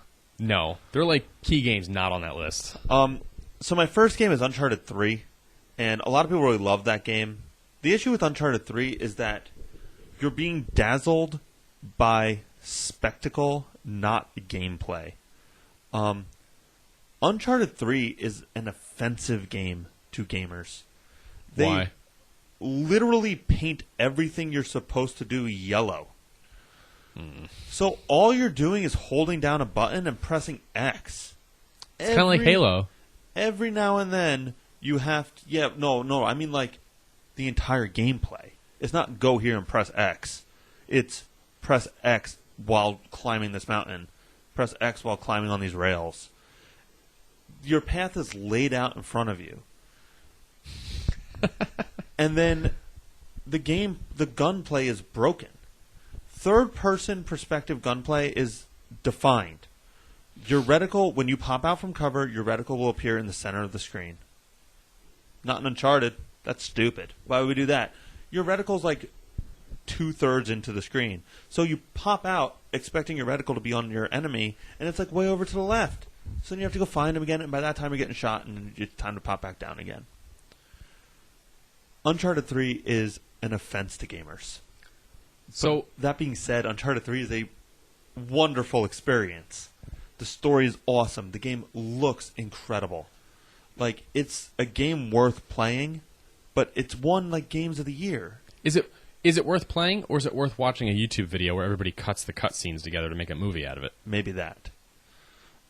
Speaker 1: They're like key games not on that list.
Speaker 2: So my first game is Uncharted 3, and a lot of people really love that game. The issue with Uncharted 3 is that you're being dazzled by spectacle, not gameplay. Uncharted 3 is an offensive game to gamers. They
Speaker 1: Why?
Speaker 2: literally paint everything you're supposed to do yellow. So all you're doing is holding down a button and pressing X.
Speaker 1: It's kind of like Halo.
Speaker 2: Every now and then you have to... Yeah, no, I mean like the entire gameplay. It's not go here and press X. It's press X while climbing this mountain. Press X while climbing on these rails. Your path is laid out in front of you. And then the gunplay is broken. Third-person perspective gunplay is defined. Your reticle, when you pop out from cover, your reticle will appear in the center of the screen. Not in Uncharted. That's stupid. Why would we do that? Your reticle's like 2/3 into the screen. So you pop out expecting your reticle to be on your enemy, and it's like way over to the left. So then you have to go find him again, and by that time you're getting shot, and it's time to pop back down again. Uncharted 3 is an offense to gamers.
Speaker 1: So
Speaker 2: That being said, Uncharted 3 is a wonderful experience. The story is awesome. The game looks incredible. Like, it's a game worth playing, but it's won, like, Games of the Year.
Speaker 1: is it worth playing, or is it worth watching a YouTube video where everybody cuts the cutscenes together to make a movie out of it?
Speaker 2: Maybe that.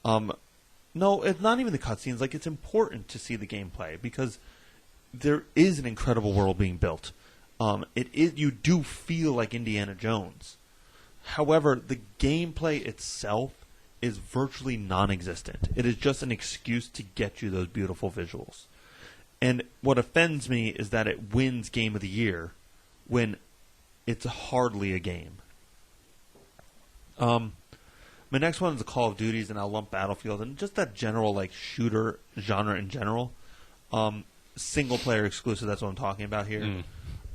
Speaker 2: No, it's not even the cutscenes. Like, it's important to see the gameplay, because there is an incredible world being built. You do feel like Indiana Jones. However, the gameplay itself is virtually non-existent. It is just an excuse to get you those beautiful visuals. And what offends me is that it wins Game of the Year when it's hardly a game. My next one is the Call of Duties, and I'll lump Battlefield and just that general like shooter genre in general. Single player exclusive, that's what I'm talking about here.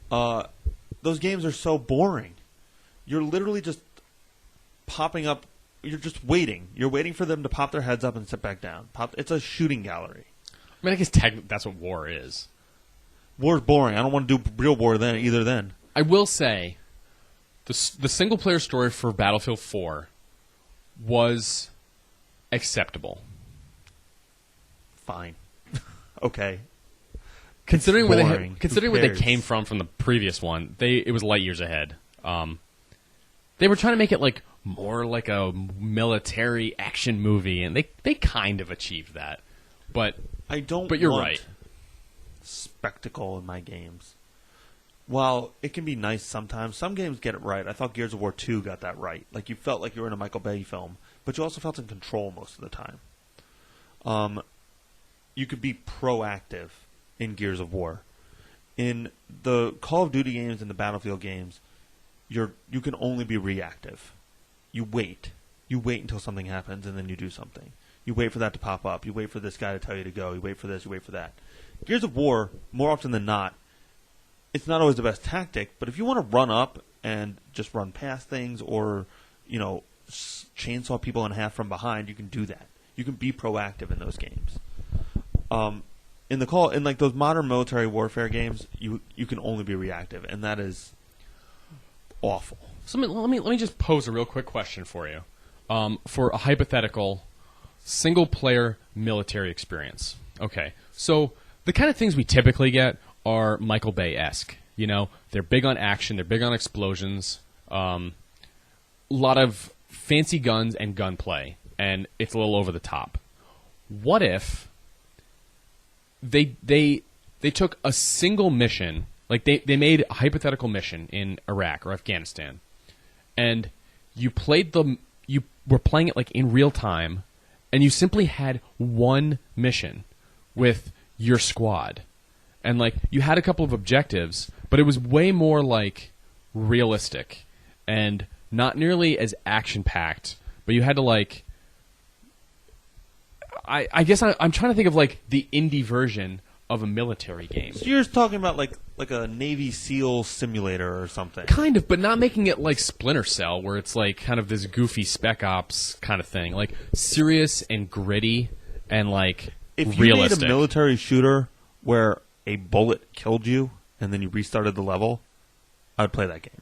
Speaker 2: Those games are so boring. You're literally just popping up. You're just waiting. You're waiting for them to pop their heads up and sit back down. It's a shooting gallery.
Speaker 1: I mean, I guess that's what war is.
Speaker 2: War's boring. I don't want to do real war then.
Speaker 1: I will say, the single player story for Battlefield 4 was acceptable.
Speaker 2: Fine. Okay.
Speaker 1: Considering
Speaker 2: It's
Speaker 1: where
Speaker 2: boring.
Speaker 1: they came from the previous one, it was light years ahead. They were trying to make it like more like a military action movie, and they kind of achieved that. But you're
Speaker 2: want
Speaker 1: right.
Speaker 2: Spectacle in my games. While it can be nice sometimes, some games get it right. I thought Gears of War 2 got that right. Like, you felt like you were in a Michael Bay film, but you also felt in control most of the time. You could be proactive in Gears of War. In the Call of Duty games and the Battlefield games, you can only be reactive. You wait. You wait until something happens, and then you do something. You wait for that to pop up. You wait for this guy to tell you to go. You wait for this. You wait for that. Gears of War, more often than not, it's not always the best tactic, but if you want to run up and just run past things or, chainsaw people in half from behind, you can do that. You can be proactive in those games. In like those modern military warfare games, you can only be reactive, and that is awful.
Speaker 1: So let me just pose a real quick question for you, for a hypothetical single player military experience. Okay, so the kind of things we typically get are Michael Bay-esque. They're big on action, they're big on explosions, a lot of fancy guns and gunplay, and it's a little over the top. What if they took a single mission, like they made a hypothetical mission in Iraq or Afghanistan, and you were playing it like in real time, and you simply had one mission with your squad, and like you had a couple of objectives, but it was way more like realistic, and not nearly as action-packed, but you had to, like... I guess I'm trying to think of, like, the indie version of a military game.
Speaker 2: So you're talking about, like a Navy SEAL simulator or something.
Speaker 1: Kind of, but not making it like Splinter Cell, where it's, like, kind of this goofy Spec Ops kind of thing. Like, serious and gritty and, like,
Speaker 2: if you
Speaker 1: realistic.
Speaker 2: made a military shooter where a bullet killed you and then you restarted the level, I'd play that game.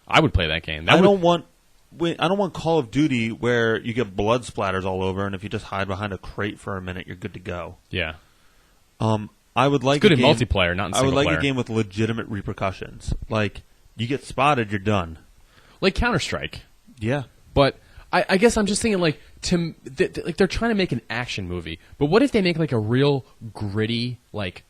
Speaker 1: I would play that game.
Speaker 2: I don't want Call of Duty where you get blood splatters all over, and if you just hide behind a crate for a minute, you're good to go.
Speaker 1: Yeah.
Speaker 2: I would like
Speaker 1: it's good
Speaker 2: a
Speaker 1: in
Speaker 2: game,
Speaker 1: multiplayer, not in single player.
Speaker 2: I would like a game with legitimate repercussions. Like, you get spotted, you're done.
Speaker 1: Like Counter-Strike.
Speaker 2: Yeah.
Speaker 1: But I guess I'm just thinking, like, like they're trying to make an action movie. But what if they make, like, a real gritty, like,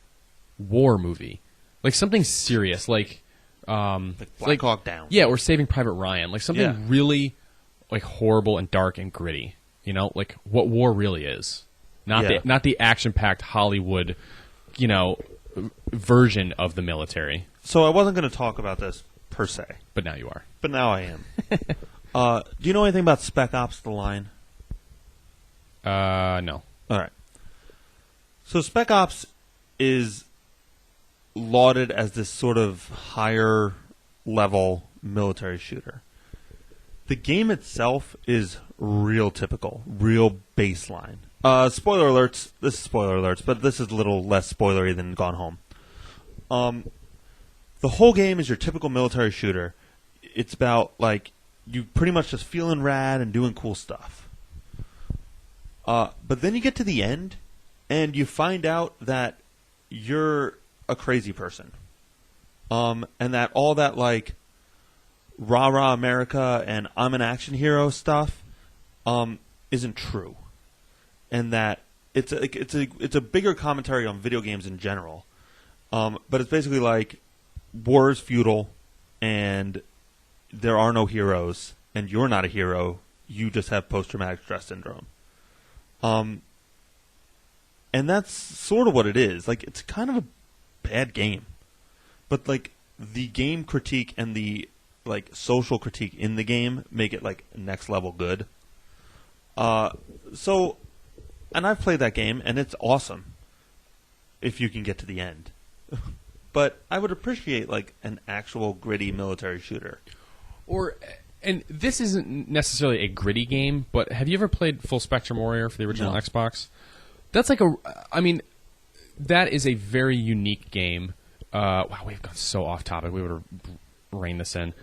Speaker 1: war movie? Like, something serious, like
Speaker 2: Black Hawk Down.
Speaker 1: Yeah, or Saving Private Ryan. Like, something really, like, horrible and dark and gritty. You know? Like, what war really is. Not the action-packed Hollywood, you know, version of the military.
Speaker 2: So I wasn't going to talk about this, per se.
Speaker 1: But now you are.
Speaker 2: But now I am. Do you know anything about Spec Ops: The Line?
Speaker 1: No.
Speaker 2: All right. So Spec Ops is lauded as this sort of higher-level military shooter. The game itself is real typical, real baseline. Spoiler alerts. This is spoiler alerts, but this is a little less spoilery than Gone Home. The whole game is your typical military shooter. It's about, like, you pretty much just feeling rad and doing cool stuff. But then you get to the end, and you find out that you're a crazy person. And that all that, like, rah-rah America and I'm an action hero stuff isn't true. And that it's a bigger commentary on video games in general. But it's basically like war is futile and there are no heroes and you're not a hero. You just have post-traumatic stress syndrome. And that's sort of what it is. Like, it's kind of a bad game. But, like, the game critique and the, like, social critique in the game make it, like, next level good. And I've played that game, and it's awesome if you can get to the end. But I would appreciate, like, an actual gritty military shooter.
Speaker 1: And this isn't necessarily a gritty game, but have you ever played Full Spectrum Warrior for the original Xbox? That's like that is a very unique game. Wow, we've gone so off topic. We would have reined this in.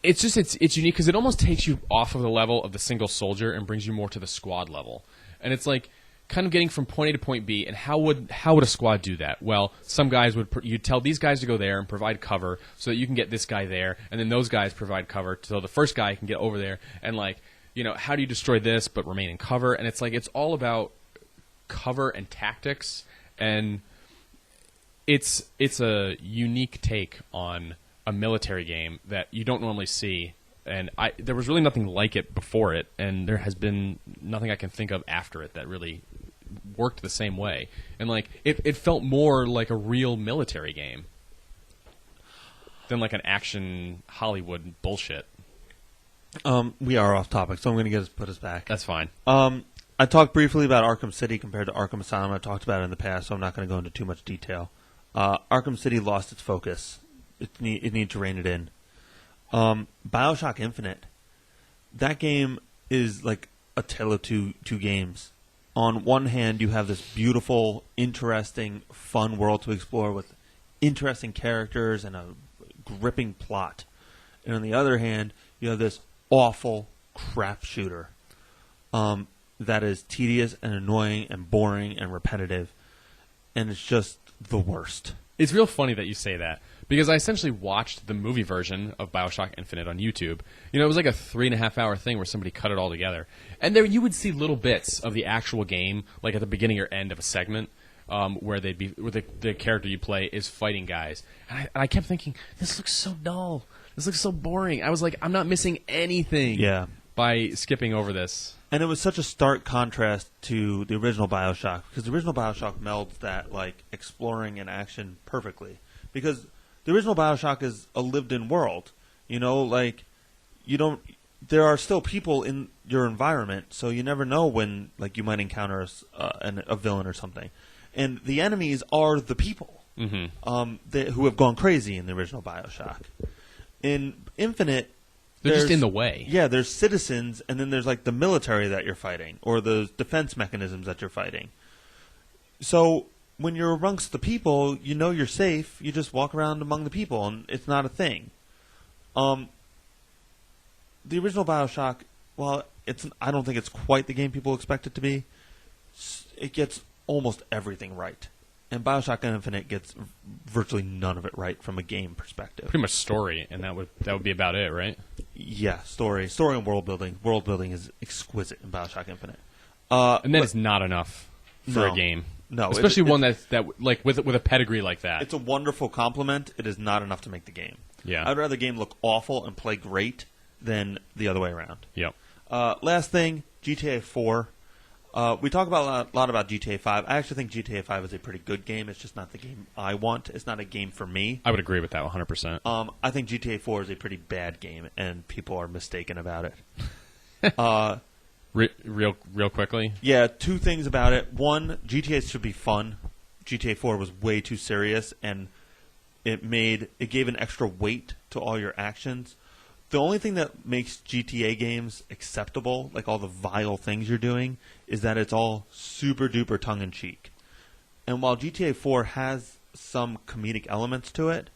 Speaker 1: It's unique because it almost takes you off of the level of the single soldier and brings you more to the squad level. And it's like kind of getting from point A to point B. And how would a squad do that? Well, some guys you'd tell these guys to go there and provide cover so that you can get this guy there, and then those guys provide cover so the first guy can get over there. And, like, you know, how do you destroy this but remain in cover? And it's like it's all about cover and tactics, and it's a unique take on a military game that you don't normally see. And there was really nothing like it before it, and there has been nothing I can think of after it that really worked the same way. And, like, it felt more like a real military game than like an action Hollywood bullshit.
Speaker 2: We are off topic, so I'm going to put us back.
Speaker 1: That's fine.
Speaker 2: I talked briefly about Arkham City compared to Arkham Asylum. I talked about it in the past, so I'm not going to go into too much detail. Arkham City lost its focus. It needed to rein it in. BioShock Infinite, that game is like a tale of two games. On one hand, you have this beautiful, interesting, fun world to explore with interesting characters and a gripping plot. And on the other hand, you have this awful crap shooter that is tedious and annoying and boring and repetitive. And it's just the worst.
Speaker 1: It's real funny that you say that, because I essentially watched the movie version of BioShock Infinite on YouTube. You know, it was like a 3.5-hour thing where somebody cut it all together. And there you would see little bits of the actual game, like at the beginning or end of a segment, where the character you play is fighting guys. And I kept thinking, this looks so dull. This looks so boring. I was like, I'm not missing anything by skipping over this.
Speaker 2: And it was such a stark contrast to the original BioShock, because the original BioShock melds that, like, exploring and action perfectly. Because the original BioShock is a lived-in world. You know, like you don't. There are still people in your environment, so you never know when like you might encounter a villain or something. And the enemies are the people who have gone crazy in the original BioShock. In Infinite,
Speaker 1: they're just in the way.
Speaker 2: Yeah, there's citizens, and then there's like the military that you're fighting, or the defense mechanisms that you're fighting. So when you're amongst the people, you know you're safe. You just walk around among the people, and it's not a thing. The original BioShock, well, I don't think it's quite the game people expect it to be. It gets almost everything right. And BioShock Infinite gets virtually none of it right from a game perspective.
Speaker 1: Pretty much story, and that would be about it, right?
Speaker 2: Yeah, story and world building. World building is exquisite in BioShock Infinite.
Speaker 1: And then it's not enough for a game.
Speaker 2: No,
Speaker 1: especially one that like with a pedigree like that.
Speaker 2: It's a wonderful compliment. It is not enough to make the game.
Speaker 1: Yeah,
Speaker 2: I'd rather the game look awful and play great than the other way around.
Speaker 1: Yep.
Speaker 2: Last thing, GTA 4. We talk about a lot about GTA 5. I actually think GTA 5 is a pretty good game. It's just not the game I want. It's not a game for me.
Speaker 1: I would agree with that 100%.
Speaker 2: I think GTA 4 is a pretty bad game, and people are mistaken about it. Real
Speaker 1: quickly?
Speaker 2: Yeah, two things about it. One, GTA should be fun. GTA 4 was way too serious, and it gave an extra weight to all your actions. The only thing that makes GTA games acceptable, like all the vile things you're doing, is that it's all super duper tongue-in-cheek. And while GTA 4 has some comedic elements to it,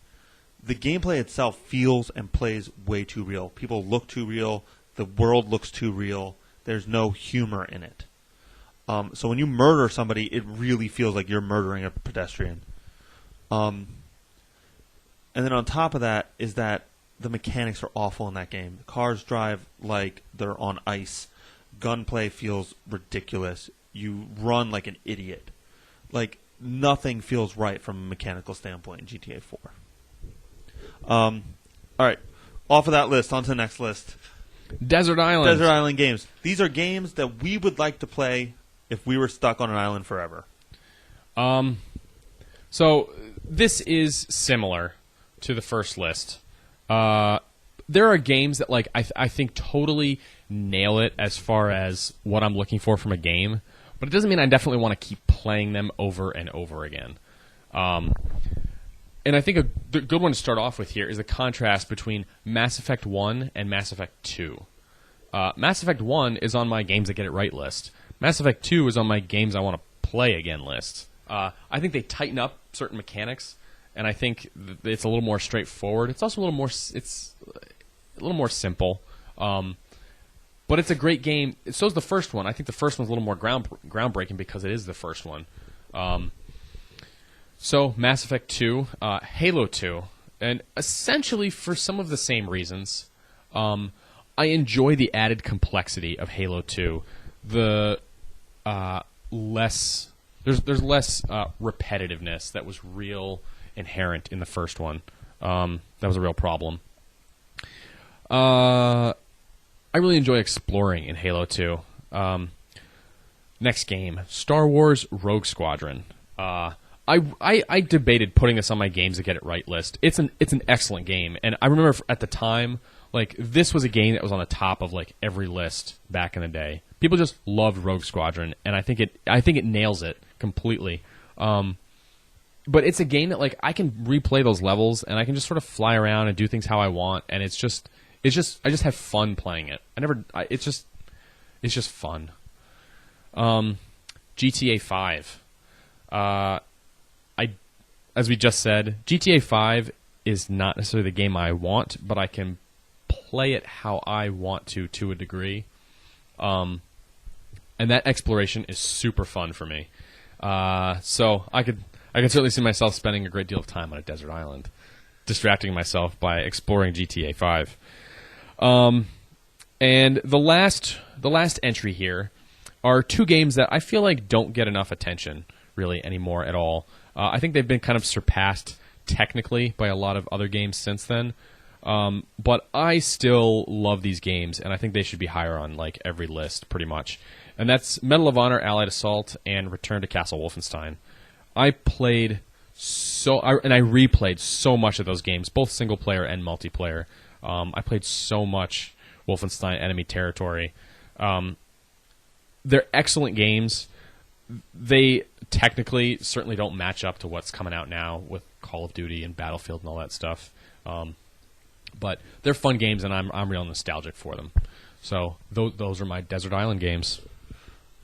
Speaker 2: the gameplay itself feels and plays way too real. People look too real. The world looks too real. There's no humor in it. So when you murder somebody, it really feels like you're murdering a pedestrian. And then on top of that is that the mechanics are awful in that game. The cars drive like they're on ice. Gunplay feels ridiculous. You run like an idiot. Like, nothing feels right from a mechanical standpoint in GTA 4. All right. Off of that list, on to the next list.
Speaker 1: Desert Island.
Speaker 2: Desert Island games. These are games that we would like to play if we were stuck on an island forever.
Speaker 1: So this is similar to the first list. There are games that like I think totally nail it as far as what I'm looking for from a game, but it doesn't mean I definitely want to keep playing them over and over again. And I think the good one to start off with here is the contrast between Mass Effect 1 and Mass Effect 2. Mass Effect 1 is on my games that get it right list. Mass Effect 2 is on my games I want to play again list. I think they tighten up certain mechanics, and I think it's a little more straightforward. It's also a little more simple. But it's a great game. So is the first one. I think the first one's a little more groundbreaking because it is the first one. So Mass Effect 2, Halo 2, and essentially for some of the same reasons. I enjoy the added complexity of Halo 2. There's less repetitiveness that was real inherent in the first one. That was a real problem. I really enjoy exploring in Halo 2. Next game, Star Wars Rogue Squadron. I debated putting this on my games to get it right list. It's an excellent game, and I remember at the time, like, this was a game that was on the top of like every list back in the day. People just loved Rogue Squadron, and I think it nails it completely. But it's a game that like I can replay those levels, and I can just sort of fly around and do things how I want, and it's just I just have fun playing it. It's just fun. GTA 5. As we just said, GTA 5 is not necessarily the game I want, but I can play it how I want to a degree. And that exploration is super fun for me. So I could certainly see myself spending a great deal of time on a desert island, distracting myself by exploring GTA 5. And the last entry here are two games that I feel like don't get enough attention really anymore at all. I think they've been kind of surpassed technically by a lot of other games since then. But I still love these games, and I think they should be higher on like every list pretty much. And that's Medal of Honor, Allied Assault, and Return to Castle Wolfenstein. I played so I replayed so much of those games, both single player and multiplayer. I played so much Wolfenstein Enemy Territory. They're excellent games. They technically certainly don't match up to what's coming out now with Call of Duty and Battlefield and all that stuff. But they're fun games, and I'm real nostalgic for them. So those are my Desert Island games.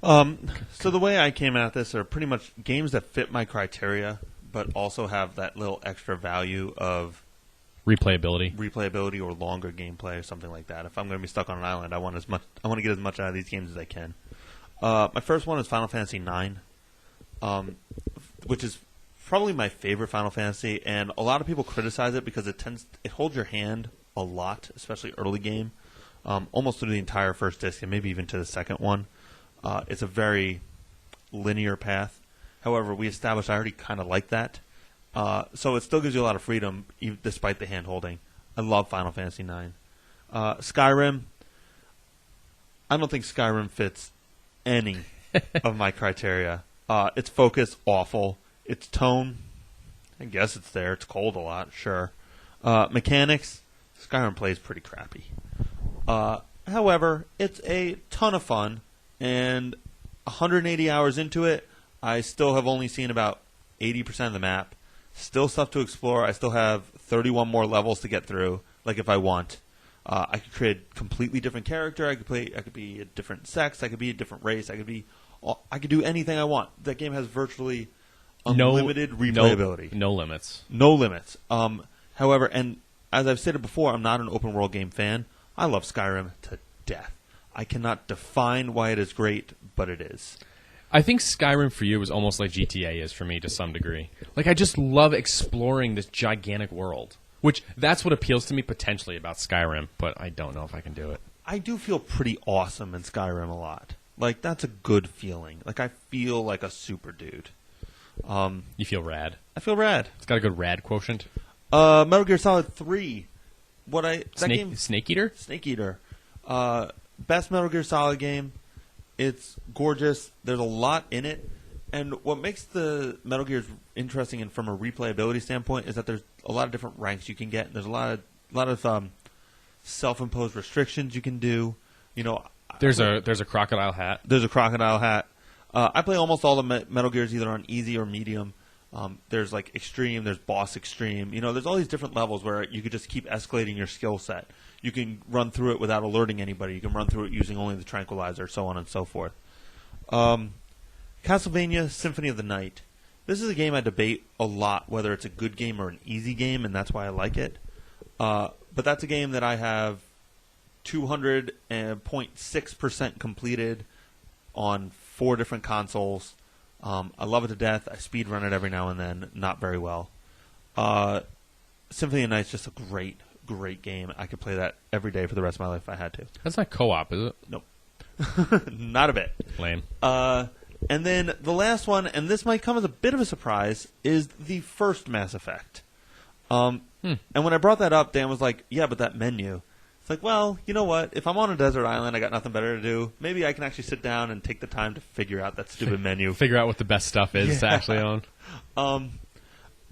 Speaker 2: So the way I came at this are pretty much games that fit my criteria, but also have that little extra value of
Speaker 1: replayability
Speaker 2: or longer gameplay or something like that. If I'm going to be stuck on an island, I want to get as much out of these games as I can. My first one is Final Fantasy IX, which is probably my favorite Final Fantasy, and a lot of people criticize it because it holds your hand a lot, especially early game, almost through the entire first disc and maybe even to the second one. It's a very linear path. However, we established I already kind of like that. So it still gives you a lot of freedom, despite the hand-holding. I love Final Fantasy IX. Skyrim, I don't think Skyrim fits any of my criteria. Its focus, awful. Its tone, I guess it's there. It's cold a lot, sure. Mechanics, Skyrim plays pretty crappy. However, it's a ton of fun, and 180 hours into it, I still have only seen about 80% of the map. Still stuff to explore. I still have 31 more levels to get through, like if I want. I could create a completely different character. I could be a different sex. I could be a different race. I could do anything I want. That game has virtually unlimited replayability.
Speaker 1: No limits.
Speaker 2: No limits. However, and as I've stated before, I'm not an open world game fan. I love Skyrim to death. I cannot define why it is great, but it is.
Speaker 1: I think Skyrim for you is almost like GTA is for me to some degree. Like, I just love exploring this gigantic world, which that's what appeals to me potentially about Skyrim, but I don't know if I can do it.
Speaker 2: I do feel pretty awesome in Skyrim a lot. Like, that's a good feeling. Like, I feel like a super dude.
Speaker 1: You feel rad?
Speaker 2: I feel rad.
Speaker 1: It's got a good rad quotient.
Speaker 2: Metal Gear Solid 3.
Speaker 1: Snake Eater?
Speaker 2: Snake Eater. Best Metal Gear Solid game. It's gorgeous. There's a lot in it. And what makes the Metal Gears interesting and from a replayability standpoint is that there's a lot of different ranks you can get. There's a lot of self-imposed restrictions you can do. You know,
Speaker 1: there's a crocodile hat.
Speaker 2: There's a crocodile hat. I play almost all the Metal Gears either on easy or medium. There's like extreme. There's boss extreme. You know, there's all these different levels where you could just keep escalating your skill set. You can run through it without alerting anybody. You can run through it using only the tranquilizer, so on and so forth. Castlevania Symphony of the Night. This is a game I debate a lot whether it's a good game or an easy game, and that's why I like it. But that's a game that I have 200.6% completed on 4 different consoles. I love it to death. I speedrun it every now and then. Not very well. Symphony of the Night is just a great game. I could play that every day for the rest of my life if I had to.
Speaker 1: That's not co-op, is it?
Speaker 2: Nope. Not a bit.
Speaker 1: Lame.
Speaker 2: And then the last one, and this might come as a bit of a surprise, is the first Mass Effect. And when I brought that up, Dan was like, yeah, but that menu. It's like, well, you know what? If I'm on a desert island, I got nothing better to do. Maybe I can actually sit down and take the time to figure out that stupid menu.
Speaker 1: Figure out what the best stuff is to actually own.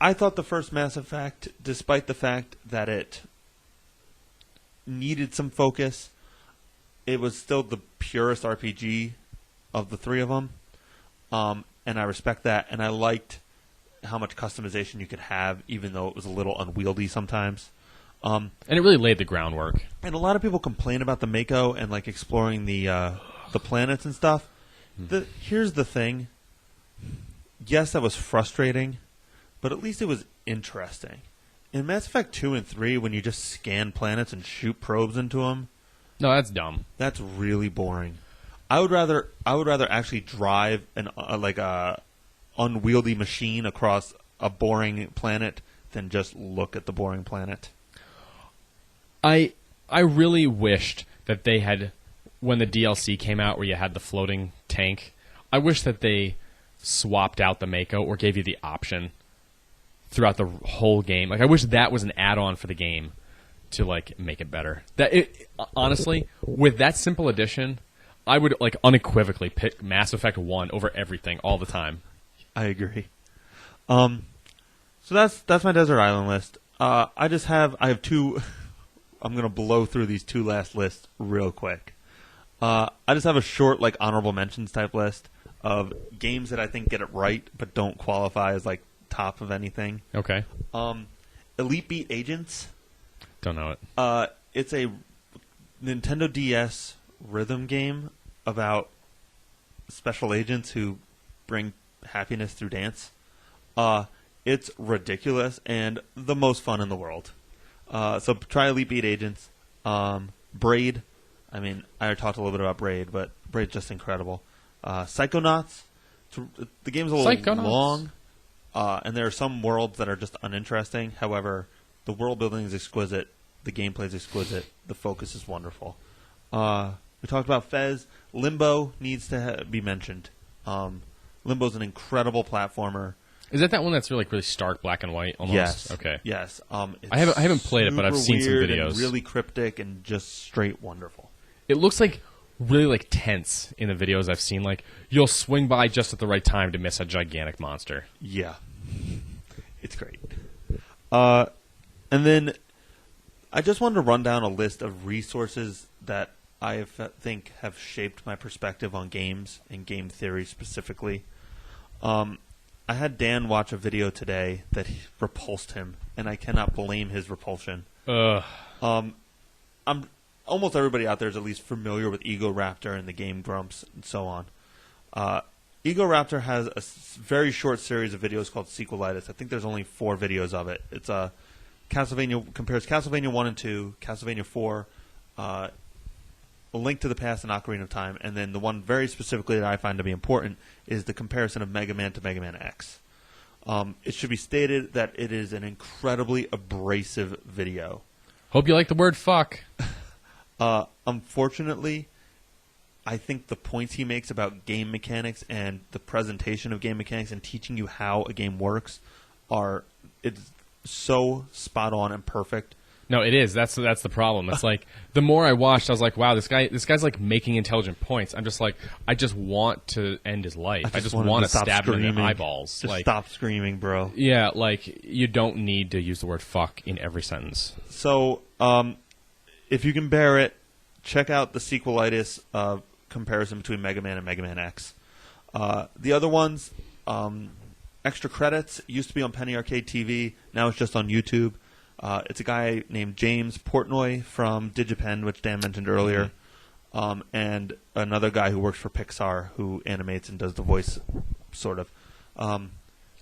Speaker 2: I thought the first Mass Effect, despite the fact that it needed some focus, it was still the purest RPG of the 3 of them. And I respect that. And I liked how much customization you could have, even though it was a little unwieldy sometimes.
Speaker 1: And it really laid the groundwork.
Speaker 2: And a lot of people complain about the Mako and like exploring the planets and stuff. Here's the thing. Yes, that was frustrating, but at least it was interesting. In Mass Effect 2 and 3, when you just scan planets and shoot probes into them,
Speaker 1: no, that's dumb.
Speaker 2: That's really boring. I would rather actually drive an unwieldy machine across a boring planet than just look at the boring planet.
Speaker 1: I really wished that they had, when the DLC came out where you had the floating tank, I wish that they swapped out the Mako or gave you the option throughout the whole game. Like, I wish that was an add-on for the game to like make it better. Honestly, with that simple addition, I would like unequivocally pick Mass Effect 1 over everything all the time.
Speaker 2: I agree. So So that's my desert island list. I have two. I'm gonna blow through these two last lists real quick. I just have a short like honorable mentions type list of games that I think get it right but don't qualify as like top of anything.
Speaker 1: Okay.
Speaker 2: Elite Beat Agents.
Speaker 1: Don't know it.
Speaker 2: It's a Nintendo DS rhythm game about special agents who bring happiness through dance. It's ridiculous and the most fun in the world. So try Elite Beat Agents. Braid. I mean, I already talked a little bit about Braid, but Braid's just incredible. Psychonauts. The game's a little long, and there are some worlds that are just uninteresting. However, the world building is exquisite. The gameplay is exquisite. The focus is wonderful. We talked about Fez. Limbo needs to be mentioned. Limbo's an incredible platformer.
Speaker 1: Is that one that's really stark black and white almost?
Speaker 2: Yes.
Speaker 1: Okay.
Speaker 2: Yes.
Speaker 1: I haven't played it, but I've seen some videos.
Speaker 2: And really cryptic and just straight wonderful.
Speaker 1: It looks really tense in the videos I've seen. Like you'll swing by just at the right time to miss a gigantic monster.
Speaker 2: Yeah. It's great. And then I just wanted to run down a list of resources that I think have shaped my perspective on games and game theory specifically. I had Dan watch a video today that repulsed him, and I cannot blame his repulsion. Almost everybody out there is at least familiar with Ego Raptor and the game Grumps and so on. Ego Raptor has a very short series of videos called Sequelitis. I think there's only 4 videos of it. It's compares Castlevania 1 and 2, Castlevania 4, A Link to the Past, and Ocarina of Time, and then the one very specifically that I find to be important is the comparison of Mega Man to Mega Man X. It should be stated that it is an incredibly abrasive video.
Speaker 1: Hope you like the word fuck.
Speaker 2: Unfortunately, I think the points he makes about game mechanics and the presentation of game mechanics and teaching you how a game works it's so spot on and perfect.
Speaker 1: No, it is. That's the problem. It's like the more I watched, I was like, wow, this guy's like making intelligent points. I'm just like, I just want to end his life. I just want to stab him in the eyeballs.
Speaker 2: Just stop screaming, bro.
Speaker 1: Yeah, like you don't need to use the word fuck in every sentence.
Speaker 2: So, if you can bear it, check out the Sequelitis comparison between Mega Man and Mega Man X. The other ones, Extra Credits, used to be on Penny Arcade TV. Now it's just on YouTube. It's a guy named James Portnoy from Digipen, which Dan mentioned earlier, and another guy who works for Pixar who animates and does the voice, sort of. So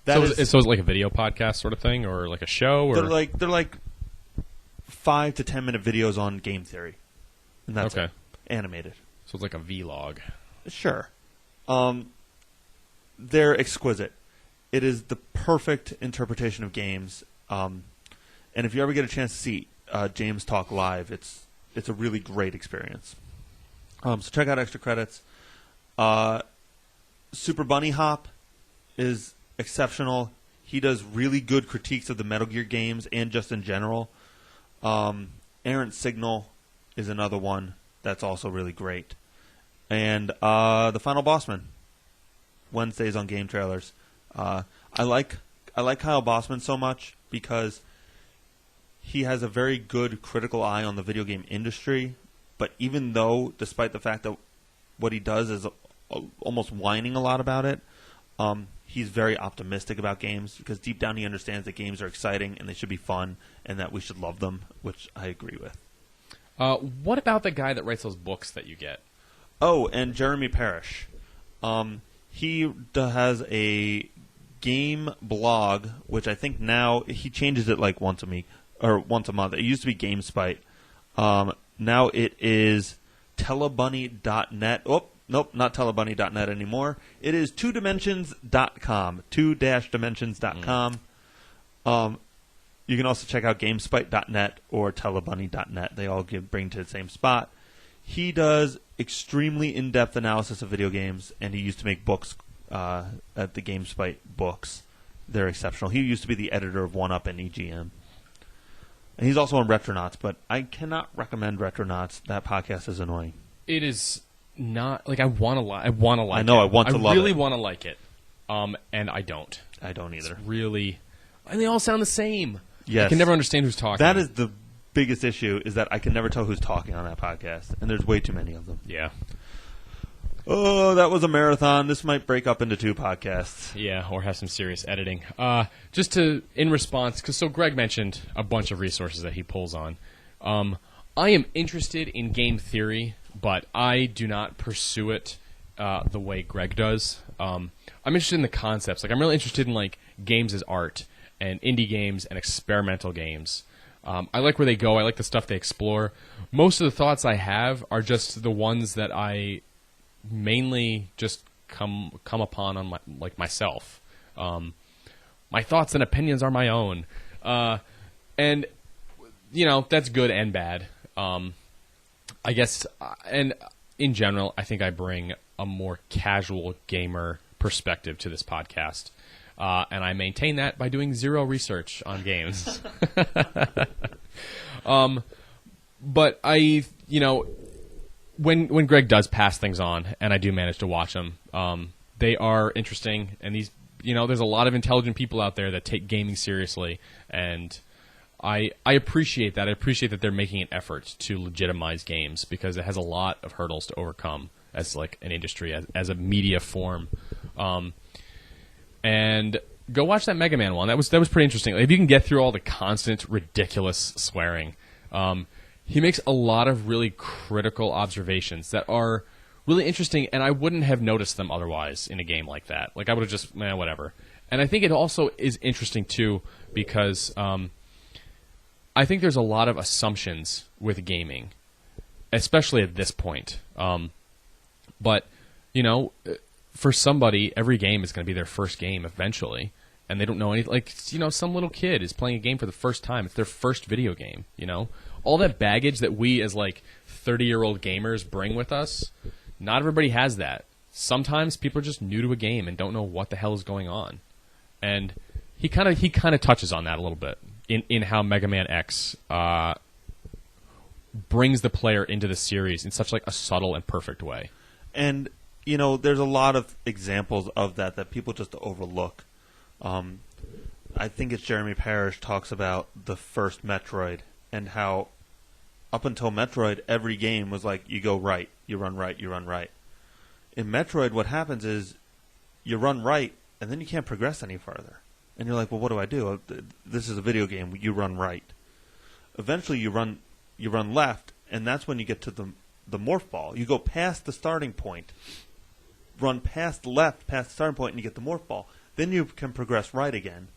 Speaker 1: it's like a video podcast sort of thing, or like a show? Or?
Speaker 2: They're like 5 to 10 minute videos on game theory, and that's
Speaker 1: okay.
Speaker 2: It. Animated.
Speaker 1: So it's like a vlog.
Speaker 2: Sure. They're exquisite. It is the perfect interpretation of games. And if you ever get a chance to see James talk live, it's a really great experience. So check out Extra Credits. Super Bunny Hop is exceptional. He does really good critiques of the Metal Gear games and just in general. Errant Signal is another one that's also really great. And The Final Bossman, Wednesdays on Game Trailers. I like Kyle Bossman so much because he has a very good critical eye on the video game industry, but even though, despite the fact that what he does is almost whining a lot about it, he's very optimistic about games because deep down he understands that games are exciting and they should be fun and that we should love them, which I agree with.
Speaker 1: What about the guy that writes those books that you get?
Speaker 2: Oh, and Jeremy Parrish. He has a game blog, which I think now he changes it like once a week. Or once a month. It used to be GameSpite. Now it is telebunny.net. Oh, nope, not telebunny.net anymore. It is 2dimensions.com. 2-dimensions.com. You can also check out GameSpite.net or telebunny.net. They all bring to the same spot. He does extremely in-depth analysis of video games, and he used to make books at the GameSpite books. They're exceptional. He used to be the editor of 1UP and EGM. And he's also on Retronauts, but I cannot recommend Retronauts. That podcast is annoying.
Speaker 1: It is not like I want to like. I want to like.
Speaker 2: I know.
Speaker 1: It.
Speaker 2: I want to love it.
Speaker 1: I really want to like it, and I don't.
Speaker 2: I don't either.
Speaker 1: It's really, and they all sound the same.
Speaker 2: Yes.
Speaker 1: I can never understand who's talking.
Speaker 2: That is the biggest issue, is that I can never tell who's talking on that podcast, and there's way too many of them.
Speaker 1: Yeah.
Speaker 2: Oh, that was a marathon. This might break up into 2 podcasts.
Speaker 1: Yeah, or have some serious editing. Just in response, so Greg mentioned a bunch of resources that he pulls on. I am interested in game theory, but I do not pursue it the way Greg does. I'm interested in the concepts. Like, I'm really interested in like games as art and indie games and experimental games. I like where they go. I like the stuff they explore. Most of the thoughts I have are just the ones that I mainly just come upon on myself. My thoughts and opinions are my own, and that's good and bad. I guess, and in general, I think I bring a more casual gamer perspective to this podcast, and I maintain that by doing zero research on games. But I, when Greg does pass things on, and I do manage to watch them, they are interesting. And these, there's a lot of intelligent people out there that take gaming seriously, and I appreciate that. I appreciate that they're making an effort to legitimize games, because it has a lot of hurdles to overcome as like an industry, as a media form. And go watch that Mega Man one. That was pretty interesting. If you can get through all the constant ridiculous swearing. He makes a lot of really critical observations that are really interesting, and I wouldn't have noticed them otherwise in a game like that. Like, I would have just, whatever. And I think it also is interesting, too, because I think there's a lot of assumptions with gaming, especially at this point. But, for somebody, every game is going to be their first game eventually, and they don't know anything. Like, some little kid is playing a game for the first time. It's their first video game, All that baggage that we as, 30-year-old gamers bring with us, not everybody has that. Sometimes people are just new to a game and don't know what the hell is going on. And he kind of touches on that a little bit in how Mega Man X brings the player into the series in such a subtle and perfect way.
Speaker 2: And, there's a lot of examples of that people just overlook. I think it's Jeremy Parrish talks about the first Metroid and how up until Metroid, every game was like, you go right, you run right, you run right. In Metroid, what happens is you run right, and then you can't progress any further. And you're like, well, what do I do? This is a video game. You run right. Eventually, you run left, and that's when you get to the morph ball. You go past the starting point, run past left, past the starting point, and you get the morph ball. Then you can progress right again.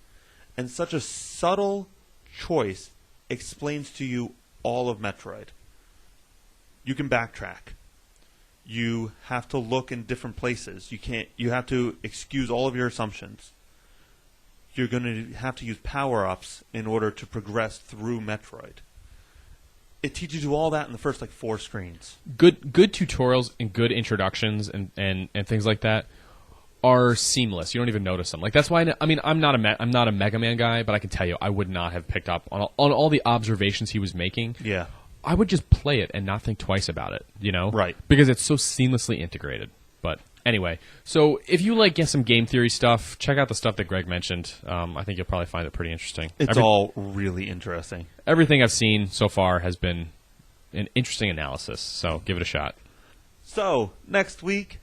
Speaker 2: And such a subtle choice explains to you all of Metroid. You can backtrack. You have to look in different places. You have to excuse all of your assumptions. You're going to have to use power-ups in order to progress through Metroid. It teaches you all that in the first 4 screens.
Speaker 1: Good tutorials and good introductions and things like that are seamless. You don't even notice them. That's why I'm not a Mega Man guy, but I can tell you I would not have picked up on all the observations he was making.
Speaker 2: Yeah.
Speaker 1: I would just play it and not think twice about it,
Speaker 2: Right.
Speaker 1: Because it's so seamlessly integrated. But anyway, so if you get some game theory stuff, check out the stuff that Greg mentioned. I think you'll probably find it pretty interesting.
Speaker 2: It's all really interesting.
Speaker 1: Everything I've seen so far has been an interesting analysis, so give it a shot.
Speaker 2: So, next week,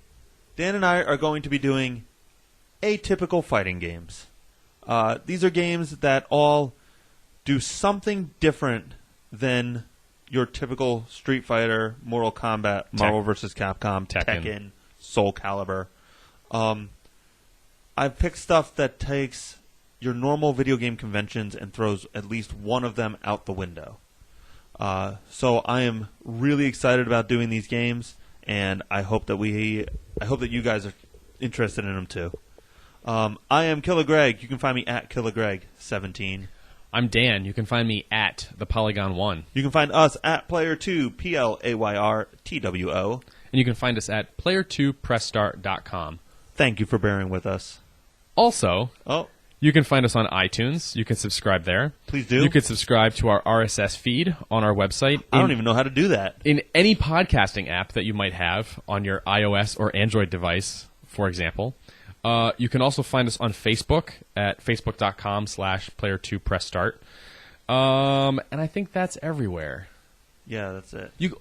Speaker 2: Dan and I are going to be doing atypical fighting games. These are games that all do something different than your typical Street Fighter, Mortal Kombat, Marvel vs. Capcom, Tekken, Soul Calibur. I've picked stuff that takes your normal video game conventions and throws at least one of them out the window. So I am really excited about doing these games, and I hope that you guys are interested in them too. I am killagreg. You can find me at killagreg17.
Speaker 1: I'm Dan. You can find me at the Polygon1.
Speaker 2: You can find us at Player2, PLAYRTWO.
Speaker 1: And you can find us at player2pressstart.com.
Speaker 2: Thank you for bearing with us.
Speaker 1: Also, you can find us on iTunes. You can subscribe there.
Speaker 2: Please do.
Speaker 1: You can subscribe to our RSS feed on our website.
Speaker 2: I don't even know how to do that.
Speaker 1: In any podcasting app that you might have on your iOS or Android device, for example. You can also find us on Facebook at facebook.com/player2pressstart. And I think that's everywhere.
Speaker 2: Yeah, that's it.
Speaker 1: You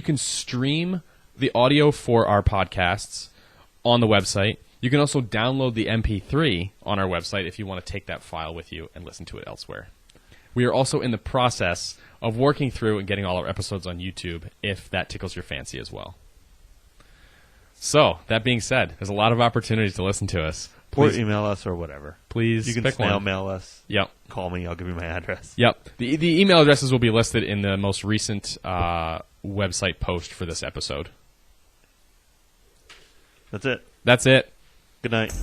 Speaker 1: can stream the audio for our podcasts on the website. You can also download the MP3 on our website if you want to take that file with you and listen to it elsewhere. We are also in the process of working through and getting all our episodes on YouTube if that tickles your fancy as well. So, that being said, there's a lot of opportunities to listen to us. Please,
Speaker 2: or email us or whatever.
Speaker 1: Please
Speaker 2: you can
Speaker 1: pick
Speaker 2: snail
Speaker 1: one.
Speaker 2: mail us.
Speaker 1: Yep.
Speaker 2: Call me. I'll give you my address.
Speaker 1: Yep. The email addresses will be listed in the most recent website post for this episode.
Speaker 2: That's it.
Speaker 1: That's it.
Speaker 2: Good night.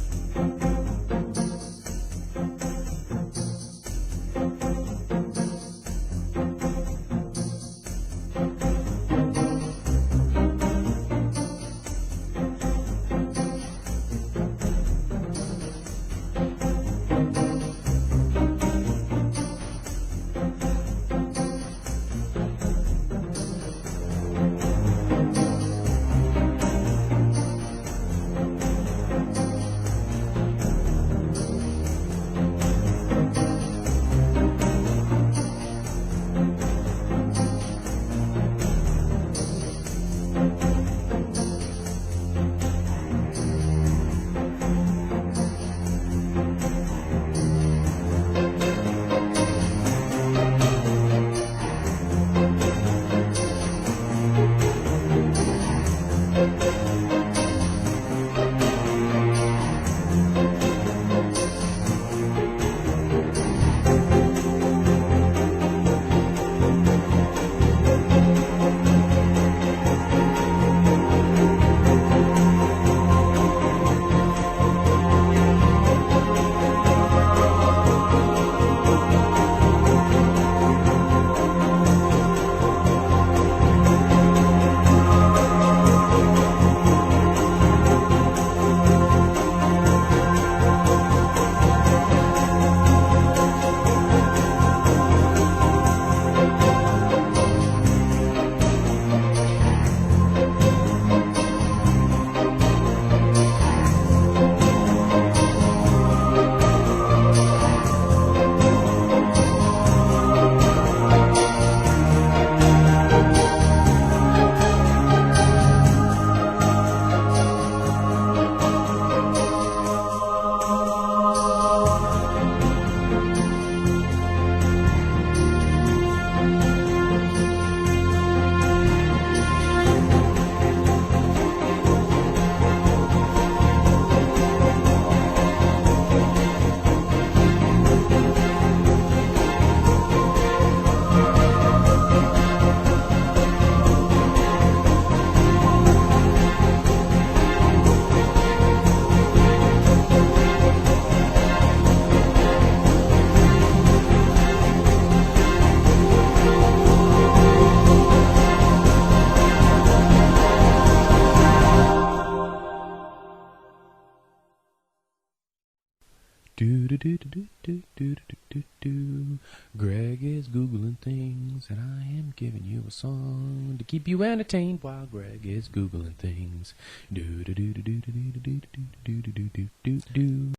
Speaker 1: Greg is Googling things, and I am giving you a song to keep you entertained while Greg is Googling things. Do do do do do do do do do do do do do do.